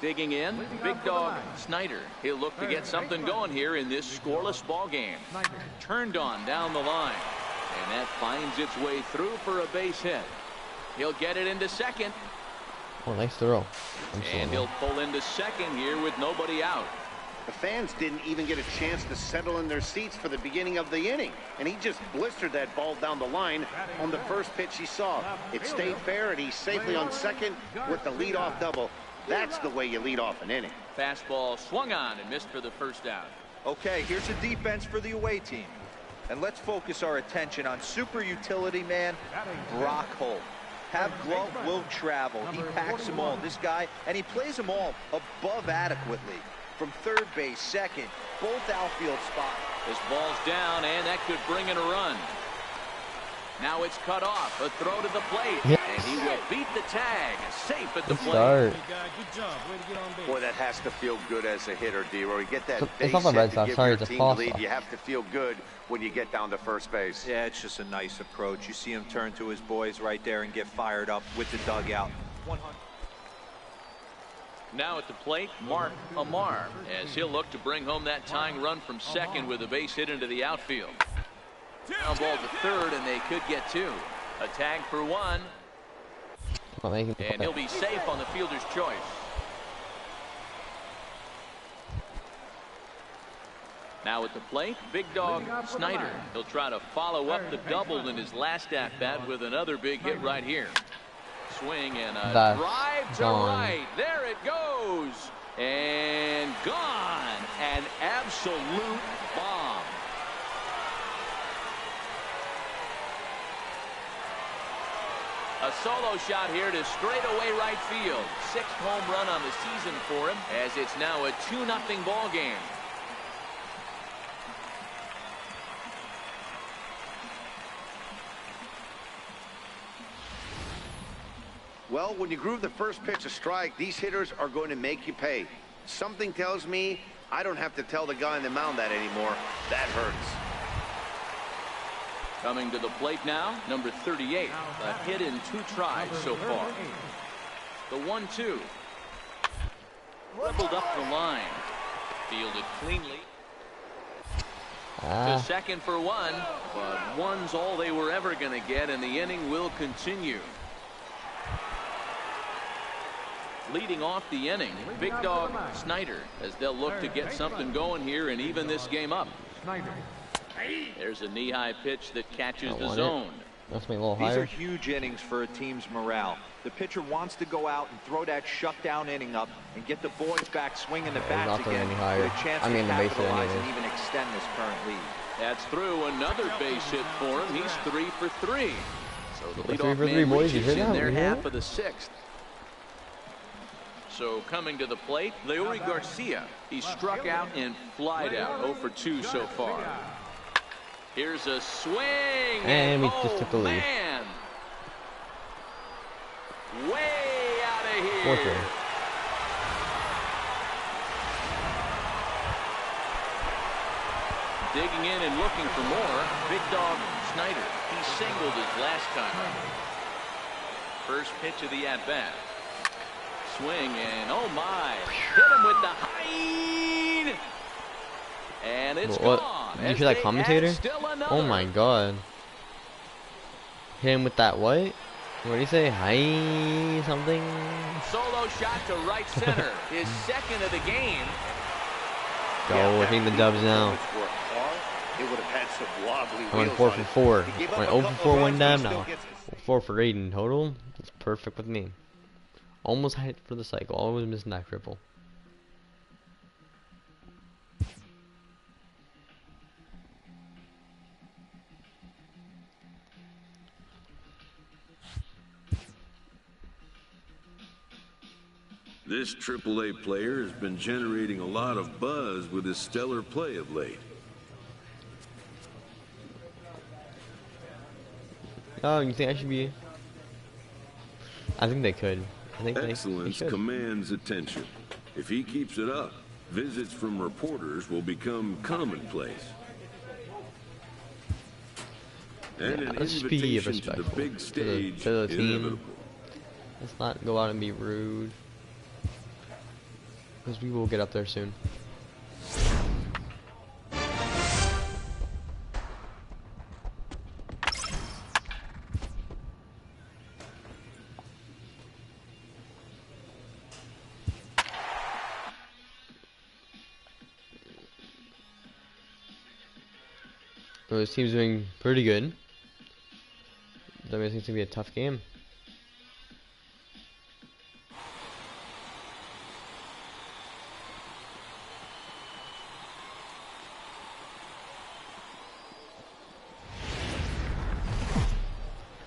Digging in, Big Dog Snyder. He'll look to get something going here in this scoreless ball game. Turned on down the line. And that finds its way through for a base hit. He'll get it into second. Oh, nice throw. And he'll pull into second here with nobody out. The fans didn't even get a chance to settle in their seats for the beginning of the inning. And he just blistered that ball down the line on the first pitch he saw. It stayed fair, and he's safely on second with the leadoff double. That's the way you lead off an inning. Fastball swung on and missed for the first out. Okay, here's a defense for the away team. And let's focus our attention on super utility man Brock Holt. Have glove will travel. He packs them all. This guy, and he plays them all above adequately. From third base, second, both outfield spots. This ball's down, and that could bring in a run. Now it's cut off. A throw to the plate. Yes. And he will beat the tag. Safe at the plate. Start. Good job. Way to get on base. Boy, that has to feel good as a hitter, D-Roy. You get that It's base not the hit Red to Sox. give Sorry, your it's a team Paw the lead. Sox. You have to feel good when you get down to first base. Yeah, it's just a nice approach. You see him turn to his boys right there and get fired up with the dugout. 100. Now at the plate, Mark Amar, as he'll look to bring home that tying run from second with a base hit into the outfield. Now ball to third, and they could get 2. A tag for 1. And he'll be safe on the fielder's choice. Now at the plate, Big Dog Snyder. He'll try to follow up the double in his last at-bat with another big hit right here. Swing and a drive to right. There it goes. And gone. An absolute bomb. A solo shot here to straightaway right field. 6th home run on the season for him, as it's now a 2-0 ball game. Well, when you groove the first pitch a strike, these hitters are going to make you pay. Something tells me I don't have to tell the guy on the mound that anymore. That hurts. Coming to the plate now, number 38. A hit in 2 tries so far. The 1-2. Dribbled up the line. Fielded cleanly. To second for 1, but 1's all they were ever going to get, and the inning will continue. Leading off the inning, Big Dog Snyder, as they'll look to get something going here and even this game up. There's a knee-high pitch that catches the zone. That's me a little higher. These are huge innings for a team's morale. The pitcher wants to go out and throw that shutdown inning up and get the boys back swinging the bats again with a chance to capitalize and even extend this current lead. That's through another base hit for him. He's 3 for 3. So the leadoff 3 for 3, man boys. reaches in their Yeah. half of the 6th. So coming to the plate, Leury Garcia. He struck out and flied out. 0 for 2 so far. Here's a swing. And we just took the lead. Man. Way out of here. 4-3. Digging in and looking for more, Big Dog Snyder. He singled his last time. First pitch of the at-bat. Swing, and oh my, hit him with the high, and it's gone. You hear that commentator? Oh my god. Hit him with that what? What do you say? High something? Solo shot to right center. His 2nd of the game. Go, hitting the dubs now. It would have had some wobbly I went wheels 4 on for 4. it. He gave I went up a 0 for couple 4 one runs, time but he now. still gets 4 for 8 in total. It's perfect with me. Almost hit for the cycle. Always missing that triple. This AAA player has been generating a lot of buzz with his stellar play of late. Oh, you think I should be? I think they could. I think Excellence commands attention. If he keeps it up, visits from reporters will become commonplace. And an let's just be invitation to the respectful big stage to the team. inevitable. Let's not go out and be rude, because we will get up there soon. So this team's doing pretty good. That means it's gonna be a tough game.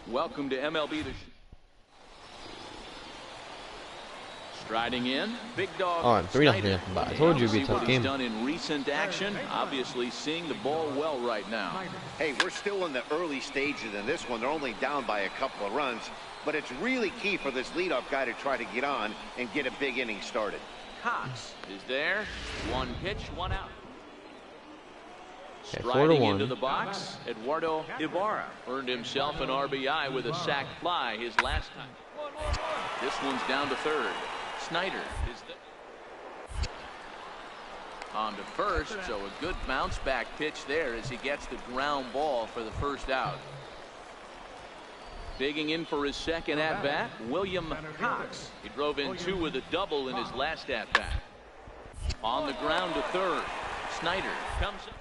Welcome to MLB. Striding in, Big Dog. Alright, 3-0. I told you it'd be a tough game. He's done in recent action, obviously seeing the ball well right now. Hey, we're still in the early stages in this one. They're only down by a couple of runs, but it's really key for this leadoff guy to try to get on and get a big inning started. Cox is there. 1 pitch, 1 out. Okay, Striding 4-1. into the box, Eduardo Ibarra earned himself an RBI with a sac fly his last time. This one's down to third. Snyder is on to first, so a good bounce back pitch there as he gets the ground ball for the first out. Digging in for his second at bat, William Cox. He drove in 2 with a double in his last at bat. On the ground to third, Snyder comes up.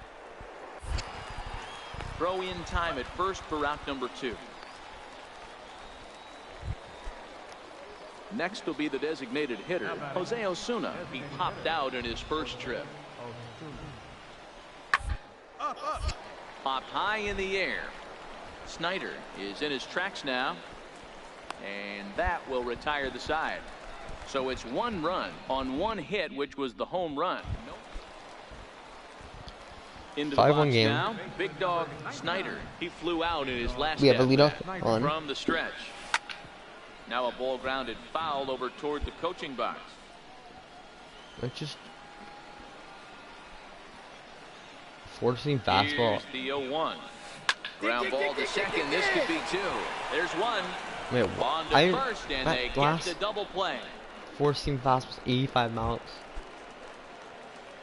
Throw in time at first for out number 2. Next will be the designated hitter, Jose Osuna. He popped out in his first trip. Popped high in the air. Snyder is in his tracks now. And that will retire the side. So it's 1 run on 1 hit, which was the home run. Into the 5-1 game. Now, big dog Snyder. He flew out in his last We have a leadoff on. from the stretch. Now a ball grounded foul over toward the coaching box. It's just forcing fastball. Here's the 0-1. Ground ball to second. This could be 2. There's 1. Wait, on to first, and they get the double play. Forcing fastballs, 85 miles.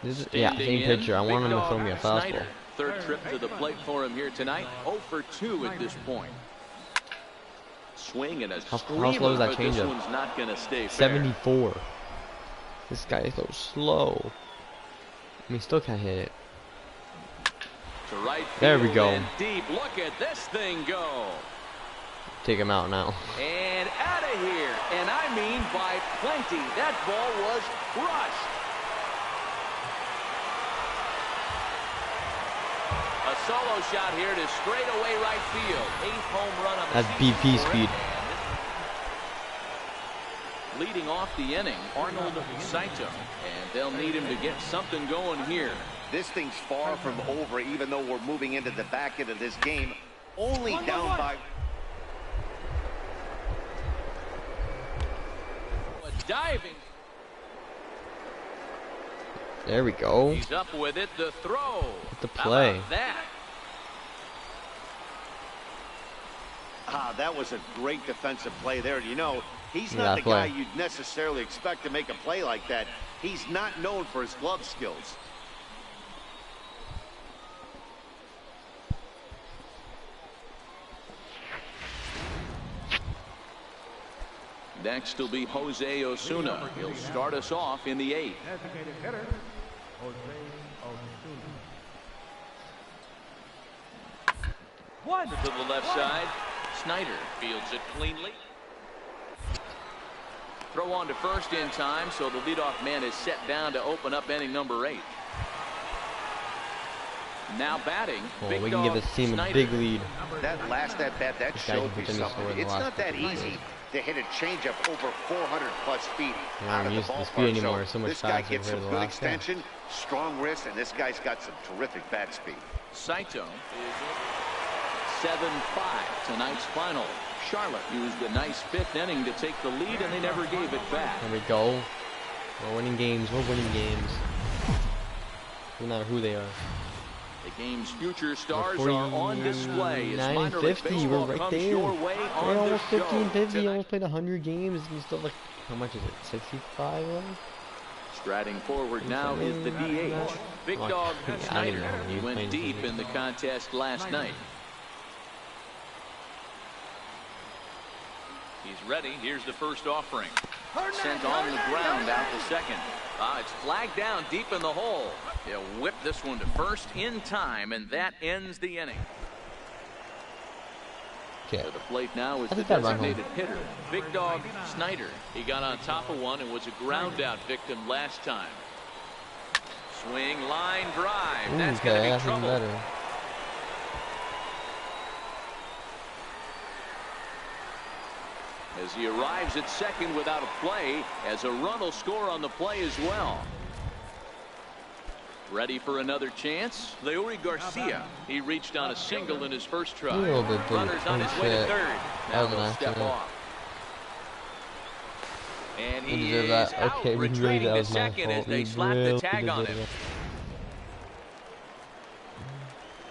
This is, yeah, same pitcher. I want him to throw me a fastball. Snyder, 3rd trip to the plate for him here tonight. 0 for 2 at this point. Swing and a screamer, how slow is that but this changeup? one's not going to stay fair. 74. This guy is so slow. I mean, still can't hit it. To right there we go. And deep. Look at this thing go. Take him out now. And out of here. And I mean by plenty. That ball was crushed. A solo shot here to straightaway right field. 8th home run on the That's BP speed. Leading off the inning, Arnold Saito. And they'll need him to get something going here. This thing's far from over, even though we're moving into the back end of this game. Only down by... A diving. There we go. He's up with it. The throw. The play. How about that? That was a great defensive play there. You know, he's not the guy you'd necessarily expect to make a play like that. He's not known for his glove skills. Next will be Jose Osuna. He'll start us off in the 8th. Designated hitter, Jose Osuna. 1 to the left side. Snyder fields it cleanly. Throw on to first in time, so the leadoff man is set down to open up inning number 8. Now batting, we can give this team a big lead. That last at bat, that showed me something. It's not that easy to hit a changeup over 400+ feet out of the ballpark. Anymore. So much this guy gets some good extension, strong wrist, and this guy's got some terrific bat speed. Saito is 7-5 tonight's final. Charlotte used a nice 5th inning to take the lead, and they never gave it back. There we go. We're winning games. We're winning games. No matter who they are. The game's future stars are on display. 950, we're right there. We're almost 1550, almost played 100 games. And still like, how much is it? 65 left? Striding forward now is the DH. Big dog Snyder. He went deep in the contest last night. He's ready. Here's the first offering. Sent on the ground out to second. It's flagged down deep in the hole. He'll whip this one to first in time, and that ends the inning. Okay. To the plate now is the designated hitter, Big Dog Snyder. He got on top of one and was a ground out victim last time. Swing, line drive. That's going to be trouble. Better. As he arrives at second without a play, as a run will score on the play as well. Ready for another chance? Leury Garcia. He reached on a single in his first try. Runner's on his way to third. Now he'll step off. And he is out, retraining to second as they slap the tag on him.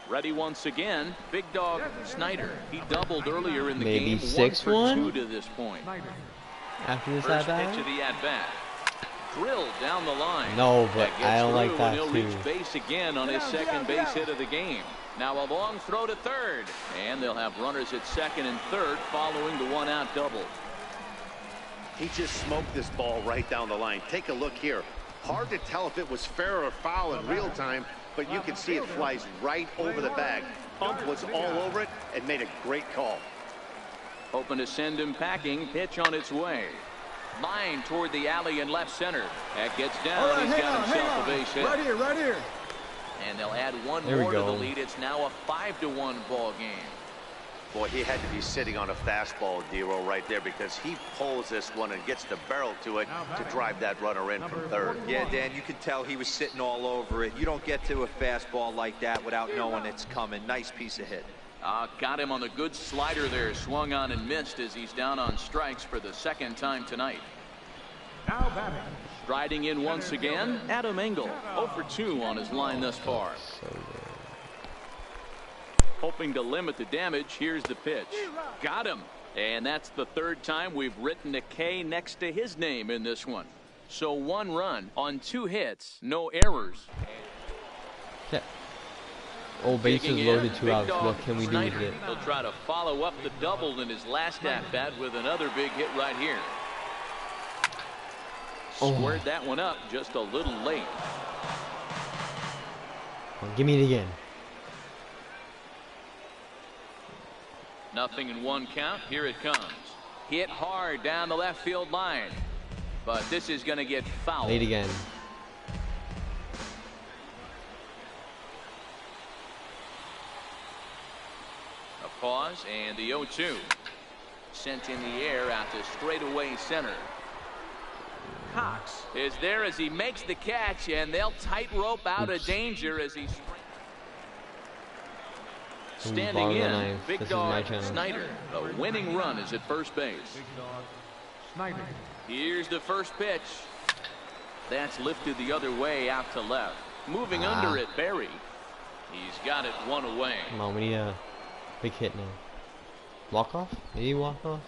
Ready once again, Big Dog Snyder. He doubled earlier in the game. 1 for 2 to this point. After this first pitch of the at-bat. Drilled down the line. No, but I don't like that he'll too. reach base again on his second base hit of the game. Now a long throw to third. And they'll have runners at second and third following the one-out double. He just smoked this ball right down the line. Take a look here. Hard to tell if it was fair or foul in real time, but you can see it flies right over the bag. Ump was all over it and made a great call. Hoping to send him packing. Pitch on its way. Line toward the alley in left center. That gets down. Right, he's got himself a base hit. Right here, right here. And they'll add one more to the lead. It's now a 5-1 ball game. Boy, he had to be sitting on a fastball, Dero, right there, because he pulls this one and gets the barrel to it to drive that runner in from third. Yeah, Dan, you can tell he was sitting all over it. You don't get to a fastball like that without knowing it's coming. Nice piece of hit. Got him on the good slider there. Swung on and missed as he's down on strikes for the second time tonight. Now batting. Striding in once again, Adam Engel. 0 for 2 on his line thus far. Hoping to limit the damage. Here's the pitch. Got him. And that's the third time we've written a K next to his name in this one. So 1 run on 2 hits, no errors. Yeah. Old bases loaded, 2 outs. What can we do with it? He'll try to follow up the double in his last at-bat with another big hit right here. Squared that one up just a little late. Well, give me it again. 0-1 count. Here it comes. Hit hard down the left field line. But this is going to get fouled. Late again. A pause and the 0-2. Sent in the air out to straightaway center. Cox is there as he makes the catch, and they'll tightrope out of danger as he's standing in. Big Dog Snyder. The winning run is at first base. Big Dog Snyder. Here's the first pitch. That's lifted the other way out to left. Moving under it, Barry. He's got it 1 away. Come on, we need a big hit now. Walk off? Maybe walk off?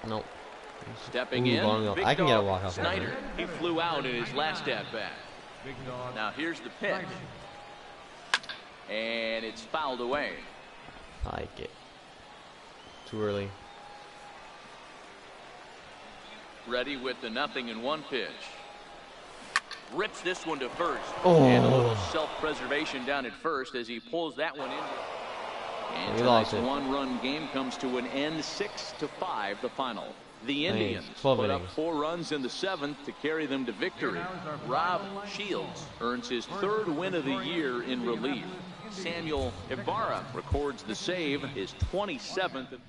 Nope. Stepping in, Big I can get a Dog walk off. Snyder. He flew out in his last at bat. Big Dog. Now here's the pitch. And it's fouled away. I like it. Too early. Ready with the 0-1 pitch. Rips this one to first. Oh. And a little self-preservation down at first as he pulls that one in. And tonight's 1-run game comes to an end, 6-5 the final. The Indians put up 4 runs in the 7th to carry them to victory. Rob Shields earns his 3rd win of the year in relief. Samuel Ibarra records the save, his 27th.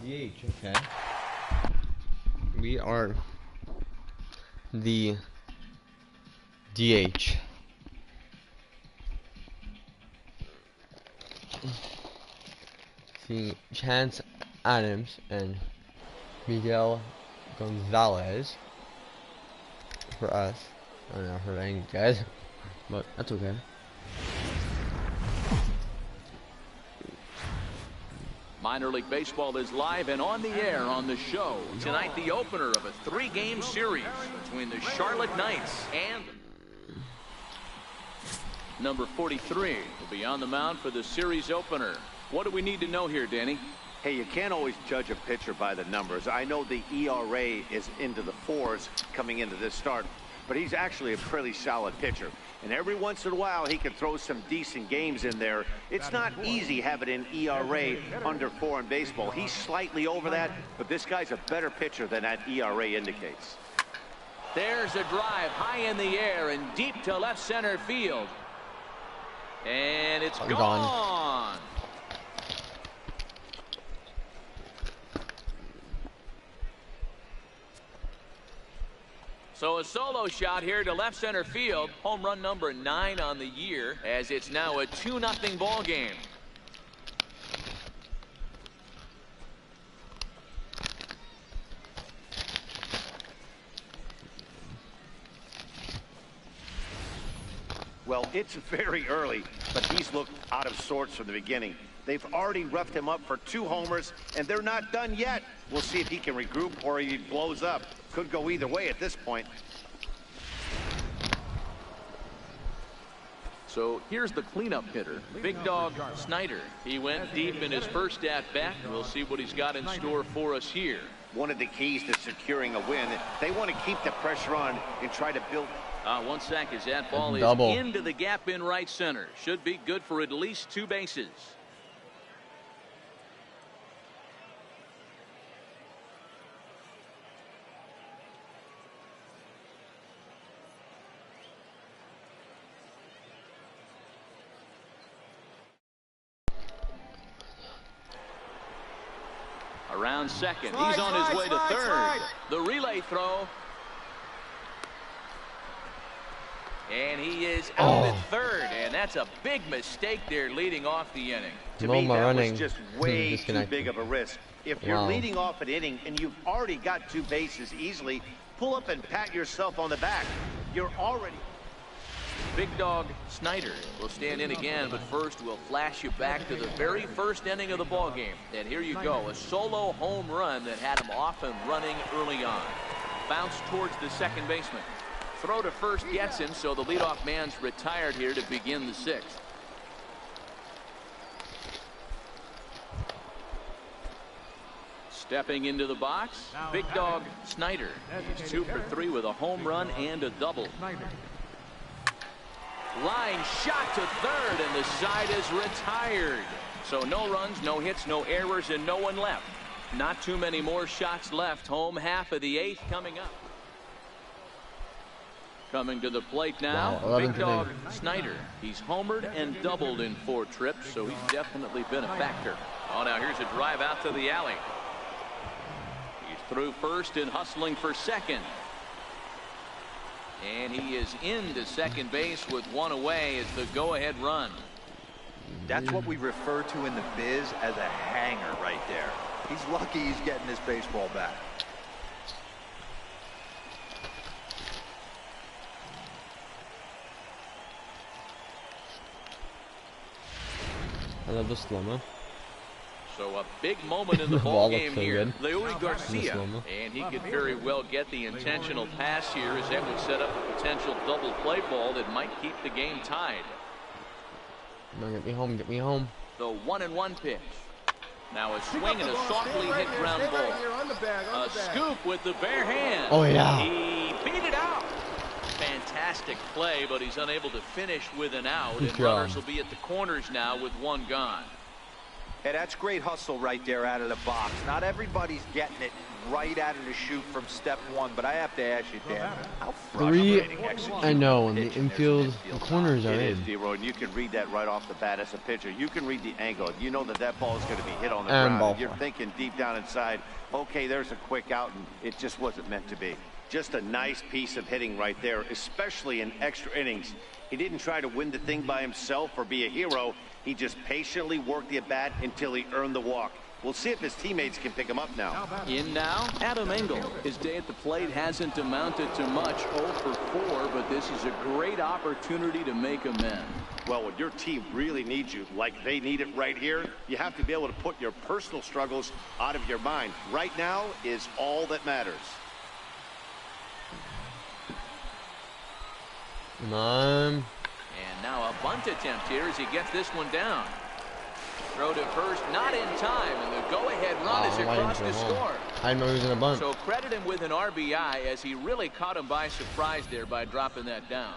DH, okay. We are the DH. See Chance Adams and Miguel Gonzalez for us. I don't know for any guys, but that's okay. Minor League Baseball is live and on the air on the show. Tonight, the opener of a 3-game series between the Charlotte Knights and number 43 will be on the mound for the series opener. What do we need to know here, Danny? Hey, you can't always judge a pitcher by the numbers. I know the ERA is into the 4s coming into this start, but he's actually a pretty solid pitcher. And every once in a while, he can throw some decent games in there. It's not easy having an ERA under 4 in baseball. He's slightly over that, but this guy's a better pitcher than that ERA indicates. There's a drive high in the air and deep to left center field. And it's gone. So a solo shot here to left center field. Home run number 9 on the year, as it's now a 2-0 ball game. Well, it's very early, but he's looked out of sorts from the beginning. They've already roughed him up for 2 homers, and they're not done yet. We'll see if he can regroup or he blows up. Could go either way at this point. So here's the cleanup hitter, Big Dog Snyder. He went deep in his first at-bat. We'll see what he's got in store for us here. One of the keys to securing a win, they want to keep the pressure on and try to build. 1 sack as that ball is into the gap in right center. Should be good for at least 2 bases. Around second. He's on his way to third. The relay throw. And he is out at third, and that's a big mistake there leading off the inning. To me, that was just way too big of a risk. If you're leading off an inning and you've already got 2 bases easily, pull up and pat yourself on the back. You're already... Big Dog Snyder will stand in again, but first we'll flash you back to the very first inning of the ball game. And here you go, a solo home run that had him off and running early on. Bounce towards the second baseman. Throw to first gets him, so the leadoff man's retired here to begin the 6th. Stepping into the box, Big Dog Snyder. He's 2 for 3 with a home run and a double. Line shot to third, and the side is retired. So no runs, no hits, no errors, and no one left. Not too many more shots left. Home half of the 8th coming up. Coming to the plate now, Big Dog Snyder. He's homered and doubled in 4 trips, so he's definitely been a factor. Oh, now here's a drive out to the alley. He's through first and hustling for second. And he is into second base with 1 away as the go-ahead run. That's what we refer to in the biz as a hanger right there. He's lucky he's getting his baseball back. I love the slow-mo. So a big moment in the ball game here. Leury Garcia, and he could very well get the intentional pass here, as that would set up a potential double play ball that might keep the game tied. Come on, get me home, get me home. The 1-1 pitch. Now a swing and a softly hit ground ball. A scoop with the bare hand. Oh yeah. He beat it out. Fantastic play, but he's unable to finish with an out. And runners will be at the corners now with 1 gone. Hey, that's great hustle right there out of the box. Not everybody's getting it right out of the chute from step one, but I have to ask you, Dan, how frustrating execution. I know, and the infield, the corners are in. It is, D-Roy, and you can read that right off the bat as a pitcher. You can read the angle. You know that that ball is going to be hit on the ground. And you're thinking deep down inside, okay, there's a quick out, and it just wasn't meant to be. Just a nice piece of hitting right there, especially in extra innings. He didn't try to win the thing by himself or be a hero. He just patiently worked the at-bat until he earned the walk. We'll see if his teammates can pick him up now. In now, Adam Engel. His day at the plate hasn't amounted to much, 0 for 4, but this is a great opportunity to make amends. Well, when your team really needs you, like they need it right here, you have to be able to put your personal struggles out of your mind. Right now is all that matters. Come on. And now a bunt attempt here as he gets this one down. Throw to first, not in time, and the go-ahead run is across to score. I know he was in a bunt. So credit him with an RBI as he really caught him by surprise there by dropping that down.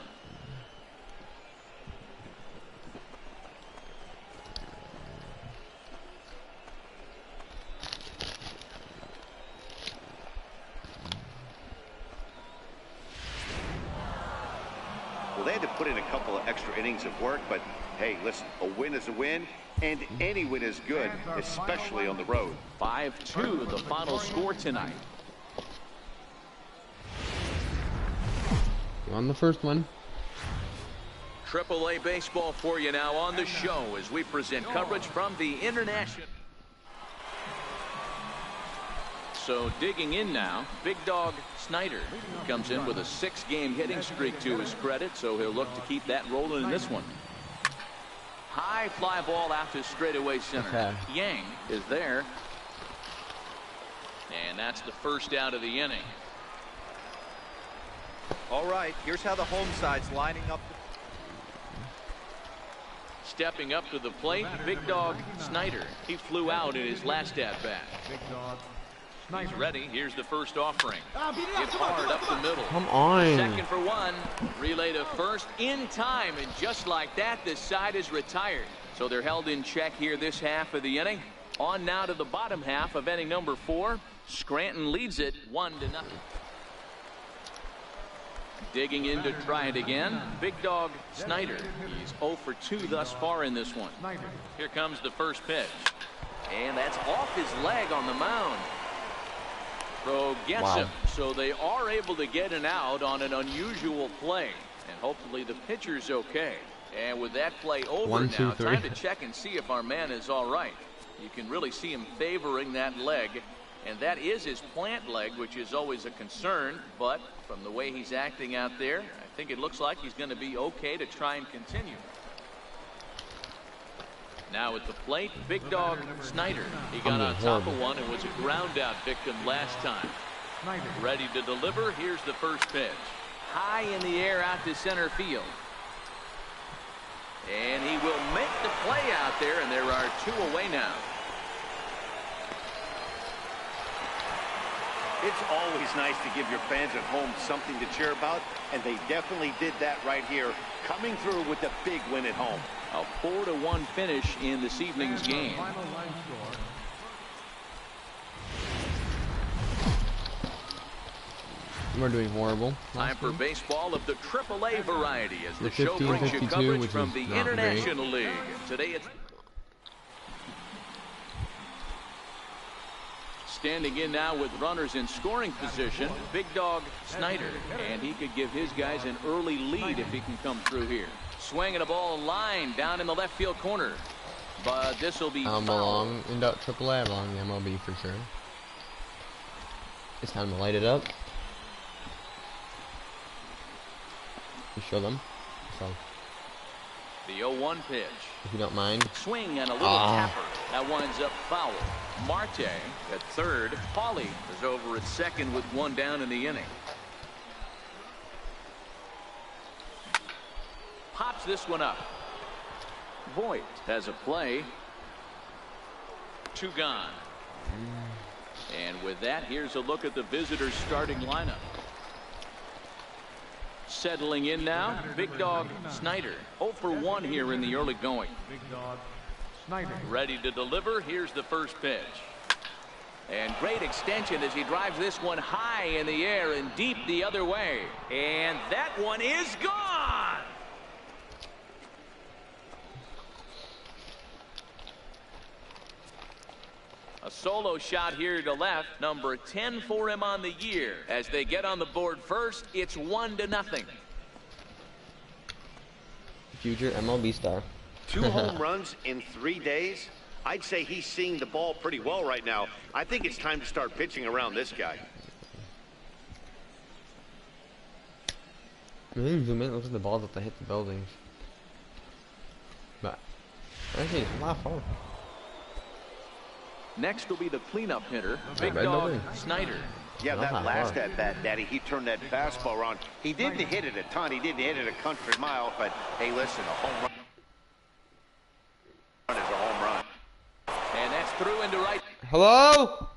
Well, they had to put in a couple of extra innings of work, but hey, listen, a win is a win, and any win is good, especially on the road. 5-2, the final score tonight. On the first one. AAA baseball for you now on the show as we present coverage from the international. So digging in now, Big Dog Snyder comes in with a 6-game hitting streak to his credit, so he'll look to keep that rolling in this one. High fly ball out to straightaway center. Okay. Yang is there. And that's the first out of the inning. All right, here's how the home side's lining up. Stepping up to the plate, Big Dog Snyder. He flew out in his last at-bat. He's ready. Here's the first offering. Hit hard up the middle. Come on. Second for one. Relay to first in time. And just like that, this side is retired. So they're held in check here this half of the inning. On now to the bottom half of inning number 4. Scranton leads it 1-0. Digging in to try it again. Big Dog Snyder. He's 0 for 2 thus far in this one. Here comes the first pitch. And that's off his leg on the mound. Throw gets him, so they are able to get an out on an unusual play, and hopefully the pitcher's okay. And with that play over now, time to check and see if our man is all right. You can really see him favoring that leg, and that is his plant leg, which is always a concern, but from the way he's acting out there, I think it looks like he's going to be okay to try and continue. Now at the plate, Big Dog Snyder. He got on top of one and was a ground out victim last time. Ready to deliver. Here's the first pitch. High in the air out to center field. And he will make the play out there, and there are 2 away now. It's always nice to give your fans at home something to cheer about, and they definitely did that right here, coming through with the big win at home. A 4-1 finish in this evening's game. We're doing horrible. Time for baseball of the AAA variety as the show brings you coverage from the International League. Today it's standing in now with runners in scoring position, Big Dog Snyder, and he could give his guys an early lead if he can come through here. Swinging a ball line down in the left field corner, but this will be belong in AAA. I belong in the MLB for sure. It's time to light it up. You show them. So. The 0-1 pitch. If you don't mind. Swing and a little tapper. That winds up foul. Marte at third. Pauly is over at second with 1 down in the inning. Pops this one up. Voigt has a play. 2 gone. And with that, here's a look at the visitors' starting lineup. Settling in now, Big Dog Snyder. 0 for 1 here in the early going. Snyder. Ready to deliver. Here's the first pitch. And great extension as he drives this one high in the air and deep the other way. And that one is gone. A solo shot here to left. Number 10 for him on the year. As they get on the board first, it's 1-0. Future MLB star. 2 home runs in 3 days. I'd say he's seeing the ball pretty well right now. I think it's time to start pitching around this guy. Zoom in, look at the balls that they hit the buildings. But actually, it's a lot of fun. Next will be the cleanup hitter, Big Dog Snyder. Yeah, that last at bat, Daddy, he turned that fastball around. He didn't hit it a ton. He didn't hit it a country mile. But hey, listen, a home run is a home run. And that's through into right. Hello?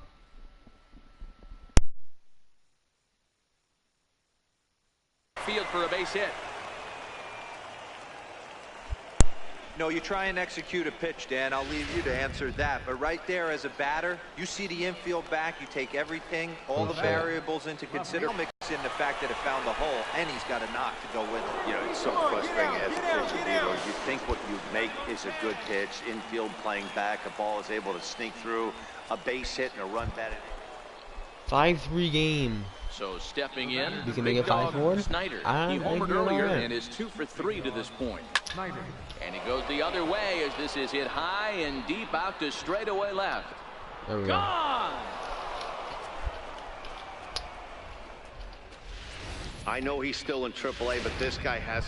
Field for a base hit. No, you try and execute a pitch, Dan. I'll leave you to answer that. But right there as a batter, you see the infield back. You take everything, all the variables into consideration. Mix in the fact that it found the hole, and he's got a knock to go with it. You know, it's so frustrating as a pitcher, Dino. You think what you make is a good pitch. Infield playing back. A ball is able to sneak through. A base hit and a run batted. 5-3 game. So stepping in, You can Big make it Dog 5-4? Snyder. He homered earlier and is 2 for 3 to this point. Snyder. And he goes the other way as this is hit high and deep out to straightaway left. There we go. Gone! I know he's still in AAA, but this guy has.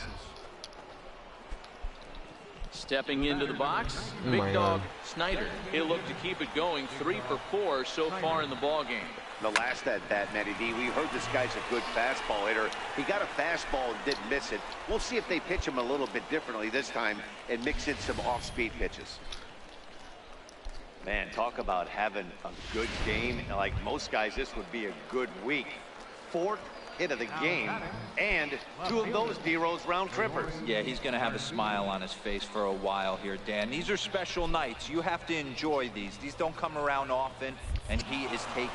Stepping into the box, Oh Big my Dog God. Snyder. He'll look to keep it going. 3 for 4 so far in the ball game. The last at bat, Matty D, we heard this guy's a good fastball hitter. He got a fastball and didn't miss it. We'll see if they pitch him a little bit differently this time and mix in some off-speed pitches. Man, talk about having a good game. Like most guys, this would be a good week. 4th hit of the game, and 2 of those D-Rose round trippers. Yeah, he's going to have a smile on his face for a while here, Dan. These are special nights. You have to enjoy these. These don't come around often, and he is taking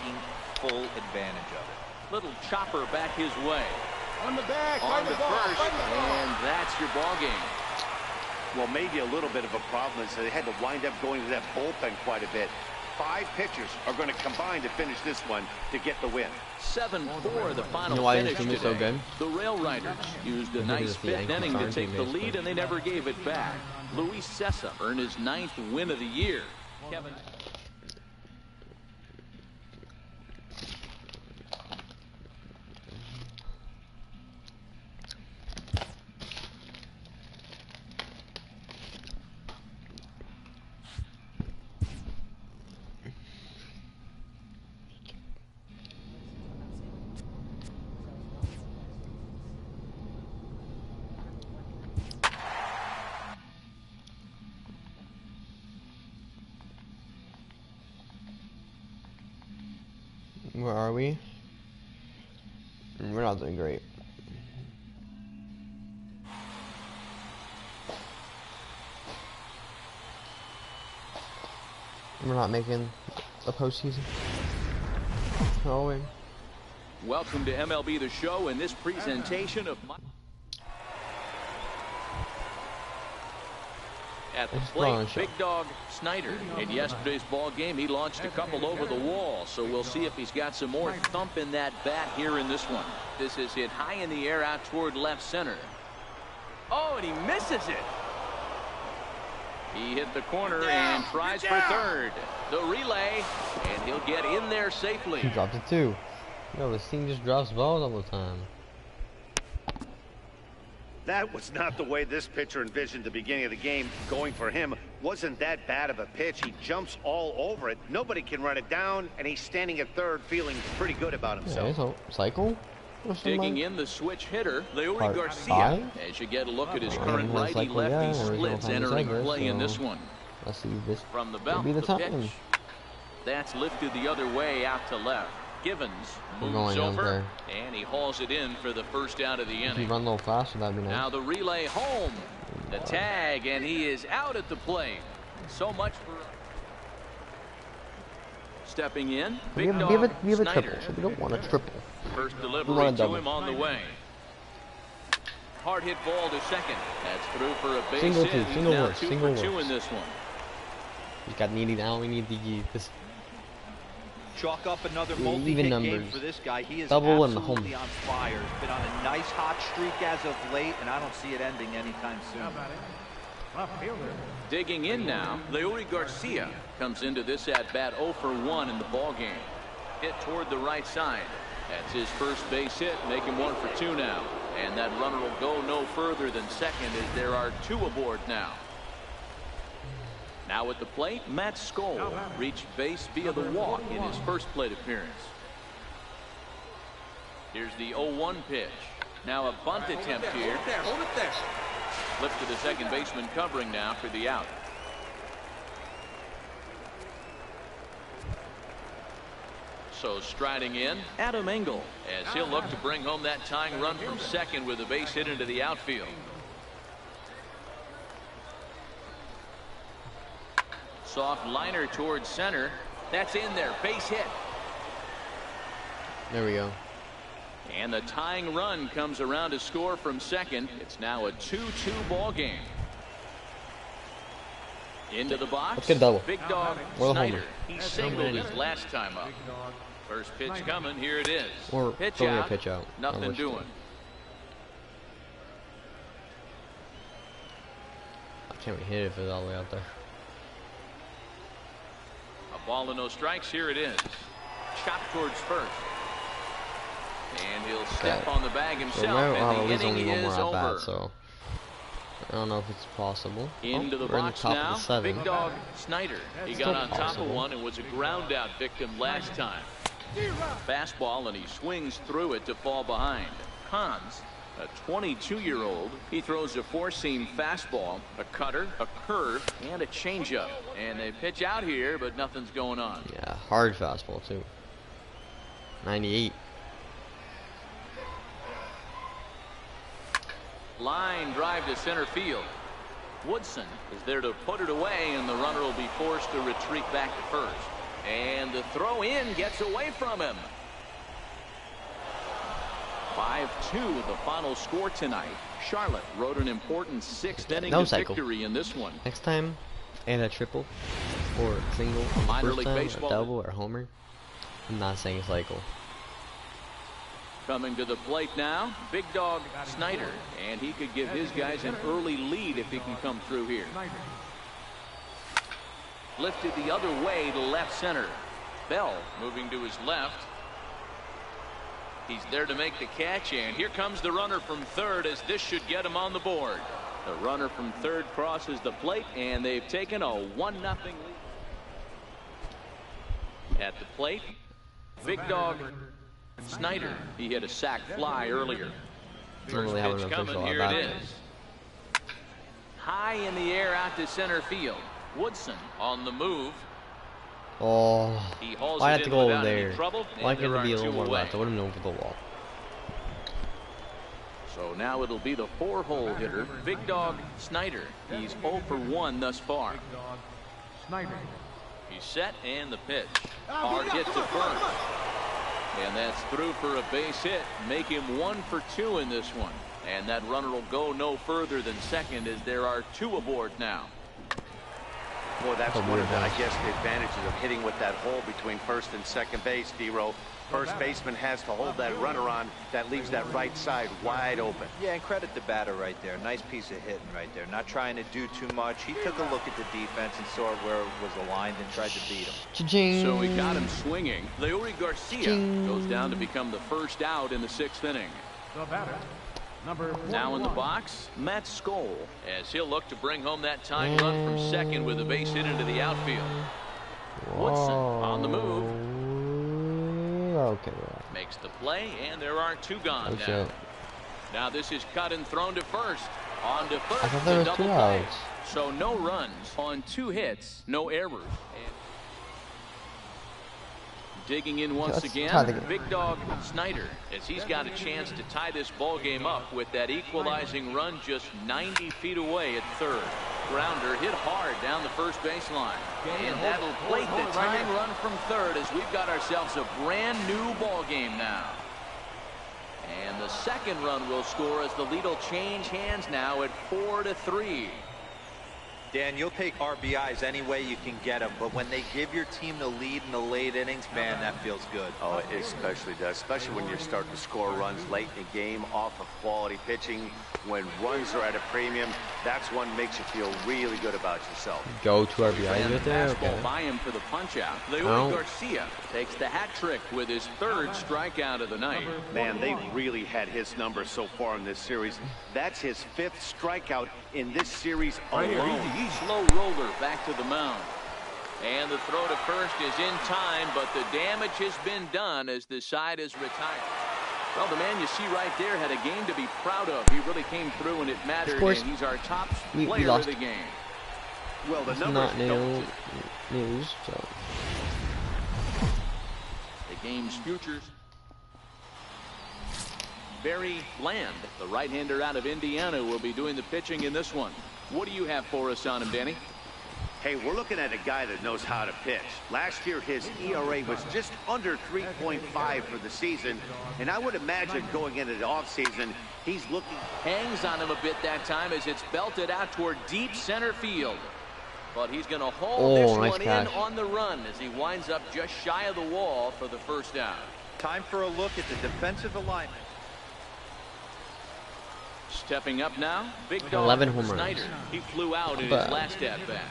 full advantage of it. Little chopper back his way. On the back, On the first, and that's your ball game. Well, maybe a little bit of a problem is they had to wind up going to that bullpen quite a bit. 5 pitchers are going to combine to finish this one to get the win. 7-4 the final You know why finish this team is today. so good? The Rail Riders used a nice it's the 5th Yankee inning to farm take team, the basically. lead, and they never gave it back. Luis Cessa earned his 9th win of the year. Kevin. Where are we? We're not doing great. We're not making a postseason. Oh, wait. Welcome to MLB The Show and this presentation of At the plate, Big Dog Snyder. In yesterday's ball game, he launched a couple over the wall, so we'll see if he's got some more thump in that bat here in this one. This is hit high in the air out toward left center. Oh, and he misses it. He hit the corner and tries for third. The relay, and he'll get in there safely. He dropped it too. Yo, this team just drops balls all the time. That was not the way this pitcher envisioned the beginning of the game. Going for him wasn't that bad of a pitch. He jumps all over it. Nobody can run it down, and he's standing at third feeling pretty good about himself. Yeah, so cycle? Digging in the switch hitter, Leury Part Garcia. 5? As you get a look at his Well, current most likely, righty-lefty yeah, original splits time entering December, play in so this one. Let's see this From the could belt, be the the time. pitch. That's lifted the other way out to left. Givens We're moves going over, there. and he hauls it in for the first out of the If you inning. run a little faster, that'd be nice. Now the relay home. The tag, and he is out at the plate. So much for stepping in. We have a triple, so we don't want a triple. First delivery to him on the way. Hard hit ball to second. That's through for a base single hit. two, single works, single two works. in this one. He's got needed now. We need this. Chalk up another Even multi-hit numbers. game for this guy. He is Double and absolutely home. on fire. He's been on a nice hot streak as of late, and I don't see it ending anytime soon. Left fielder. Digging in now, Leury Garcia comes into this at-bat 0 for 1 in the ballgame. Hit toward the right side. That's his first base hit, make him 1 for 2 now. And that runner will go no further than second as there are 2 aboard now. Now at the plate, Matt Skoll reached base via the walk in his first plate appearance. Here's the 0-1 pitch. Now a bunt attempt here. Hold it there. Flip to the second baseman covering now for the out. So striding in, Adam Engel, as he'll look to bring home that tying run from second with a base hit into the outfield. Soft liner towards center. That's in there. Base hit. There we go. And the tying run comes around to score from second. It's now a 2-2 ball game. Into the box. Let's get a double. Big dog Or the Snyder. homer. He singled his last time up. First pitch coming. Here it is. Or pitch throwing a out. pitch out. Nothing doing. I can't hit it if it's all the way out there. A ball and no strikes. Here it is. Chopped towards first. And he'll step on the bag himself, and the inning is over. So I don't know if it's possible. Into the we're box in the top now, of the 7. Big dog Snyder. He got on top of one and was a ground out victim last time. Fastball, and he swings through it to fall behind. Hans, a 22-year-old, he throws a four-seam fastball, a cutter, a curve, and a changeup. And they pitch out here, but nothing's going on. Yeah, hard fastball too. 98. Line drive to center field. Woodson is there to put it away, and the runner will be forced to retreat back to first. And the throw in gets away from him. 5-2 the final score tonight. Charlotte wrote an important 6th inning of victory in this one. Next time, and a triple or a single on the Minor first league time, baseball. or a double or a homer. I'm not saying cycle. Coming to the plate now, Big Dog Snyder, and he could give his guys an early lead if he can come through here. Lifted the other way to left center. Bell moving to his left. He's there to make the catch, and here comes the runner from third, as this should get him on the board. The runner from third crosses the plate, and they've taken a 1-0 lead. At the plate, Big Dog Snyder. He hit a sac fly earlier. First pitch coming. Here it is. High in the air out to center field. Woodson on the move. Oh, He hauls why it have to in go over without any there? trouble, Why and can't there it be a are little two more away. left? I would have known for the wall. So now it'll be the 4-hole hitter, Big Dog Snyder. He's 0 for 1 thus far. He's set, and the pitch. Hard hit to first. And that's through for a base hit. Make him 1 for 2 in this one. And that runner will go no further than second, as there are 2 aboard now. Boy, that's one of the, I guess, the advantages of hitting with that hole between first and second base, D-Row. First baseman has to hold that runner on. That leaves that right side wide open. Yeah, and credit the batter right there. Nice piece of hitting right there. Not trying to do too much. He took a look at the defense and saw where it was aligned and tried to beat him. Cha-ching. So he got him swinging. Leury Garcia goes down to become the first out in the 6th inning. The batter, number 41. Now in the box, Matt Skoll, as he'll look to bring home that tying run from second with a base hit into the outfield. Woodson on the move. Okay. Makes the play, and there are 2 gone now. Shit. Now this is cut and thrown to first. On to first. I thought there was 2 outs. So no runs on 2 hits, no errors. And digging in once again, Big Dog Snyder, as he's got a chance to tie this ball game up with that equalizing run just 90 feet away at third. Grounder hit hard down the first baseline. And that'll plate the tying run from third as we've got ourselves a brand new ball game now. And the second run will score as the lead will change hands now at 4-3. Dan, you'll take RBIs any way you can get them, but when they give your team the lead in the late innings, man, that feels good. Oh, it especially does, especially when you're starting to score runs late in the game off of quality pitching. When runs are at a premium, that's one makes you feel really good about yourself. Go to RBI right there. Fastball by him for the punch-out. Leo Garcia takes the hat trick with his third strikeout of the night. Man, they've really had his number so far in this series. That's his 5th strikeout in this series alone. Slow roller back to the mound. And the throw to first is in time, but the damage has been done as the side is retired. Well, the man you see right there had a game to be proud of. He really came through and it mattered, and he's our top player of the game. Well, the numbers not news, so. The game's futures. Barry Land, the right-hander out of Indiana, will be doing the pitching in this one. What do you have for us on him, Danny? Hey, we're looking at a guy that knows how to pitch. Last year, his ERA was just under 3.5 for the season, and I would imagine going into the offseason, he's looking... Hangs on him a bit that time as it's belted out toward deep center field. But he's going to hold this one in on the run as he winds up just shy of the wall for the first out. Time for a look at the defensive alignment. Stepping up now, big dog 11 home runs. Snyder. He flew out in his last at-bat.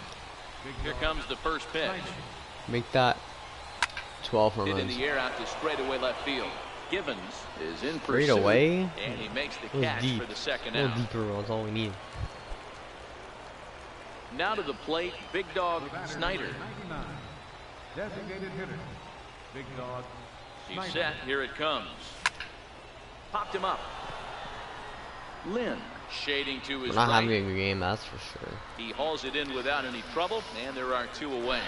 Here comes the first pitch. Make that 12 home Hit runs. in the air out to straightaway left field. Givens is in Straight pursuit, away, and he makes the catch deep. for the second A little out. deeper was all we need. Now to the plate, big dog Snyder. Designated hitter, big dog. He's set. Here it comes. Popped him up. Lynn shading to his We're not right. having a good game, that's for sure. He hauls it in without any trouble, and there are 2 away.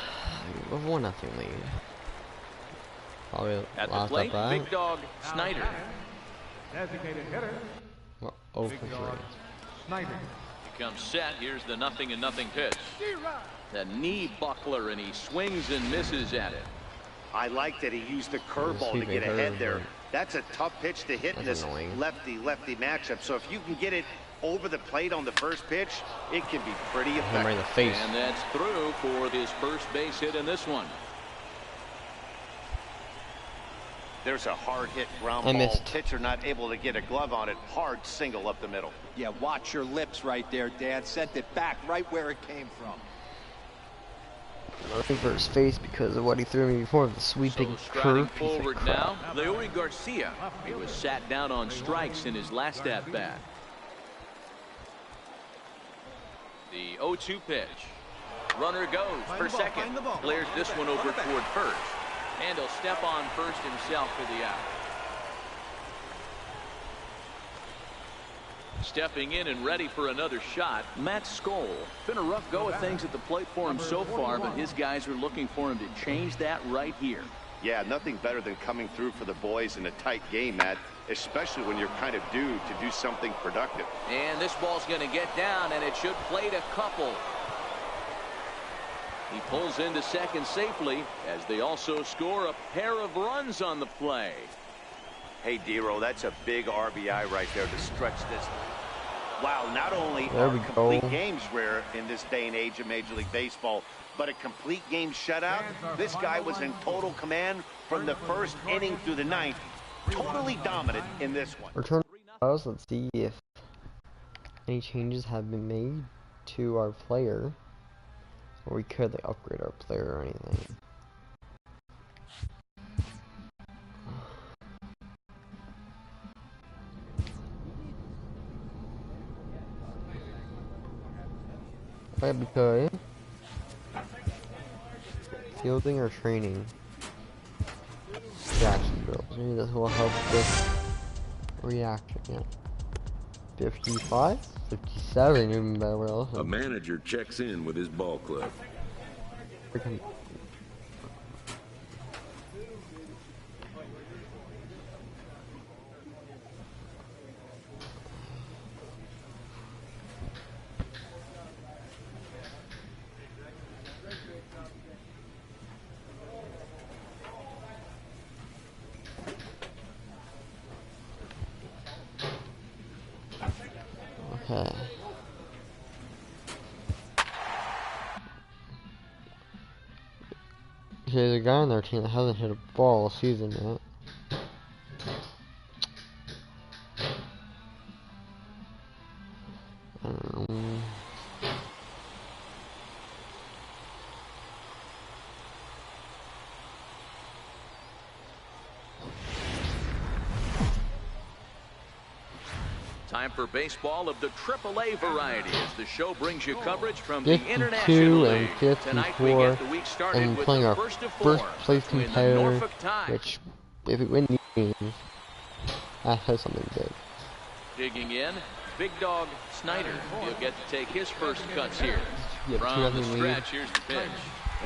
We've 1-0 lead. Probably At the last plate, up big dog Snyder. Designated hitter, We're 0 big for 3. dog. Snyder. He comes set. Here's the 0-0 pitch. The knee buckler, and he swings and misses at it. I like that he used the curveball to get ahead there. That's a tough pitch to hit in this lefty-lefty matchup. So if you can get it over the plate on the first pitch, it can be pretty effective. Right in the face. And that's through for his first base hit in this one. There's a hard hit ground ball. Pitcher not able to get a glove on it. Hard single up the middle. Yeah, watch your lips right there, Dan. Sent it back right where it came from. Looking for his face because of what he threw me before, the sweeping curve piece forward now, Leo Garcia. He was sat down on strikes in his last at bat. The 0-2 pitch. Runner goes for second. Clears this one over toward first. And he'll step on first himself for the out. Stepping in and ready for another shot, Matt Skoll. Been a rough go of things at the plate for him so far, but his guys are looking for him to change that right here. Yeah, nothing better than coming through for the boys in a tight game, Matt, especially when you're kind of due to do something productive. And this ball's going to get down, and it should plate a couple. He pulls into second safely as they also score a pair of runs on the play. Hey, Dero, that's a big RBI right there to stretch this. Wow, not only are complete games rare in this day and age of Major League Baseball, but a complete game shutout. This guy was in total command from the first inning through the ninth. Totally dominant in this one. Return to let's see if any changes have been made to our player. Or we could like upgrade our player or anything. Right, because fielding or training reaction drills. Maybe this will help with reaction. Yeah. 55, 57, even better. A manager checks in with his ball club. Freaking. Okay. There's a guy on their team that hasn't hit a ball all season yet. I don't know. Time for baseball of the AAA variety as the show brings you coverage from the International League. Tonight we get the week started with playing the our first of first four place between the competitor, Norfolk Tides. which, if it wins these games, that has something big. Digging in, Big Dog Snyder. He'll get to take his first cuts here. Yep, From the stretch, here's the pitch.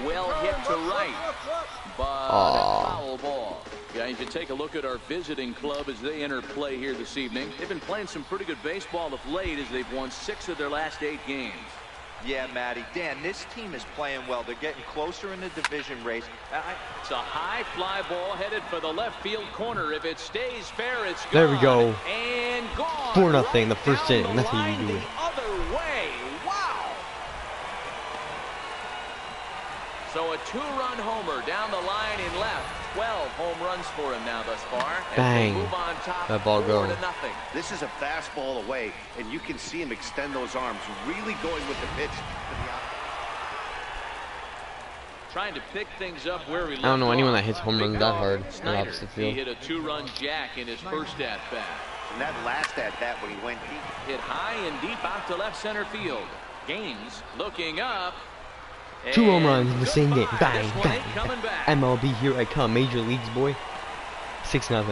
Well hit to right, but a foul ball. Yeah, you can take a look at our visiting club as they enter play here this evening. They've been playing some pretty good baseball of late as they've won 6 of their last 8 games. Yeah, Matty. Dan, this team is playing well. They're getting closer in the division race. It's a high fly ball headed for the left field corner. If it stays fair, it's gone. There we go. And gone. 4-0 right the first down inning. the That's how you line do it. the other way. Wow. So a 2-run homer down the line in left. 12 home runs for him now thus far. Bang. Move on top, that ball go. 4-0. This is a fastball away, and you can see him extend those arms, really going with the pitch to the outside. Trying to pick things up where we left I don't know off. anyone that hits home runs that hard in the Snyder, opposite he field. hit a 2-run jack in his first at-bat. And that last at-bat when he went deep. Hit high and deep out to left center field. Gaines looking up. 2 home runs in the same game. Bang, This one bang, ain't coming back. MLB, here I come. Major leagues, boy. 6-0.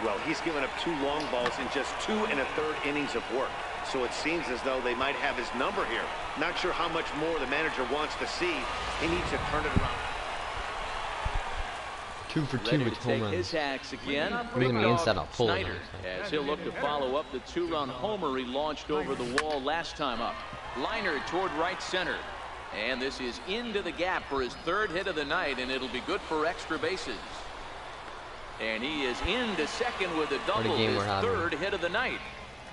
Well, he's given up 2 long balls in just 2 1/3 innings of work. So it seems as though they might have his number here. Not sure how much more the manager wants to see. He needs to turn it around. 2 for 2 Ready with to home take runs. his hacks again. Using the inside, I'll pull it. Snyder, as he'll look to follow up the 2-run homer he launched over the wall last time up. Liner toward right center. And this is into the gap for his 3rd hit of the night, and it'll be good for extra bases. And he is into second with a double, his 3rd hit of the night.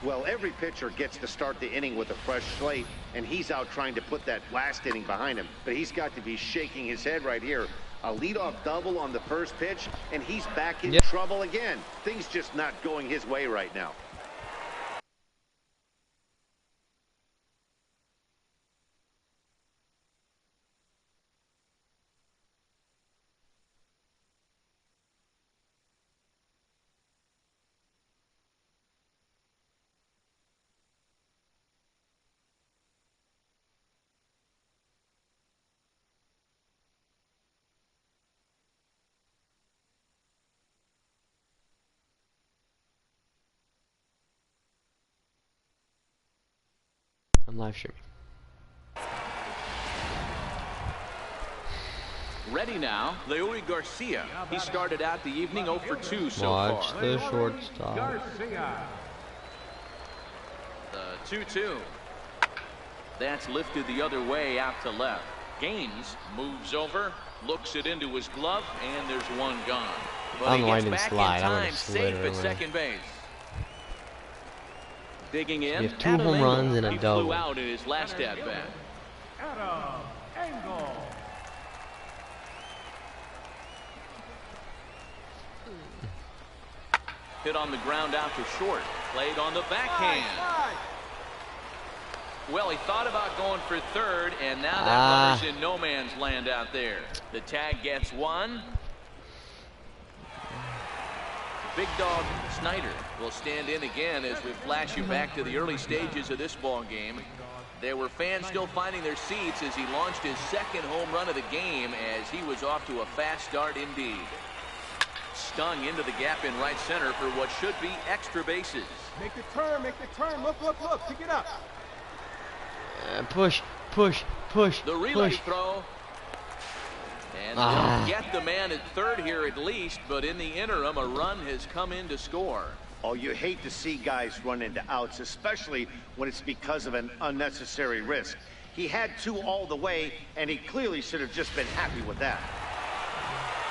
Well, every pitcher gets to start the inning with a fresh slate, and he's out trying to put that last inning behind him. But he's got to be shaking his head right here. A leadoff double on the first pitch, and he's back in trouble again. Things just not going his way right now. I'm live streaming. Ready now, Leury Garcia. He started out the evening 0 for 2 so Watch far. the shortstop. Garcia. The 2-2. That's lifted the other way out to left. Gaines moves over, looks it into his glove, and there's one gone. But he gets back in time, safe at second base. Digging in, you have 2 home runs and a double. He flew out in his last at-bat. Adam Engel. Hit on the ground out to short. Played on the backhand. Well, he thought about going for 3rd, and now that runner's in no man's land out there. The tag gets 1. Big Dog Snyder will stand in again as we flash you back to the early stages of this ball game. There were fans still finding their seats as he launched his 2nd home run of the game as he was off to a fast start indeed. Stung into the gap in right center for what should be extra bases. Make the turn, look, pick it up. Push. The relay throw. And they'll get the man at 3rd here at least, but in the interim, a run has come in to score. Oh, you hate to see guys run into outs, especially when it's because of an unnecessary risk. He had 2 all the way, and he clearly should have just been happy with that.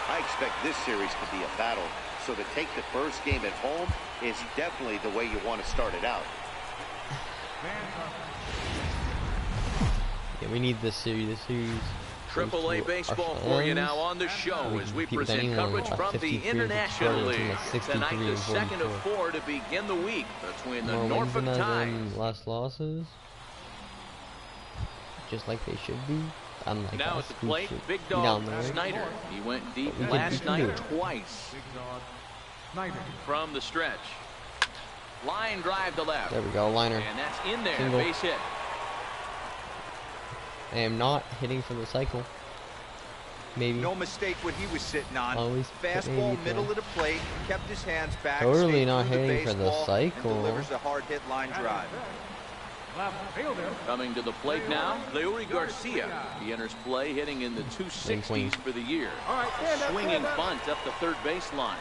I expect this series to be a battle, so to take the first game at home is definitely the way you want to start it out. Yeah, we need this series. Triple A baseball for you now on the show as we present coverage from the International League. Tonight, the second of 4 to begin the week between the Norfolk Times. Less losses, just like they should be. Unlike now at the plate, Big Dog Snyder. He went deep last night twice from the stretch. Line drive to left. There we go, liner. And that's in there. Single. Base hit. I am not hitting for the cycle. Maybe. No mistake what he was sitting on. Always fastball, middle of the plate, kept his hands back. Totally not hitting for the cycle. And delivers a hard hit line drive. Coming to the plate now, Leury Garcia. He enters play hitting in the 260s for the year. Swinging bunt up the third baseline.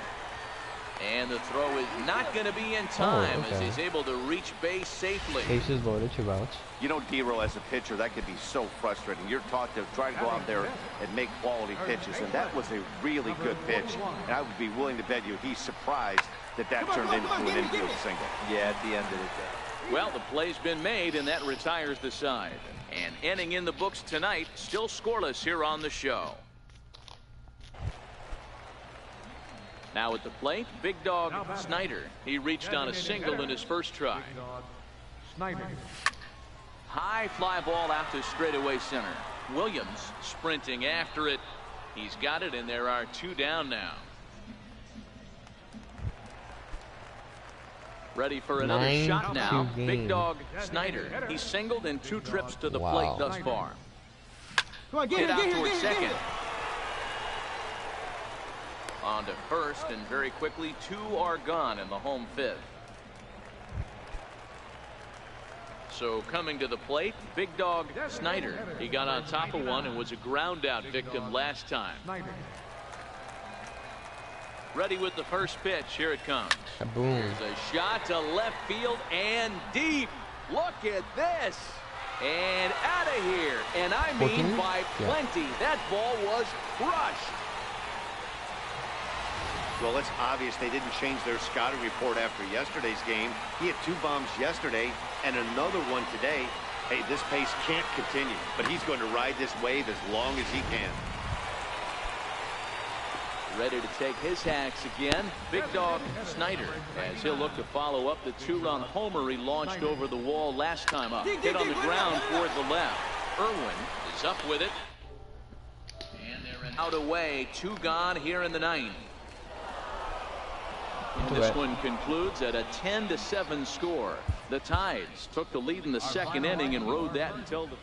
And the throw is not going to be in time as he's able to reach base safely. Bases loaded, 2 outs. You know, D-Roll, as a pitcher, that could be so frustrating. You're taught to try to go out there and make quality pitches, and that was a really good pitch. And I would be willing to bet you he's surprised that turned into an infield single. Yeah, at the end of the day. Well, the play's been made, and that retires the side. And ending in the books tonight, still scoreless here on the show. Now at the plate, Big Dog Snyder. He reached on a single in his first try. High fly ball out to straightaway center. Williams sprinting after it. He's got it, and there are 2 down now. Ready for another shot now. Big Dog Snyder. He's singled in 2 trips to the plate thus far. Hit out towards second. On to first, and very quickly 2 are gone in the home 5th. So coming to the plate, Big Dog Snyder. He got on top of one and was a ground out victim last time. Ready with the first pitch. Here it comes. Boom. There's a shot to left field and deep. Look at this. And out of here. And I mean by plenty. That ball was crushed. Well, it's obvious they didn't change their scouting report after yesterday's game. He had 2 bombs yesterday and another one today. Hey, this pace can't continue, but he's going to ride this wave as long as he can. Ready to take his hacks again, Big Dog Snyder, as he'll look to follow up the 2-run homer he launched over the wall last time up. Hit on the ground toward the left. Irwin is up with it. And they're out away. 2 gone here in the 9th. And this one concludes at a 10-7 score. The Tides took the lead in the second inning and rode that until the...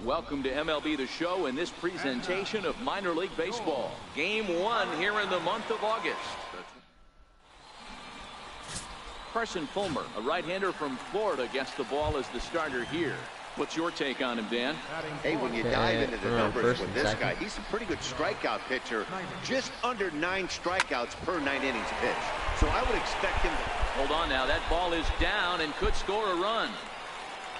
Welcome to MLB The Show in this presentation of minor league baseball. Game 1 here in the month of August. Carson Fulmer, a right-hander from Florida, gets the ball as the starter here. What's your take on him, Dan? Hey, when you dive into the numbers with this guy, he's a pretty good strikeout pitcher. Just under 9 strikeouts per 9 innings pitched. So I would expect him to... Hold on now. That ball is down and could score a run.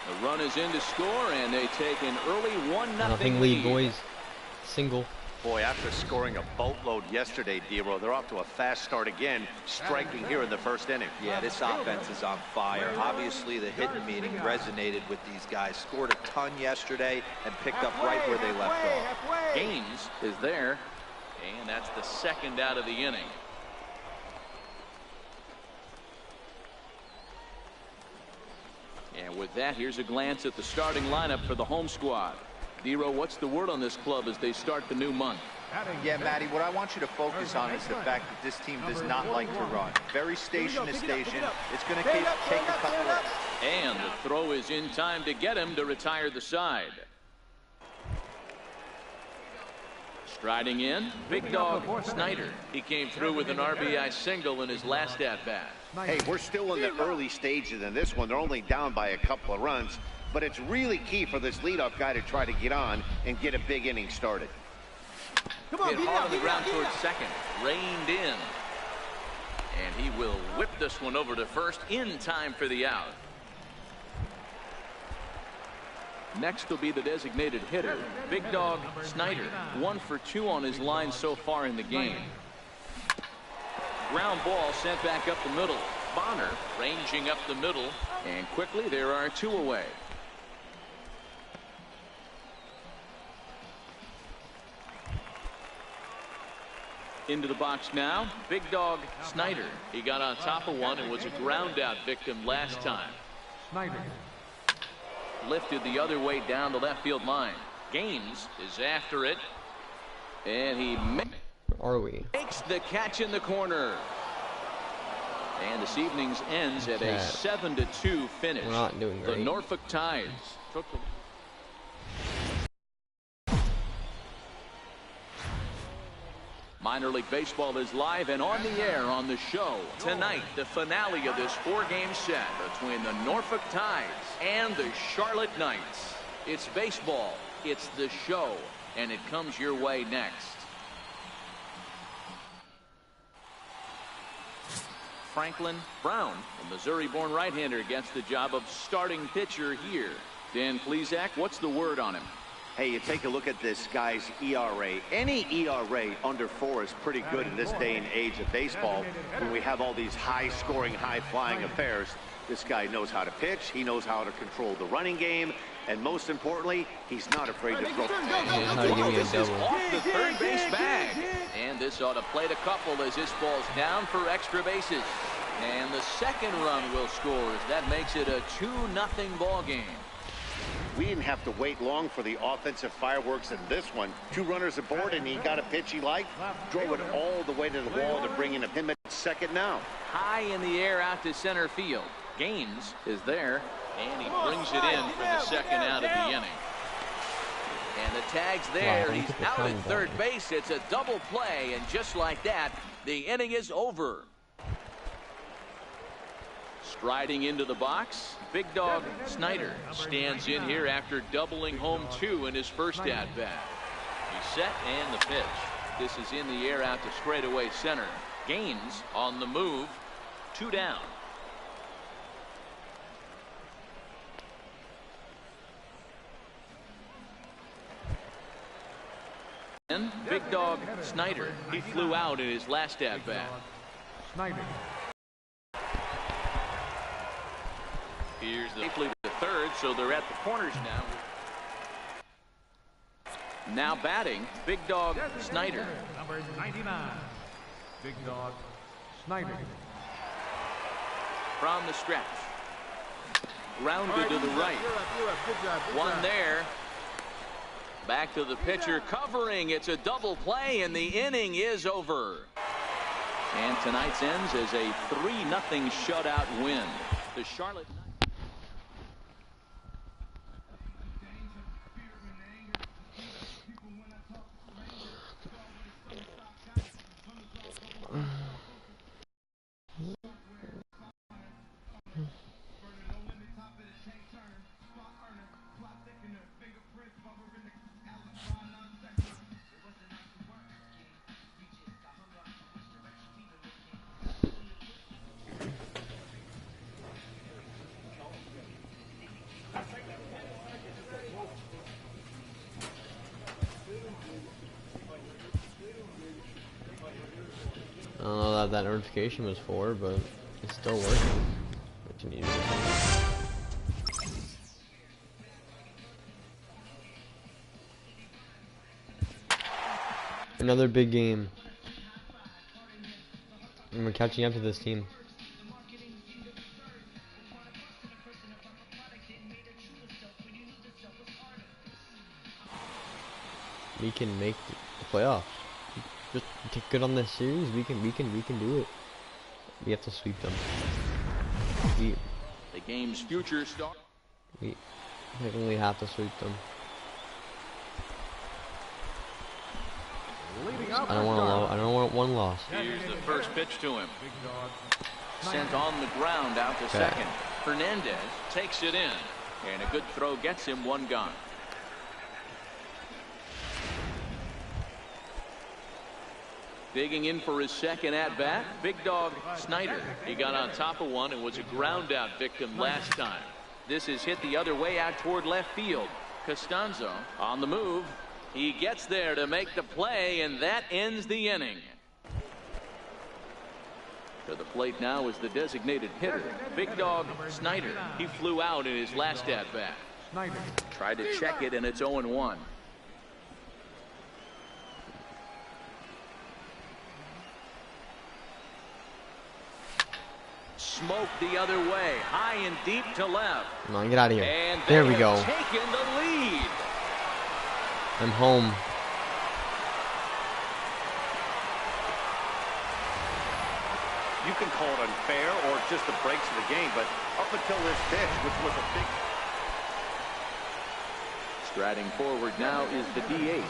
The run is in to score, and they take an early 1-0 lead. Boys. Single. Boy, after scoring a boatload yesterday, D-Roll, they're off to a fast start again, striking here in the first inning. Yeah, this offense is on fire. Obviously, the hitting meeting resonated with these guys. Scored a ton yesterday and picked up right where they left off. Gaines is there, and that's the 2nd out of the inning. And with that, here's a glance at the starting lineup for the home squad. Dero, what's the word on this club as they start the new month? Yeah, Matty, what I want you to focus on is the fact that this team does not like to run. Very station to station. It's going to take a couple of... And the throw is in time to get him to retire the side. Striding in, Big Dog Snyder. He came through with an RBI single in his last at-bat. Hey, we're still in the early stages in this one. They're only down by a couple of runs. But it's really key for this leadoff guy to try to get on and get a big inning started. Hit hard on the ground towards second. Reined in. And he will whip this one over to first in time for the out. Next will be the designated hitter, Big Dog Snyder. 1 for 2 on his line so far in the game. Ground ball sent back up the middle. Bonner ranging up the middle, and quickly there are 2 away. Into the box now, big dog Snyder. He got on top of one and was a ground out victim last time. Snyder. Lifted the other way down the left field line. Gaines is after it, and he makes the catch in the corner. And this evening's ends at a 7-2 finish. We're not doing great. The Norfolk Tides took the Minor League Baseball is live and on the air on the show. Tonight, the finale of this 4-game set between the Norfolk Tides and the Charlotte Knights. It's baseball, it's the show, and it comes your way next. Franklin Brown, the Missouri-born right-hander, gets the job of starting pitcher here. Dan Plesac, what's the word on him? Hey, you take a look at this guy's ERA. Any ERA under 4 is pretty good in this day and age of baseball when we have all these high-scoring, high-flying affairs. This guy knows how to pitch. He knows how to control the running game. And most importantly, he's not afraid to throw. This is off the third base bag. And this ought to plate a couple as this falls down for extra bases. And the second run will score as that makes it a 2-0 ball game. We didn't have to wait long for the offensive fireworks in this one. 2 runners aboard, and he got a pitch he liked. Drove it all the way to the wall to bring in him at second now. High in the air out to center field. Gaines is there, and he brings it in for the second out of the inning. And the tag's there. He's out at third base. It's a double play, and just like that, the inning is over. Striding into the box, big dog Snyder stands in here after doubling home 2 in his first at-bat. He's set and the pitch. This is in the air out to straightaway center. Gaines on the move, 2 down. And big dog Snyder, he flew out in his last at-bat. Snyder. Here's safely to third, so they're at the corners now. Now batting, big dog Snyder. Number 99, big dog Snyder. From the stretch. Grounded to the right. One there. Back to the pitcher, covering. It's a double play, and the inning is over. And tonight's ends as a 3-0 shutout win. The Charlotte Knights. I don't know what that notification was for, but it's still working. Which means another big game. And we're catching up to this team. We can make the playoffs. Just get good on this series. We can do it. We have to sweep them. The game's future start. We only have to sweep them. I don't want one loss. Here's the first pitch to him. Sent on the ground out to second. Hernandez takes it in, and a good throw gets him 1 gone. Digging in for his second at-bat, big dog Snyder. He got on top of one and was a ground-out victim last time. This is hit the other way out toward left field. Costanzo on the move. He gets there to make the play, and that ends the inning. To the plate now is the designated hitter, Big Dog Snyder. He flew out in his last at-bat. Tried to check it, and it's 0-1. Smoke the other way, high and deep to left. Come on, get out of here. And there we go. Taken the lead. I'm home. You can call it unfair or just the breaks of the game, but up until this pitch, which was a big... Striding forward now is the DH,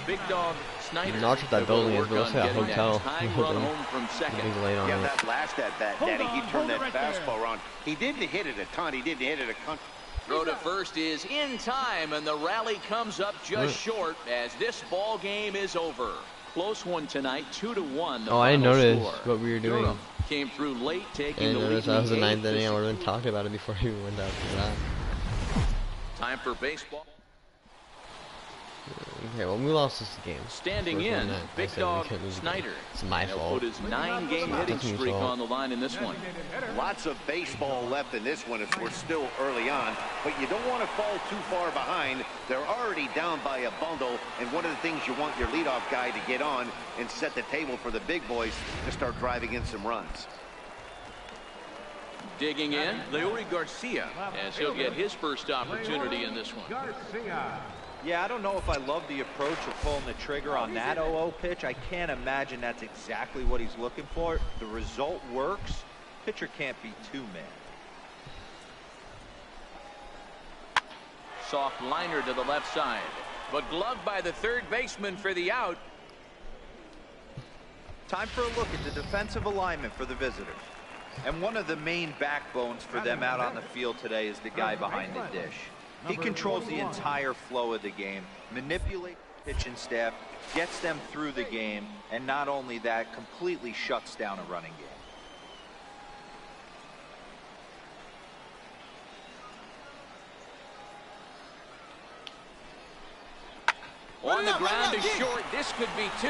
Big Dog Snyder. Not just that building is, but also a hotel. Home from second. Yeah, that last at-bat, Daddy, he turned that fastball around. He didn't hit it a ton. He didn't hit it a ton. Throw to first is in time, and the rally comes up just short as this ball game is over. Close one tonight, 2-1. Oh, I didn't notice what we were doing. Durham came through late, taking the lead. That was the 9th inning. I would have been talking about it before he went out for that. Time for baseball. Okay, well, we lost this game. Standing in, Big Dog Snyder. It's my fault. Put his 9-game hitting streak on the line in this one. Lots of baseball left in this one as we're still early on, but you don't want to fall too far behind. They're already down by a bundle, and one of the things you want your leadoff guy to get on and set the table for the big boys to start driving in some runs. Digging in, Leury Garcia, as he'll get his first opportunity in this one. Yeah, I don't know if I love the approach of pulling the trigger on that 0-0 pitch. I can't imagine that's exactly what he's looking for. The result works. Pitcher can't be too mad. Soft liner to the left side, but gloved by the third baseman for the out. Time for a look at the defensive alignment for the visitors. And one of the main backbones for them out on the field today is the guy behind the dish. He controls the entire flow of the game, manipulates the pitching staff, gets them through the game, and not only that, completely shuts down a running game. On the ground to short, this could be 2.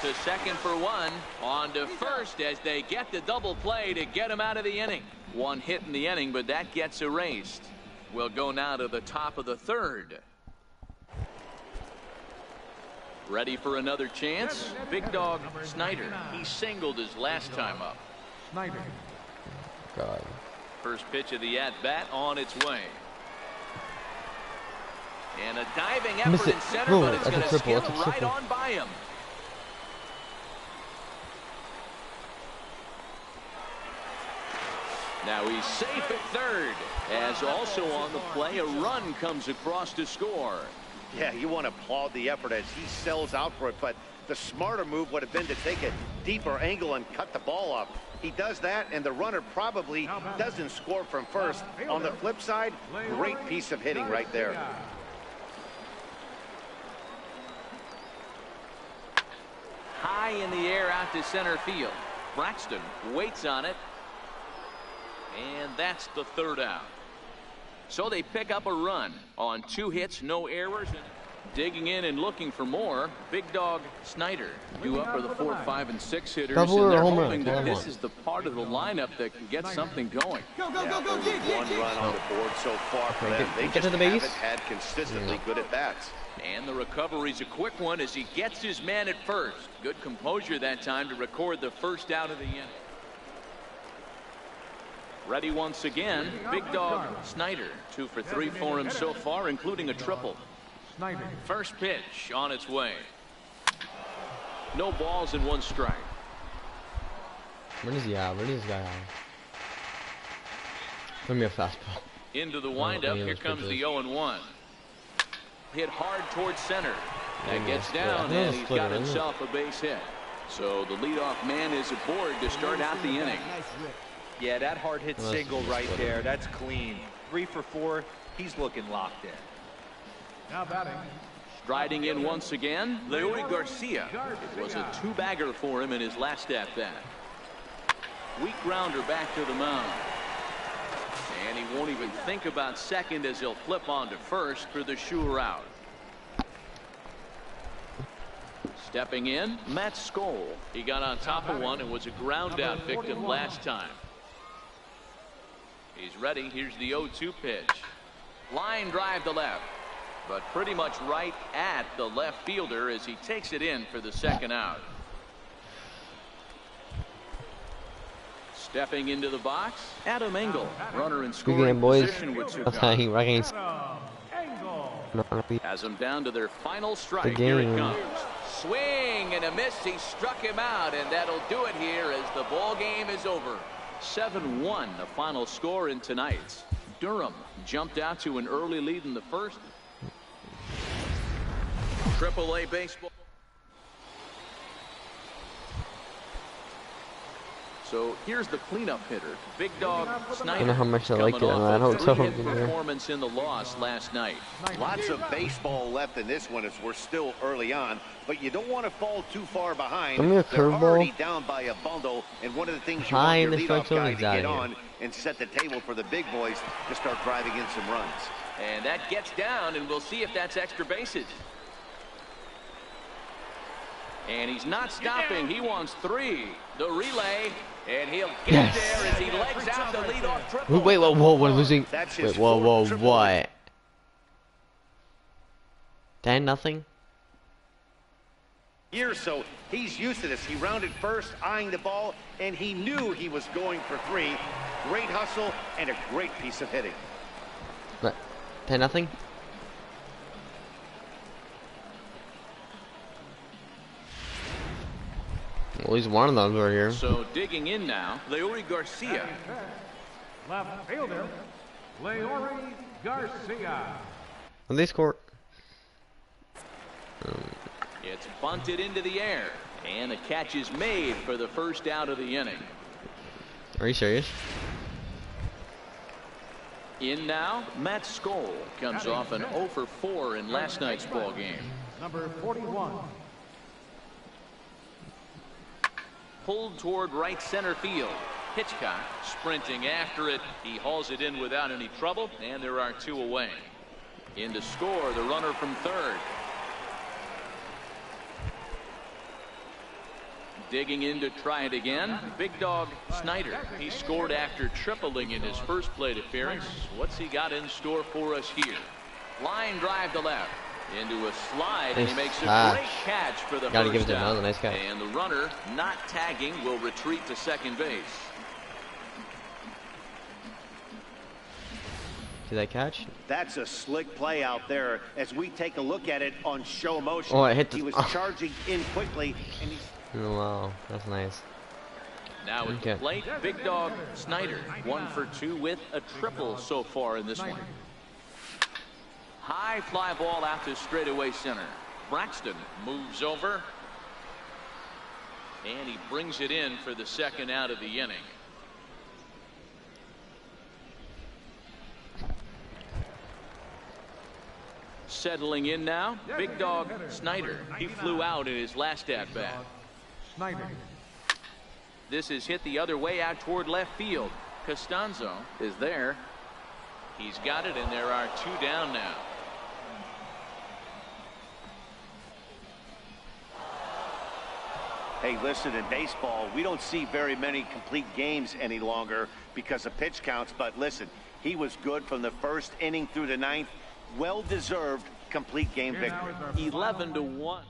To second for 1. On to first as they get the double play to get him out of the inning. 1 hit in the inning, but that gets erased. We'll go now to the top of the 3rd. Ready for another chance? Big Dog Snyder. He singled his last time up. Snyder. God. First pitch of the at-bat on its way. And a diving effort in center, but it's going to skim right on by him. Now he's safe at 3rd, as also on the play, a run comes across to score. Yeah, you want to applaud the effort as he sells out for it, but the smarter move would have been to take a deeper angle and cut the ball off. He does that, and the runner probably doesn't score from first. On the flip side, great piece of hitting right there. High in the air out to center field. Braxton waits on it. And that's the 3rd out. So they pick up a run on 2 hits, no errors. Digging in and looking for more, Big Dog Snyder. Due up for the 4, 5, and 6 hitters. And they're hoping that this is the part of the lineup that can get something going. Go, go, go, go, get, 1 run on the board so far for them. They just haven't had consistently good at bats. And the recovery's a quick one as he gets his man at first. Good composure that time to record the first out of the inning. Ready once again, Big Dog Snyder. 2 for 3 for him so far, including a triple. First pitch on its way. No balls and 1 strike. Where is he at? Where is this guy at? Give me a fastball. Into the windup. Here comes the 0-1. Hit hard towards center. That gets down, and he's got himself a base hit. So the leadoff man is aboard to start out the inning. Yeah, that hard hit single right there. That's clean. 3 for 4. He's looking locked in. Now batting. Striding in once again, Leury Garcia. It was a 2-bagger for him in his last at-bat. Weak grounder back to the mound. And he won't even think about second as he'll flip on to first for the sure out. Stepping in, Matt Skoll. He got on top of one and was a ground out victim last time. He's ready. Here's the 0-2 pitch. Line drive to left, but pretty much right at the left fielder as he takes it in for the second out. Stepping into the box, Adam Engel, runner in scoring position with two guys. Has them down to their final strike. Here it comes. Swing and a miss. He struck him out, and that'll do it here as the ball game is over. 7-1 the final score in tonight's. Durham jumped out to an early lead in the first. AAA baseball. So here's the cleanup hitter, Big Dog Snyder. I don't know how much I liked it, and I don't tell him. Performance in the loss last night. Lots of baseball left in this one as we're still early on, but you don't want to fall too far behind. Give me a They're already curveball. down by a bundle, and one of the things you want your leadoff guy to get on here and set the table for the big boys to start driving in some runs. And that gets down, and we'll see if that's extra bases. And he's not stopping. He wants 3. The relay. And he'll get there as he legs out the leadoff triple. Wait, whoa, we're losing. Wait, whoa, what? 10-0. Years, so he's used to this. He rounded first, eyeing the ball, and he knew he was going for 3. Great hustle and a great piece of hitting. What? 10-0. Well, at least one of those right here. So digging in now, Leori Garcia. Left fielder, Leori Garcia. And they scored. It's bunted into the air, and the catch is made for the first out of the inning. Are you serious? In now, Matt Skoll comes off an 0 for 4 in last night's ball game. Number 41. Pulled toward right center field. Hitchcock sprinting after it. He hauls it in without any trouble, and there are 2 away. In to score, the runner from third. Digging in to try it again, Big Dog Snyder. He scored after tripling in his first plate appearance. What's he got in store for us here? Line drive to left. Into a slide, and he makes a great catch for the Gotta give it first to out. another nice catch. And the runner, not tagging, will retreat to second base. See that catch? That's a slick play out there as we take a look at it on show motion. Oh, it hit the... He was charging in quickly, and he's... Oh, wow, that's nice. Now at the plate, Big Dog Snyder, 1 for 2 with a triple so far in this one. High fly ball out to straightaway center. Braxton moves over, and he brings it in for the second out of the inning. Settling in now, Big Dog Snyder. He flew out in his last at bat. Snyder. This is hit the other way out toward left field. Costanzo is there. He's got it, and there are 2 down now. Hey, listen, in baseball, we don't see very many complete games any longer because of pitch counts. But listen, he was good from the first inning through the 9th. Well-deserved complete game victory. 11-1.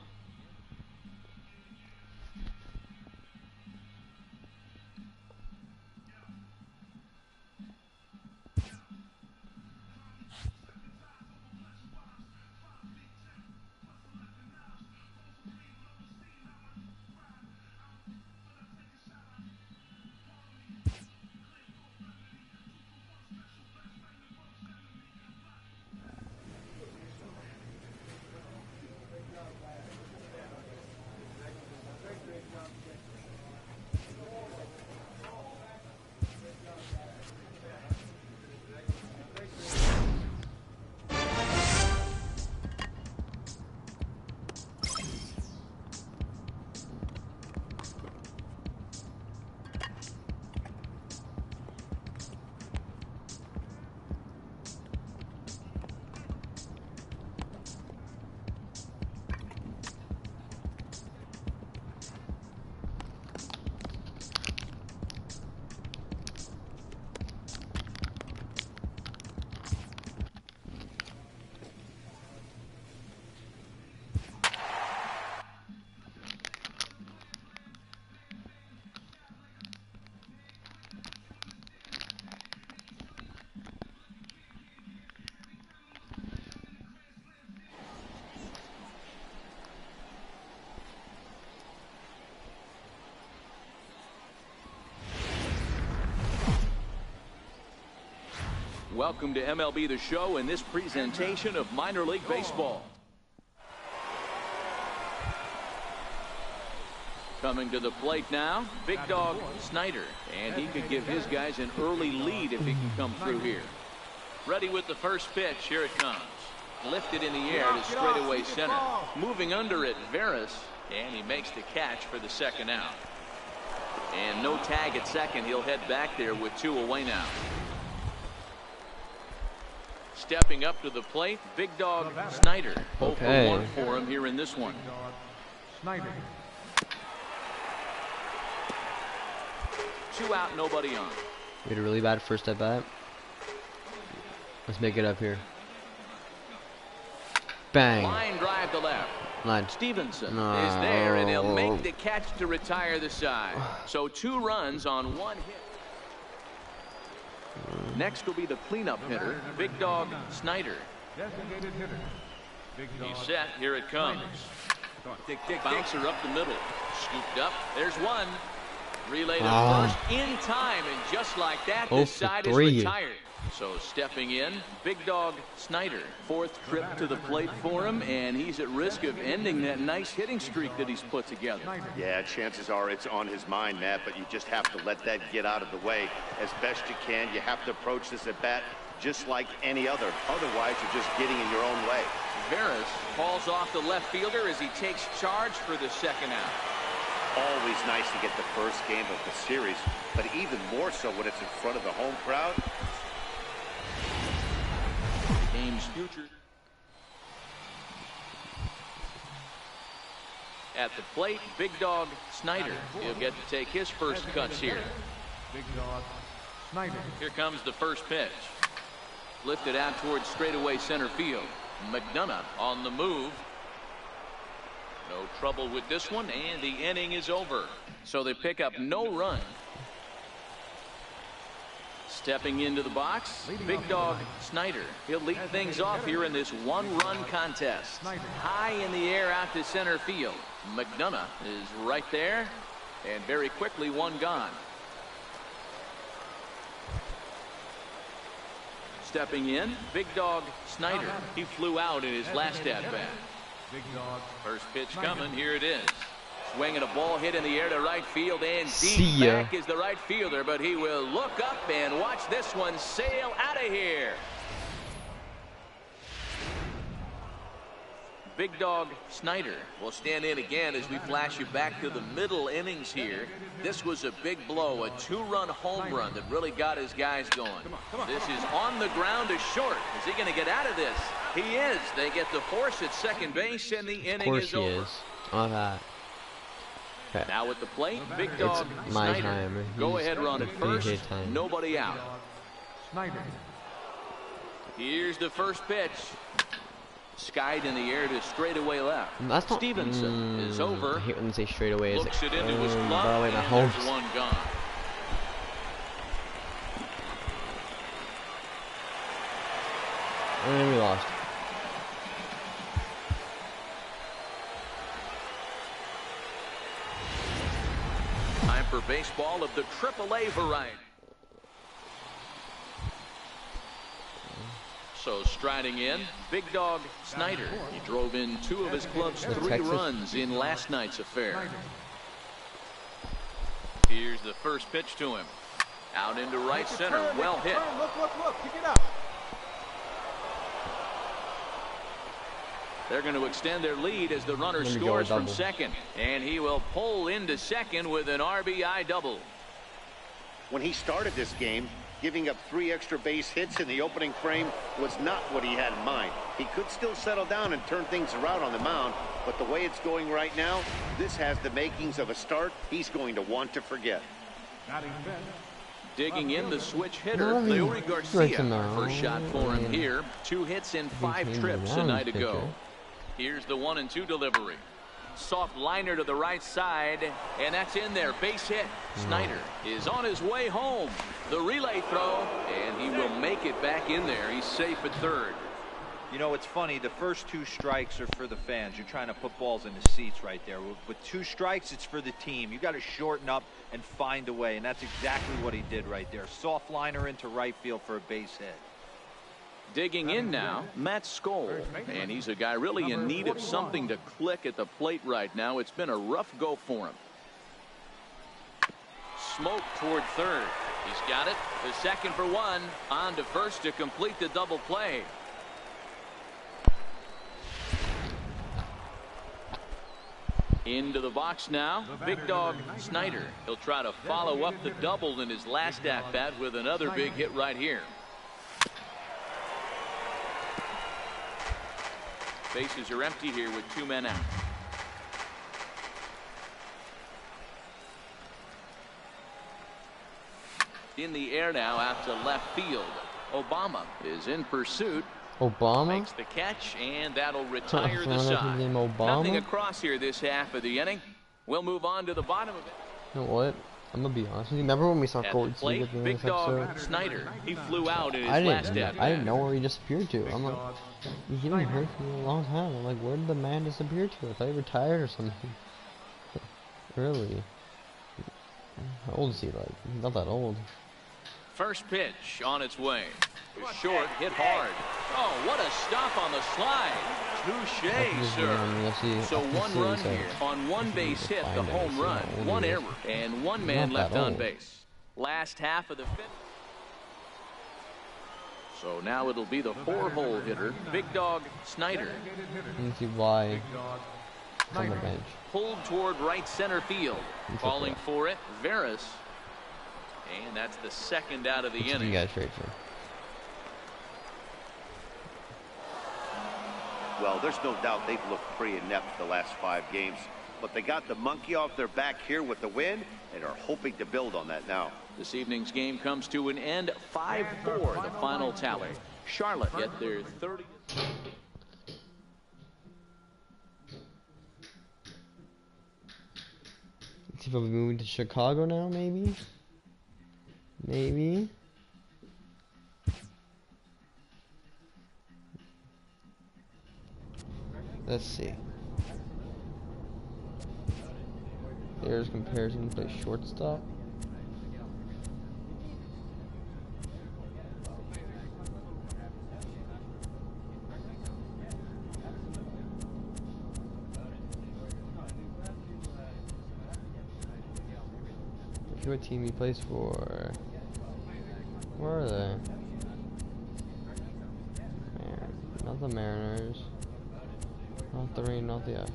Welcome to MLB The Show and this presentation of minor league baseball. Coming to the plate now, Big Dog Snyder, and he could give his guys an early lead if he can come through here. Ready with the first pitch. Here it comes. Lifted in the air to straightaway center. Moving under it, Veras, and he makes the catch for the second out. And no tag at second. He'll head back there with 2 away now. Stepping up to the plate, Big Dog Snyder. 0 for 1 for him here in this one. Snyder. 2 out, nobody on. We had a really bad first at bat. Let's make it up here. Bang. Line drive to left. Line. Stevenson is there, and he'll make the catch to retire the side. So 2 runs on 1 hit. Next will be the cleanup hitter, Big Dog Snyder. Designated hitter. He's set. Here it comes. Bouncer up the middle. Scooped up. There's one. Relay to first in time, and just like that, this side is retired. So stepping in, Big Dog Snyder. 4th trip to the plate for him, and he's at risk of ending that nice hitting streak that he's put together. Yeah, chances are it's on his mind, Matt, but you just have to let that get out of the way as best you can. You have to approach this at bat just like any other. Otherwise, you're just getting in your own way. Veras falls off the left fielder as he takes charge for the second out. Always nice to get the first game of the series, but even more so when it's in front of the home crowd. Game's future. At the plate, Big Dog Snyder. He'll get to take his first cuts here. Big Dog Snyder. Here comes the first pitch. Lifted out towards straightaway center field. McDonough on the move. No trouble with this one, and the inning is over. So they pick up no run. Stepping into the box, Big Dog Snyder. He'll lead things off here in this 1-run contest. High in the air out to center field. McDonough is right there, and very quickly 1 gone. Stepping in, Big Dog Snyder. He flew out in his last at-bat. Big Dog. First pitch coming. Here it is. Swinging a ball hit in the air to right field, and deep back is the right fielder, but he will look up and watch this one sail out of here. Big Dog Snyder will stand in again as we flash you back to the middle innings here. This was a big blow, a 2-run home run that really got his guys going. This is on the ground to short. Is he going to get out of this? He is. They get the force at second base, and the inning is over. Of course he is. Okay. Now at the plate, Big Dog Snyder. Go ahead run at first. Nobody out. Snyder. Here's the first pitch. Skied in the air to straightaway left. That's not, Stevenson is over. I hate when they say straightaway. Looks it into his glove, and there's 1 gone. And we lost. Time for baseball of the AAA variety. So striding in, Big Dog Snyder. He drove in 2 of his club's 3 runs in last night's affair. Here's the first pitch to him. Out into right center. Well hit. Look, pick it up. They're going to extend their lead as the runner scores from second. And he will pull into second with an RBI double. When he started this game, giving up 3 extra base hits in the opening frame was not what he had in mind. He could still settle down and turn things around on the mound, but the way it's going right now, this has the makings of a start he's going to want to forget. Digging in the switch hitter, Leury Garcia. First shot for him here. 2 hits in 5 trips a night ago. Here's the 1-2 delivery. Soft liner to the right side, and that's in there. Base hit. Snyder is on his way home. The relay throw, and he will make it back in there. He's safe at third. You know, it's funny. The first 2 strikes are for the fans. You're trying to put balls in the seats right there. With 2 strikes, it's for the team. You got to shorten up and find a way, and that's exactly what he did right there. Soft liner into right field for a base hit. Digging in now, Matt Skoll. And he's a guy really in need of something to click at the plate right now. It's been a rough go for him. Smoke toward third. He's got it. The second for one. On to first to complete the double play. Into the box now, Big Dog Snyder. He'll try to follow up the double in his last at-bat with another big hit right here. Bases are empty here with 2 men out. In the air now out to left field. Obama is in pursuit. Obama makes the catch, and that'll retire the side. Nothing across here this half of the inning. We'll move on to the bottom of it. You know what? I'm gonna be honest with you. Remember when we saw Colt plate, at the end Big of this Dog episode? Snyder. He flew out in his last at-bat. I didn't know where he disappeared to. I'm like, he's been hurt for a long time. I'm like, where did the man disappear to? I thought he retired or something. Really? How old is he? Like, he's not that old. First pitch on its way. Short, hit hard. Oh, what a stop on the slide. Touche, sir. So 1 run here on 1 base hit, the home run, 1 error, and 1 man left on base. Last half of the 5th. So now it'll be the 4-hole hitter, Big Dog Snyder. Let me see why on the bench. Pulled toward right center field. Calling for it, Veras. And that's the second out of the inning. You guys trade for. Well, there's no doubt they've looked pretty inept the last 5 games, but they got the monkey off their back here with the win and are hoping to build on that now. This evening's game comes to an end, 5-4, the final tally. Charlotte get their 30th. Let's see if I'll be moving to Chicago now, maybe. Maybe. Let's see. There's comparison to play shortstop. See what team he plays for. Where are they? Not the Mariners. Not the Rain, not the Ash.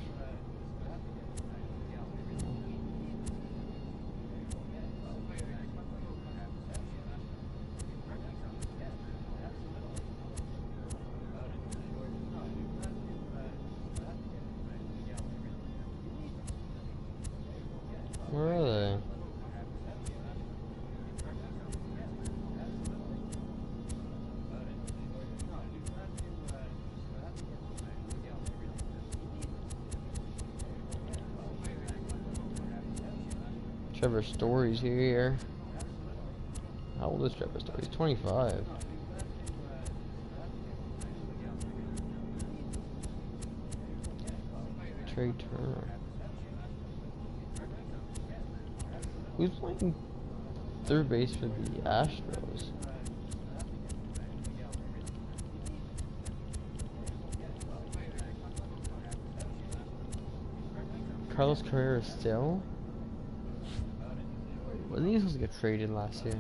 Where are they? Trevor Story's here. How old is Trevor Story? He's 25. Trey Turner. Who's playing third base for the Astros? Carlos Carrera still? Wasn't he supposed to get traded last year?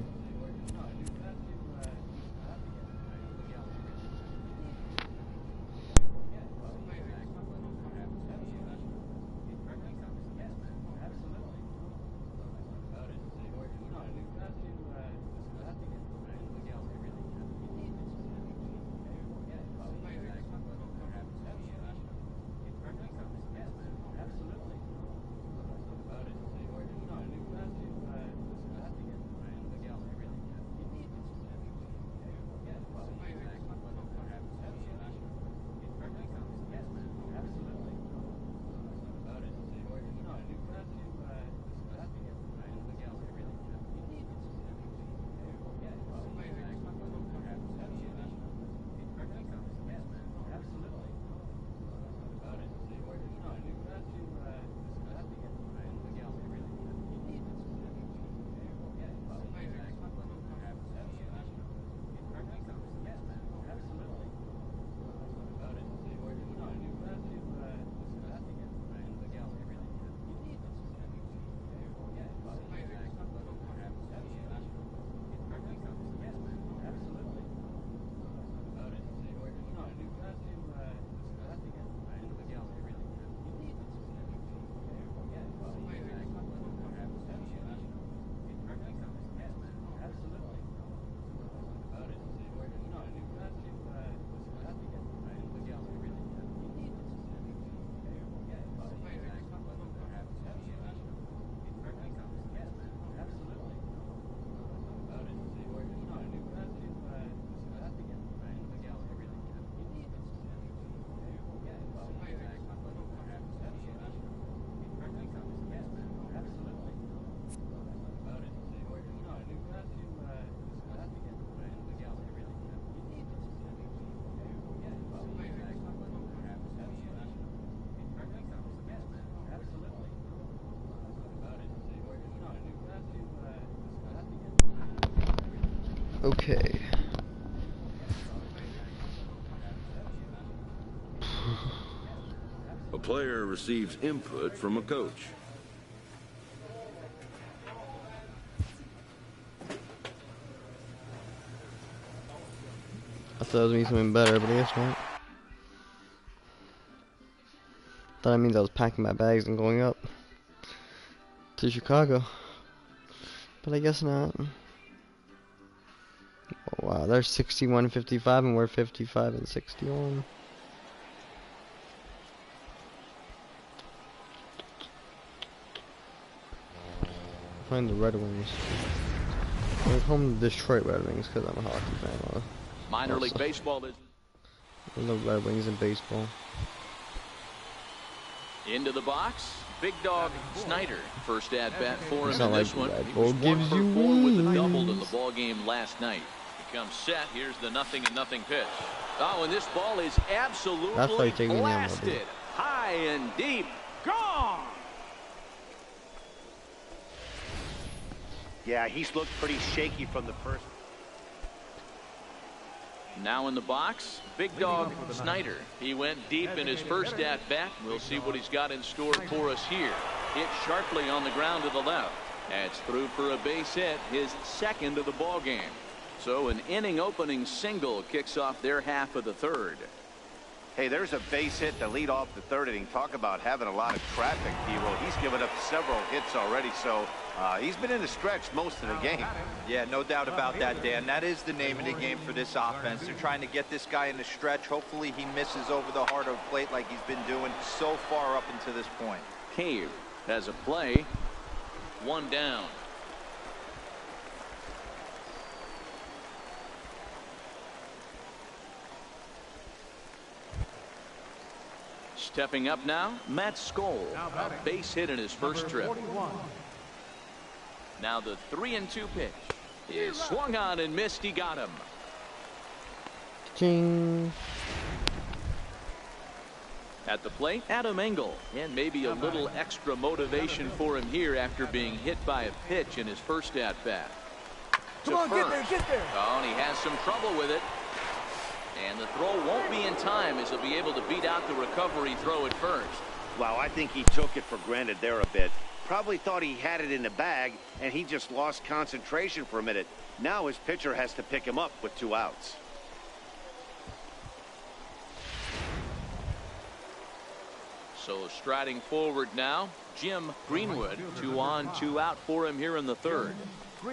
Okay. A player receives input from a coach. I thought it was gonna be something better, but I guess not. That means I was packing my bags and going up to Chicago. But I guess not. Oh, wow, they're 61-55 and we're 55 and 61. Find the Red Wings. We're home to Detroit Red Wings because I'm a hockey fan. Minor league baseball is. I love Red Wings in baseball. Into the box, Big Dog Snyder. First at bat for him in this one. He was 1 gives for you 4 with a double in wings. the ball game last night. He comes set. Here's the 0-0 pitch. Oh, and this ball is absolutely blasted. High and deep. Gone. Yeah, he's looked pretty shaky from the first. Now in the box, Big Dog Snyder. He went deep in his first at bat. We'll see what he's got in store for us here. Hit sharply on the ground to the left. That's through for a base hit, his second of the ball game. So an inning opening single kicks off their half of the third. Hey, there's a base hit to lead off the third inning. Talk about having a lot of traffic, Hero. He's given up several hits already, so he's been in the stretch most of the game. Yeah, no doubt about that, Dan. That is the name of the game for this offense. They're trying to get this guy in the stretch. Hopefully he misses over the heart of the plate like he's been doing so far up until this point. Cave has a play. 1 down. Stepping up now, Matt Skoll. A base hit in his first trip. Now the 3-2 pitch is swung on and missed. He got him. Ching. At the plate, Adam Engel, and maybe a little extra motivation for him here after being hit by a pitch in his first at bat. Come on, get there. Oh, and he has some trouble with it. And the throw won't be in time as he'll be able to beat out the recovery throw at first. Wow, I think he took it for granted there a bit. Probably thought he had it in the bag, and he just lost concentration for a minute. Now his pitcher has to pick him up with 2 outs. So striding forward now, Jim Greenwood. 2 on, 2 out for him here in the third.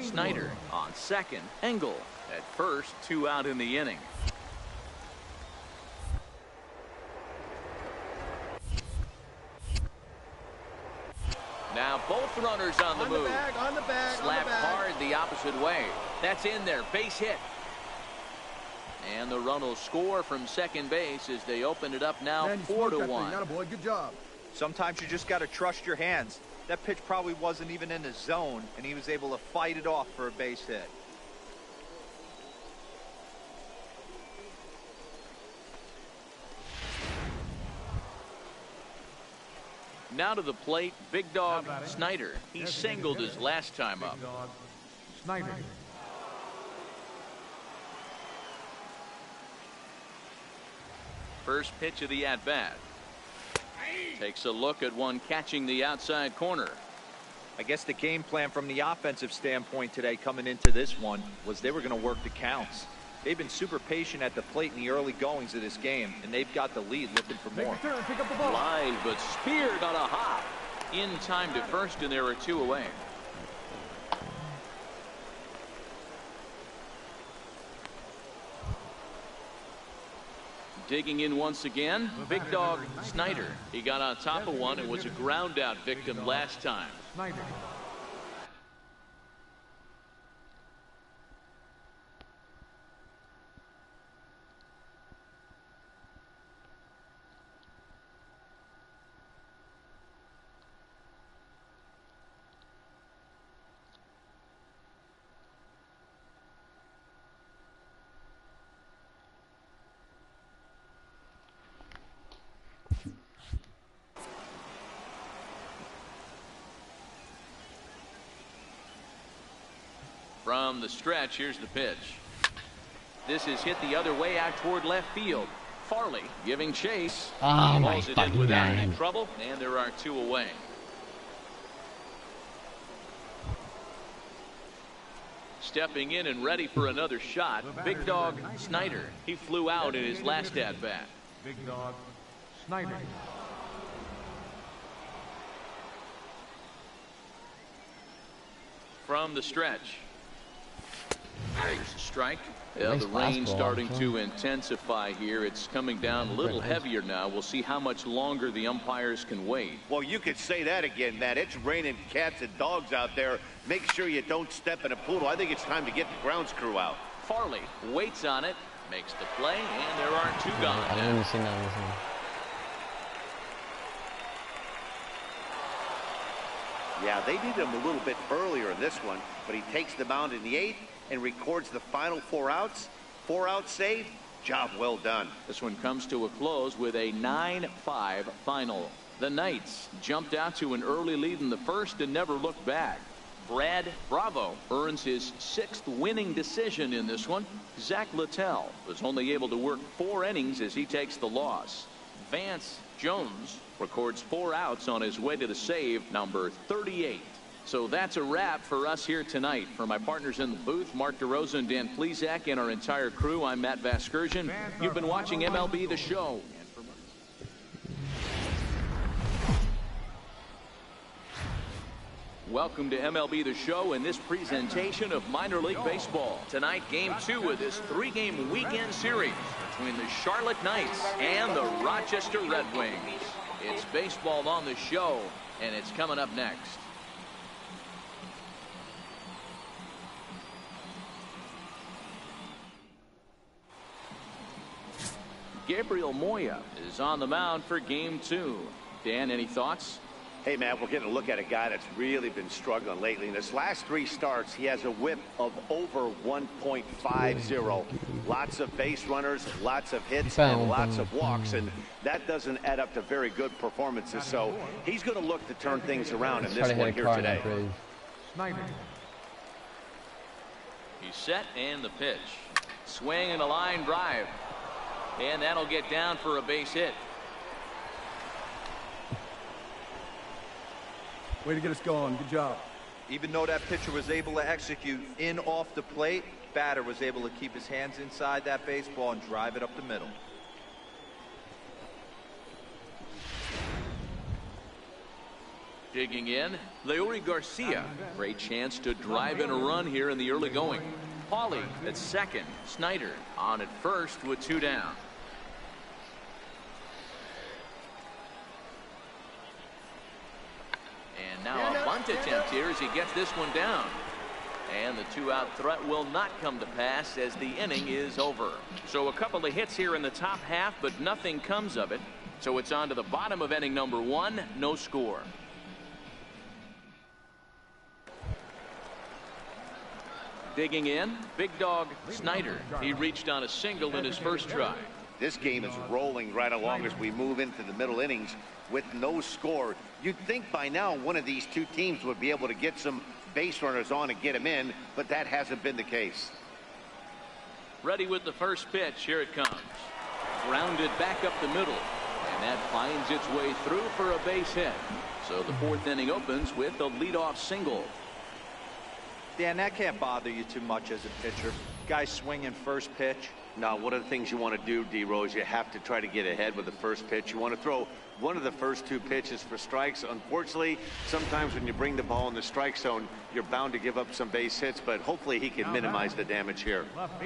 Snyder on second. Engel at first. 2 out in the inning. Now both runners on the move. On the bag. Slapped hard the opposite way. That's in there. Base hit. And the run will score from second base as they open it up now 4-1. Boy, good job. Sometimes you just got to trust your hands. That pitch probably wasn't even in the zone, and he was able to fight it off for a base hit. Now to the plate, Big Dog Snyder. He singled his last time up. Snyder. First pitch of the at-bat. Takes a look at one catching the outside corner. I guess the game plan from the offensive standpoint today coming into this one was they were going to work the counts. They've been super patient at the plate in the early goings of this game, and they've got the lead looking for more. Pick up the ball. Line, but speared on a hop. In time to first, and there are 2 away. Digging in once again, Big Dog Snyder. He got on top of one and was a ground out victim last time. Snyder. From the stretch, here's the pitch. This is hit the other way out toward left field. Farley giving chase. Oh, my Pulls it in fucking without God. any trouble, and there are 2 away. Stepping in and ready for another shot, Big Dog Snyder. He flew out in his last at-bat. Big Dog Snyder. From the stretch. There's a strike. Yeah, Nice the rain fastball, starting too. to intensify here. It's coming down a little heavier now. We'll see how much longer the umpires can wait. Well, you could say that again, Matt. It's raining cats and dogs out there. Make sure you don't step in a poodle. I think it's time to get the grounds crew out. Farley waits on it, makes the play, and there are 2 gone. I didn't even see none of this one. Yeah, they needed him a little bit earlier in this one, but he takes the mound in the 8th and records the final 4 outs. 4 outs saved. Job well done. This one comes to a close with a 9-5 final. The Knights jumped out to an early lead in the first and never looked back. Brad Bravo earns his 6th winning decision in this one. Zach Littell was only able to work 4 innings as he takes the loss. Vance Jones records 4 outs on his way to the save, number 38. So that's a wrap for us here tonight. For my partners in the booth, Mark DeRosa and Dan Plesac, and our entire crew, I'm Matt Vasgersian. You've been watching MLB The Show. Welcome to MLB The Show and this presentation of minor league baseball. Tonight, game 2 of this 3-game weekend series between the Charlotte Knights and the Rochester Red Wings. It's baseball on the show, and it's coming up next. Gabriel Moya is on the mound for game 2. Dan, any thoughts? Hey, Matt, we're getting a look at a guy that's really been struggling lately. In his last 3 starts, he has a whip of over 1.50. Lots of base runners, lots of hits, and lots of walks, and that doesn't add up to very good performances. So he's going to look to turn things around in this one here today. Snyder. He's set, and the pitch. Swing and a line drive. And that'll get down for a base hit. Way to get us going. Good job. Even though that pitcher was able to execute in off the plate, batter was able to keep his hands inside that baseball and drive it up the middle. Digging in, Leury Garcia. Great chance to drive in a run here in the early going. Pauly at second. Snyder on at first with 2 down. And now a bunt attempt here as he gets this one down. And the 2-out threat will not come to pass as the inning is over. So a couple of hits here in the top half, but nothing comes of it. So it's on to the bottom of inning number 1, no score. Digging in, Big Dog Snyder. He reached on a single in his first try. This game is rolling right along as we move into the middle innings with no score. You'd think by now one of these 2 teams would be able to get some base runners on and get them in, but that hasn't been the case. Ready with the first pitch. Here it comes. Grounded back up the middle, and that finds its way through for a base hit. So the 4th inning opens with a leadoff single. Dan, that can't bother you too much as a pitcher. Guy swinging first pitch. Now, one of the things you want to do, D-Rose, you have to try to get ahead with the first pitch. You want to throw one of the first 2 pitches for strikes. Unfortunately, sometimes when you bring the ball in the strike zone, you're bound to give up some base hits, but hopefully he can minimize the damage here.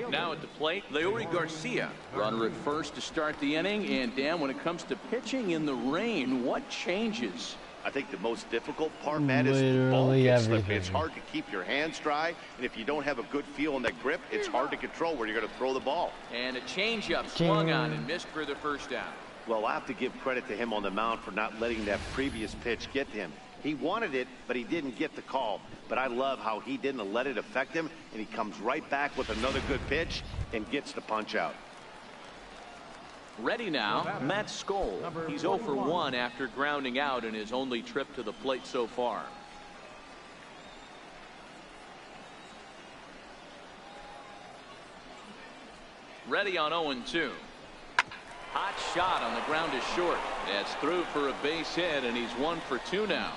Now at the plate, Leury Garcia. Runner at first to start the inning. And Dan, when it comes to pitching in the rain, what changes? I think the most difficult part, Matt, is the ball gets slippery. It's hard to keep your hands dry, and if you don't have a good feel in that grip, it's hard to control where you're going to throw the ball. And a changeup swung on and missed for the first out. Well, I have to give credit to him on the mound for not letting that previous pitch get to him. He wanted it, but he didn't get the call. But I love how he didn't let it affect him, and he comes right back with another good pitch and gets the punch out. Ready now, Matt Skoll. He's 0 for 1 after grounding out in his only trip to the plate so far. Ready on 0-2. Hot shot on the ground is short. That's through for a base hit, and he's 1 for 2 now.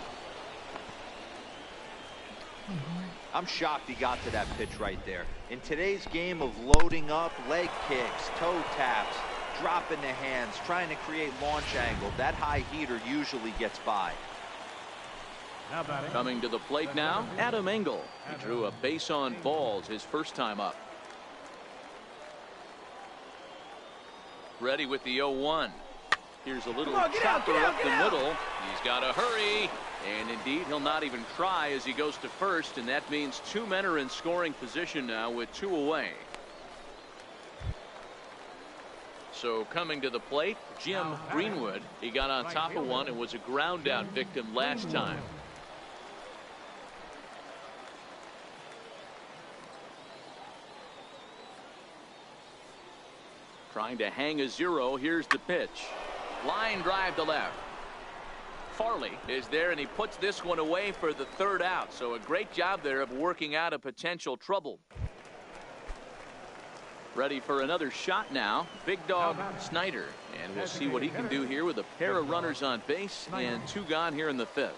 I'm shocked he got to that pitch right there. In today's game of loading up, leg kicks, toe taps, dropping the hands, trying to create launch angle, that high heater usually gets by. Coming to the plate now, Adam Engel. He drew a base on balls his first time up. Ready with the 0-1. Here's a little chopper up the middle. He's got to hurry. And indeed, he'll not even try as he goes to first. And that means 2 men are in scoring position now with 2 away. So coming to the plate, Jim Greenwood. He got on top of one and was a ground out victim last time. Trying to hang a 0. Here's the pitch. Line drive to left. Farley is there, and he puts this one away for the 3rd out. So a great job there of working out a potential trouble. Ready for another shot now, Big Dog Snyder. And we'll see what he can do here with a pair of runners on base and 2 gone here in the 5th.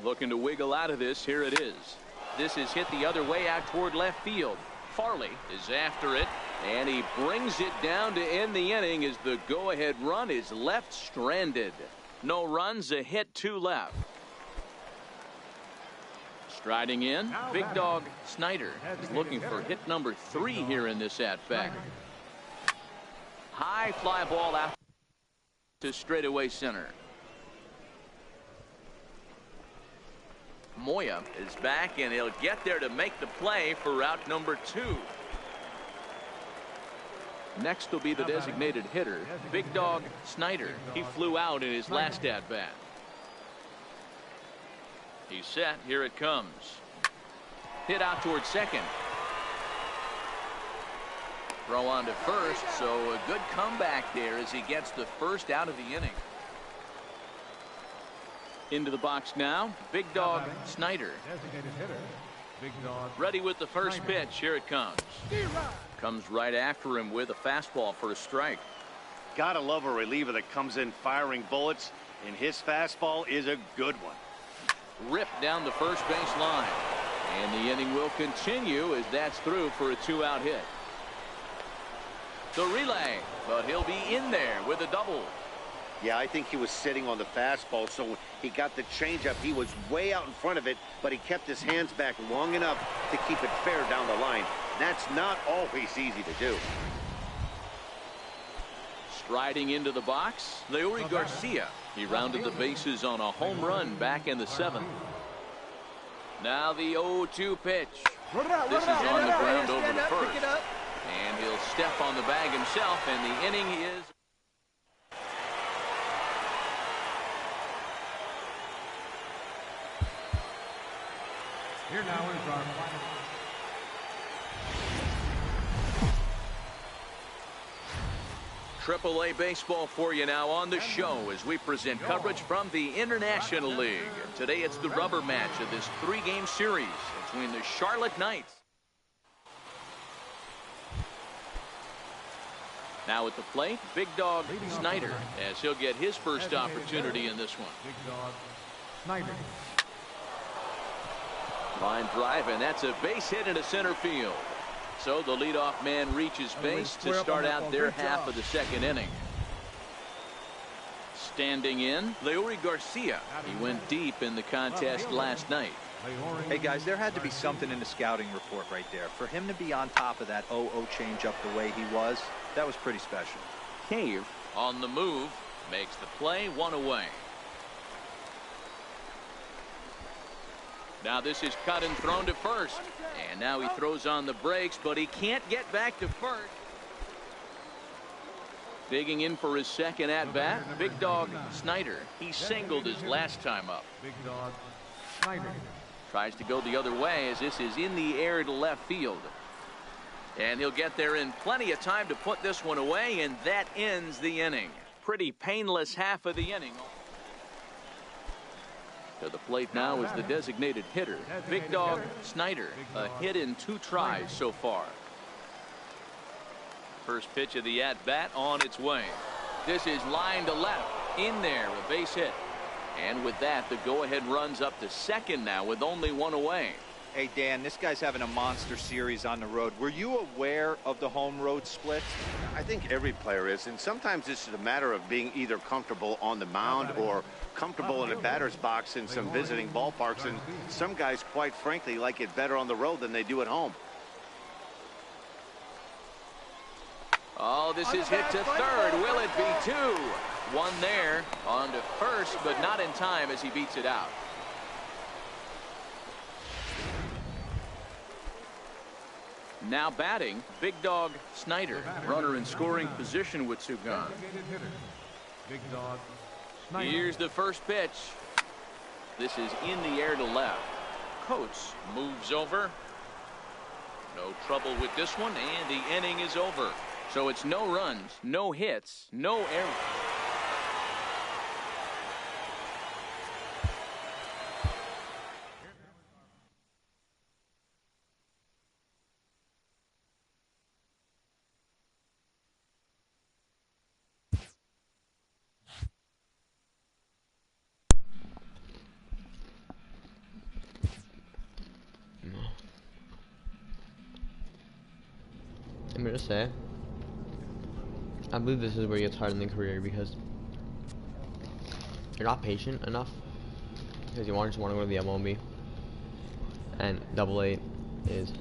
Looking to wiggle out of this. Here it is. This is hit the other way out toward left field. Farley is after it, and he brings it down to end the inning as the go-ahead run is left stranded. No runs, a hit, 2 left. Striding in, Big Dog Snyder is looking for hit number 3 here in this at-bat. High fly ball out to straightaway center. Moya is back, and he'll get there to make the play for route number 2. Next will be the designated hitter, Big Dog Snyder. He flew out in his last at-bat. He's set. Here it comes. Hit out towards second. Throw on to first, so a good comeback there as he gets the 1st out of the inning. Into the box now, Big Dog Snyder. Ready with the first pitch. Here it comes. Comes right after him with a fastball for a strike. Gotta love a reliever that comes in firing bullets, and his fastball is a good one. Ripped down the first base line. And the inning will continue as that's through for a 2-out hit. The relay, but he'll be in there with a double. Yeah, I think he was sitting on the fastball, so when he got the changeup, he was way out in front of it, but he kept his hands back long enough to keep it fair down the line. That's not always easy to do. Striding into the box, Leury Garcia. He rounded the bases on a home run back in the 7th. Now the 0-2 pitch. This is on the ground over to first. And he'll step on the bag himself, and the inning is... Here now is our final. AAA baseball for you now on the show as we present coverage from the International League. Today it's the rubber match of this 3-game series between the Charlotte Knights. Now at the plate, Big Dog Snyder, as he'll get his first opportunity in this one. Big Dog Snyder. Line drive, and that's a base hit into center field. So the leadoff man reaches base to start out their half of the 2nd inning. Standing in, Leury Garcia. He went deep in the contest last night. Hey guys, there had to be something in the scouting report right there. For him to be on top of that 0-0 changeup the way he was, that was pretty special. Cave on the move, makes the play, 1 away. Now this is cut and thrown to first. And now he throws on the brakes, but he can't get back to first. Digging in for his 2nd at-bat, Big Dog Snyder. He singled his last time up. Big Dog Snyder. Tries to go the other way as this is in the air to left field. And he'll get there in plenty of time to put this one away, and that ends the inning. Pretty painless half of the inning. To the plate now is the designated hitter, Big Dog Snyder. A hit in 2 tries so far. First pitch of the at-bat on its way. This is line to left. In there, a base hit. And with that, the go-ahead runs up to second now with only one away. Hey, Dan, this guy's having a monster series on the road. Were you aware of the home road split? I think every player is, and sometimes this is a matter of being either comfortable on the mound or comfortable in a batter's box in some visiting ballparks, and some guys, quite frankly, like it better on the road than they do at home. Oh, this is hit to third. Will it be two? One there. On to first, but not in time as he beats it out. Now batting, big dog Snyder. Runner in scoring position with two gone. Big dog Snyder. Here's the first pitch. This is in the air to left. Coates moves over. No trouble with this one, and the inning is over. So it's no runs, no hits, no errors. I'm gonna say, I believe this is where it gets hard in the career because you're not patient enough because you just want to go to the MLB, and AA is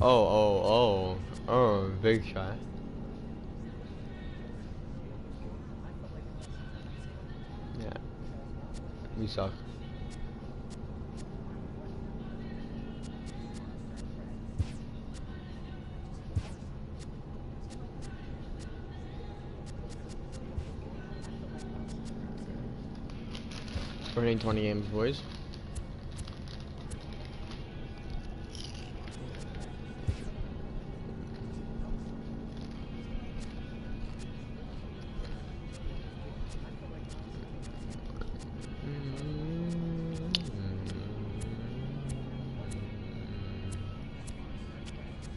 oh, big shot. Yeah, we suck. We're hitting 20 games, boys.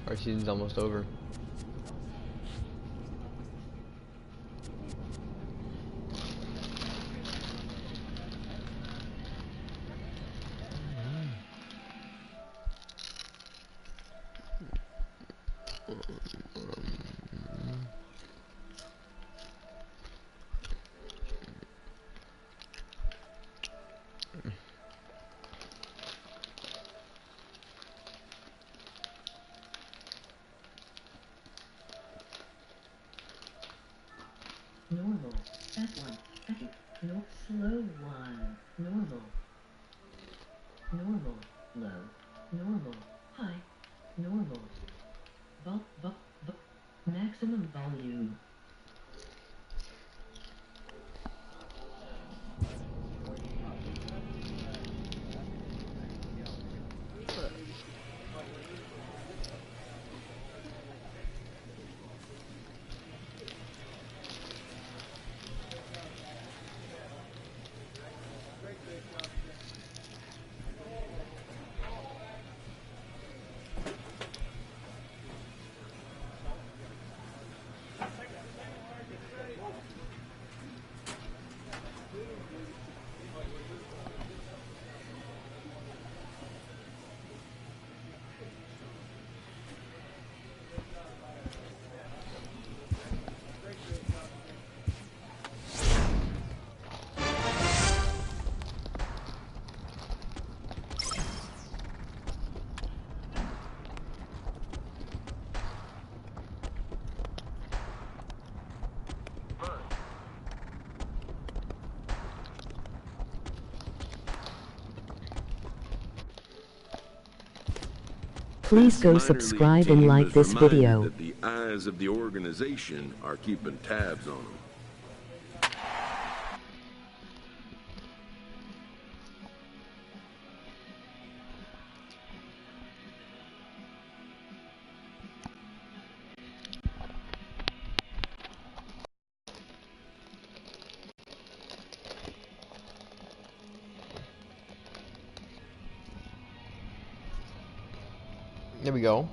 Our season's almost over. Normal. That one. Second. No, slow one. Normal. Normal. Low. Normal. High. Normal. Maximum volume. Please go subscribe and like this video. That the eyes of the organization are keeping tabs on them. There we go.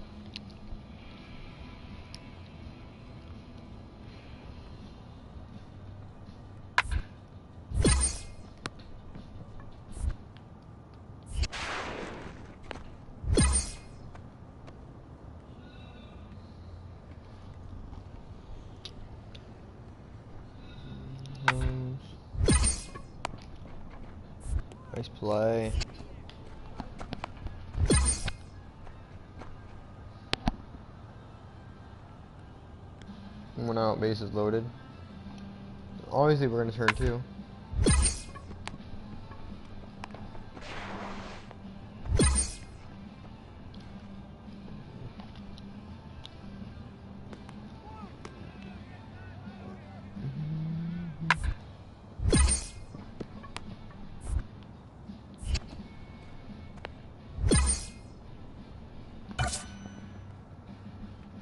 Nice play. One out, bases loaded. Obviously, we're gonna turn two.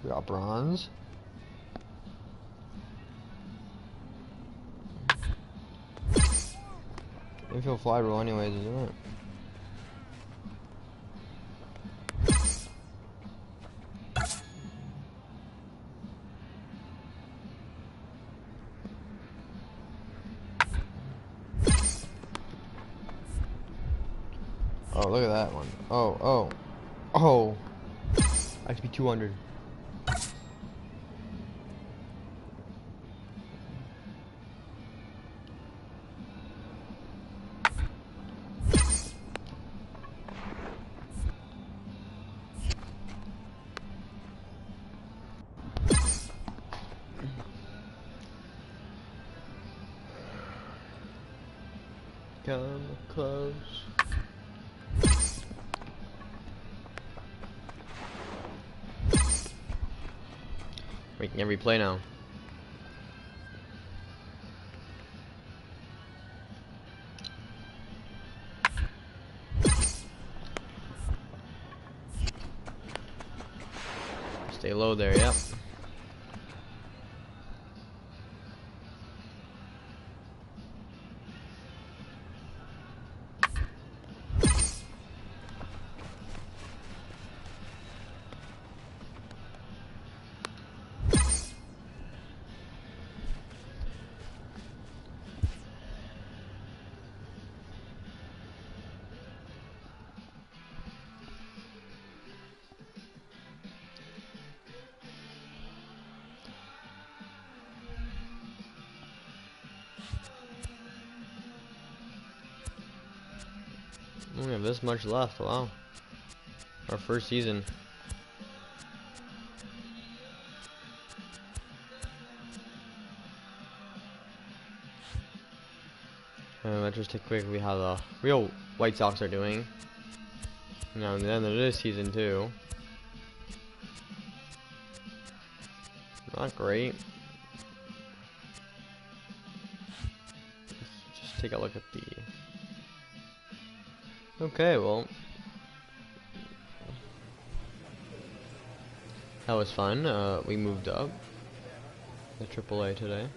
We got bronze. Infield fly roll anyways, isn't it? Oh, look at that one. Oh. XP 200. Come close. Making every play now. Stay low there, yep. We have this much left, wow. Our first season. Let's just take quick. We have the real White Sox are doing. Now, at the end of this season too. Not great. Let's just take a look at the. Okay, well, that was fun. We moved up the AAA today.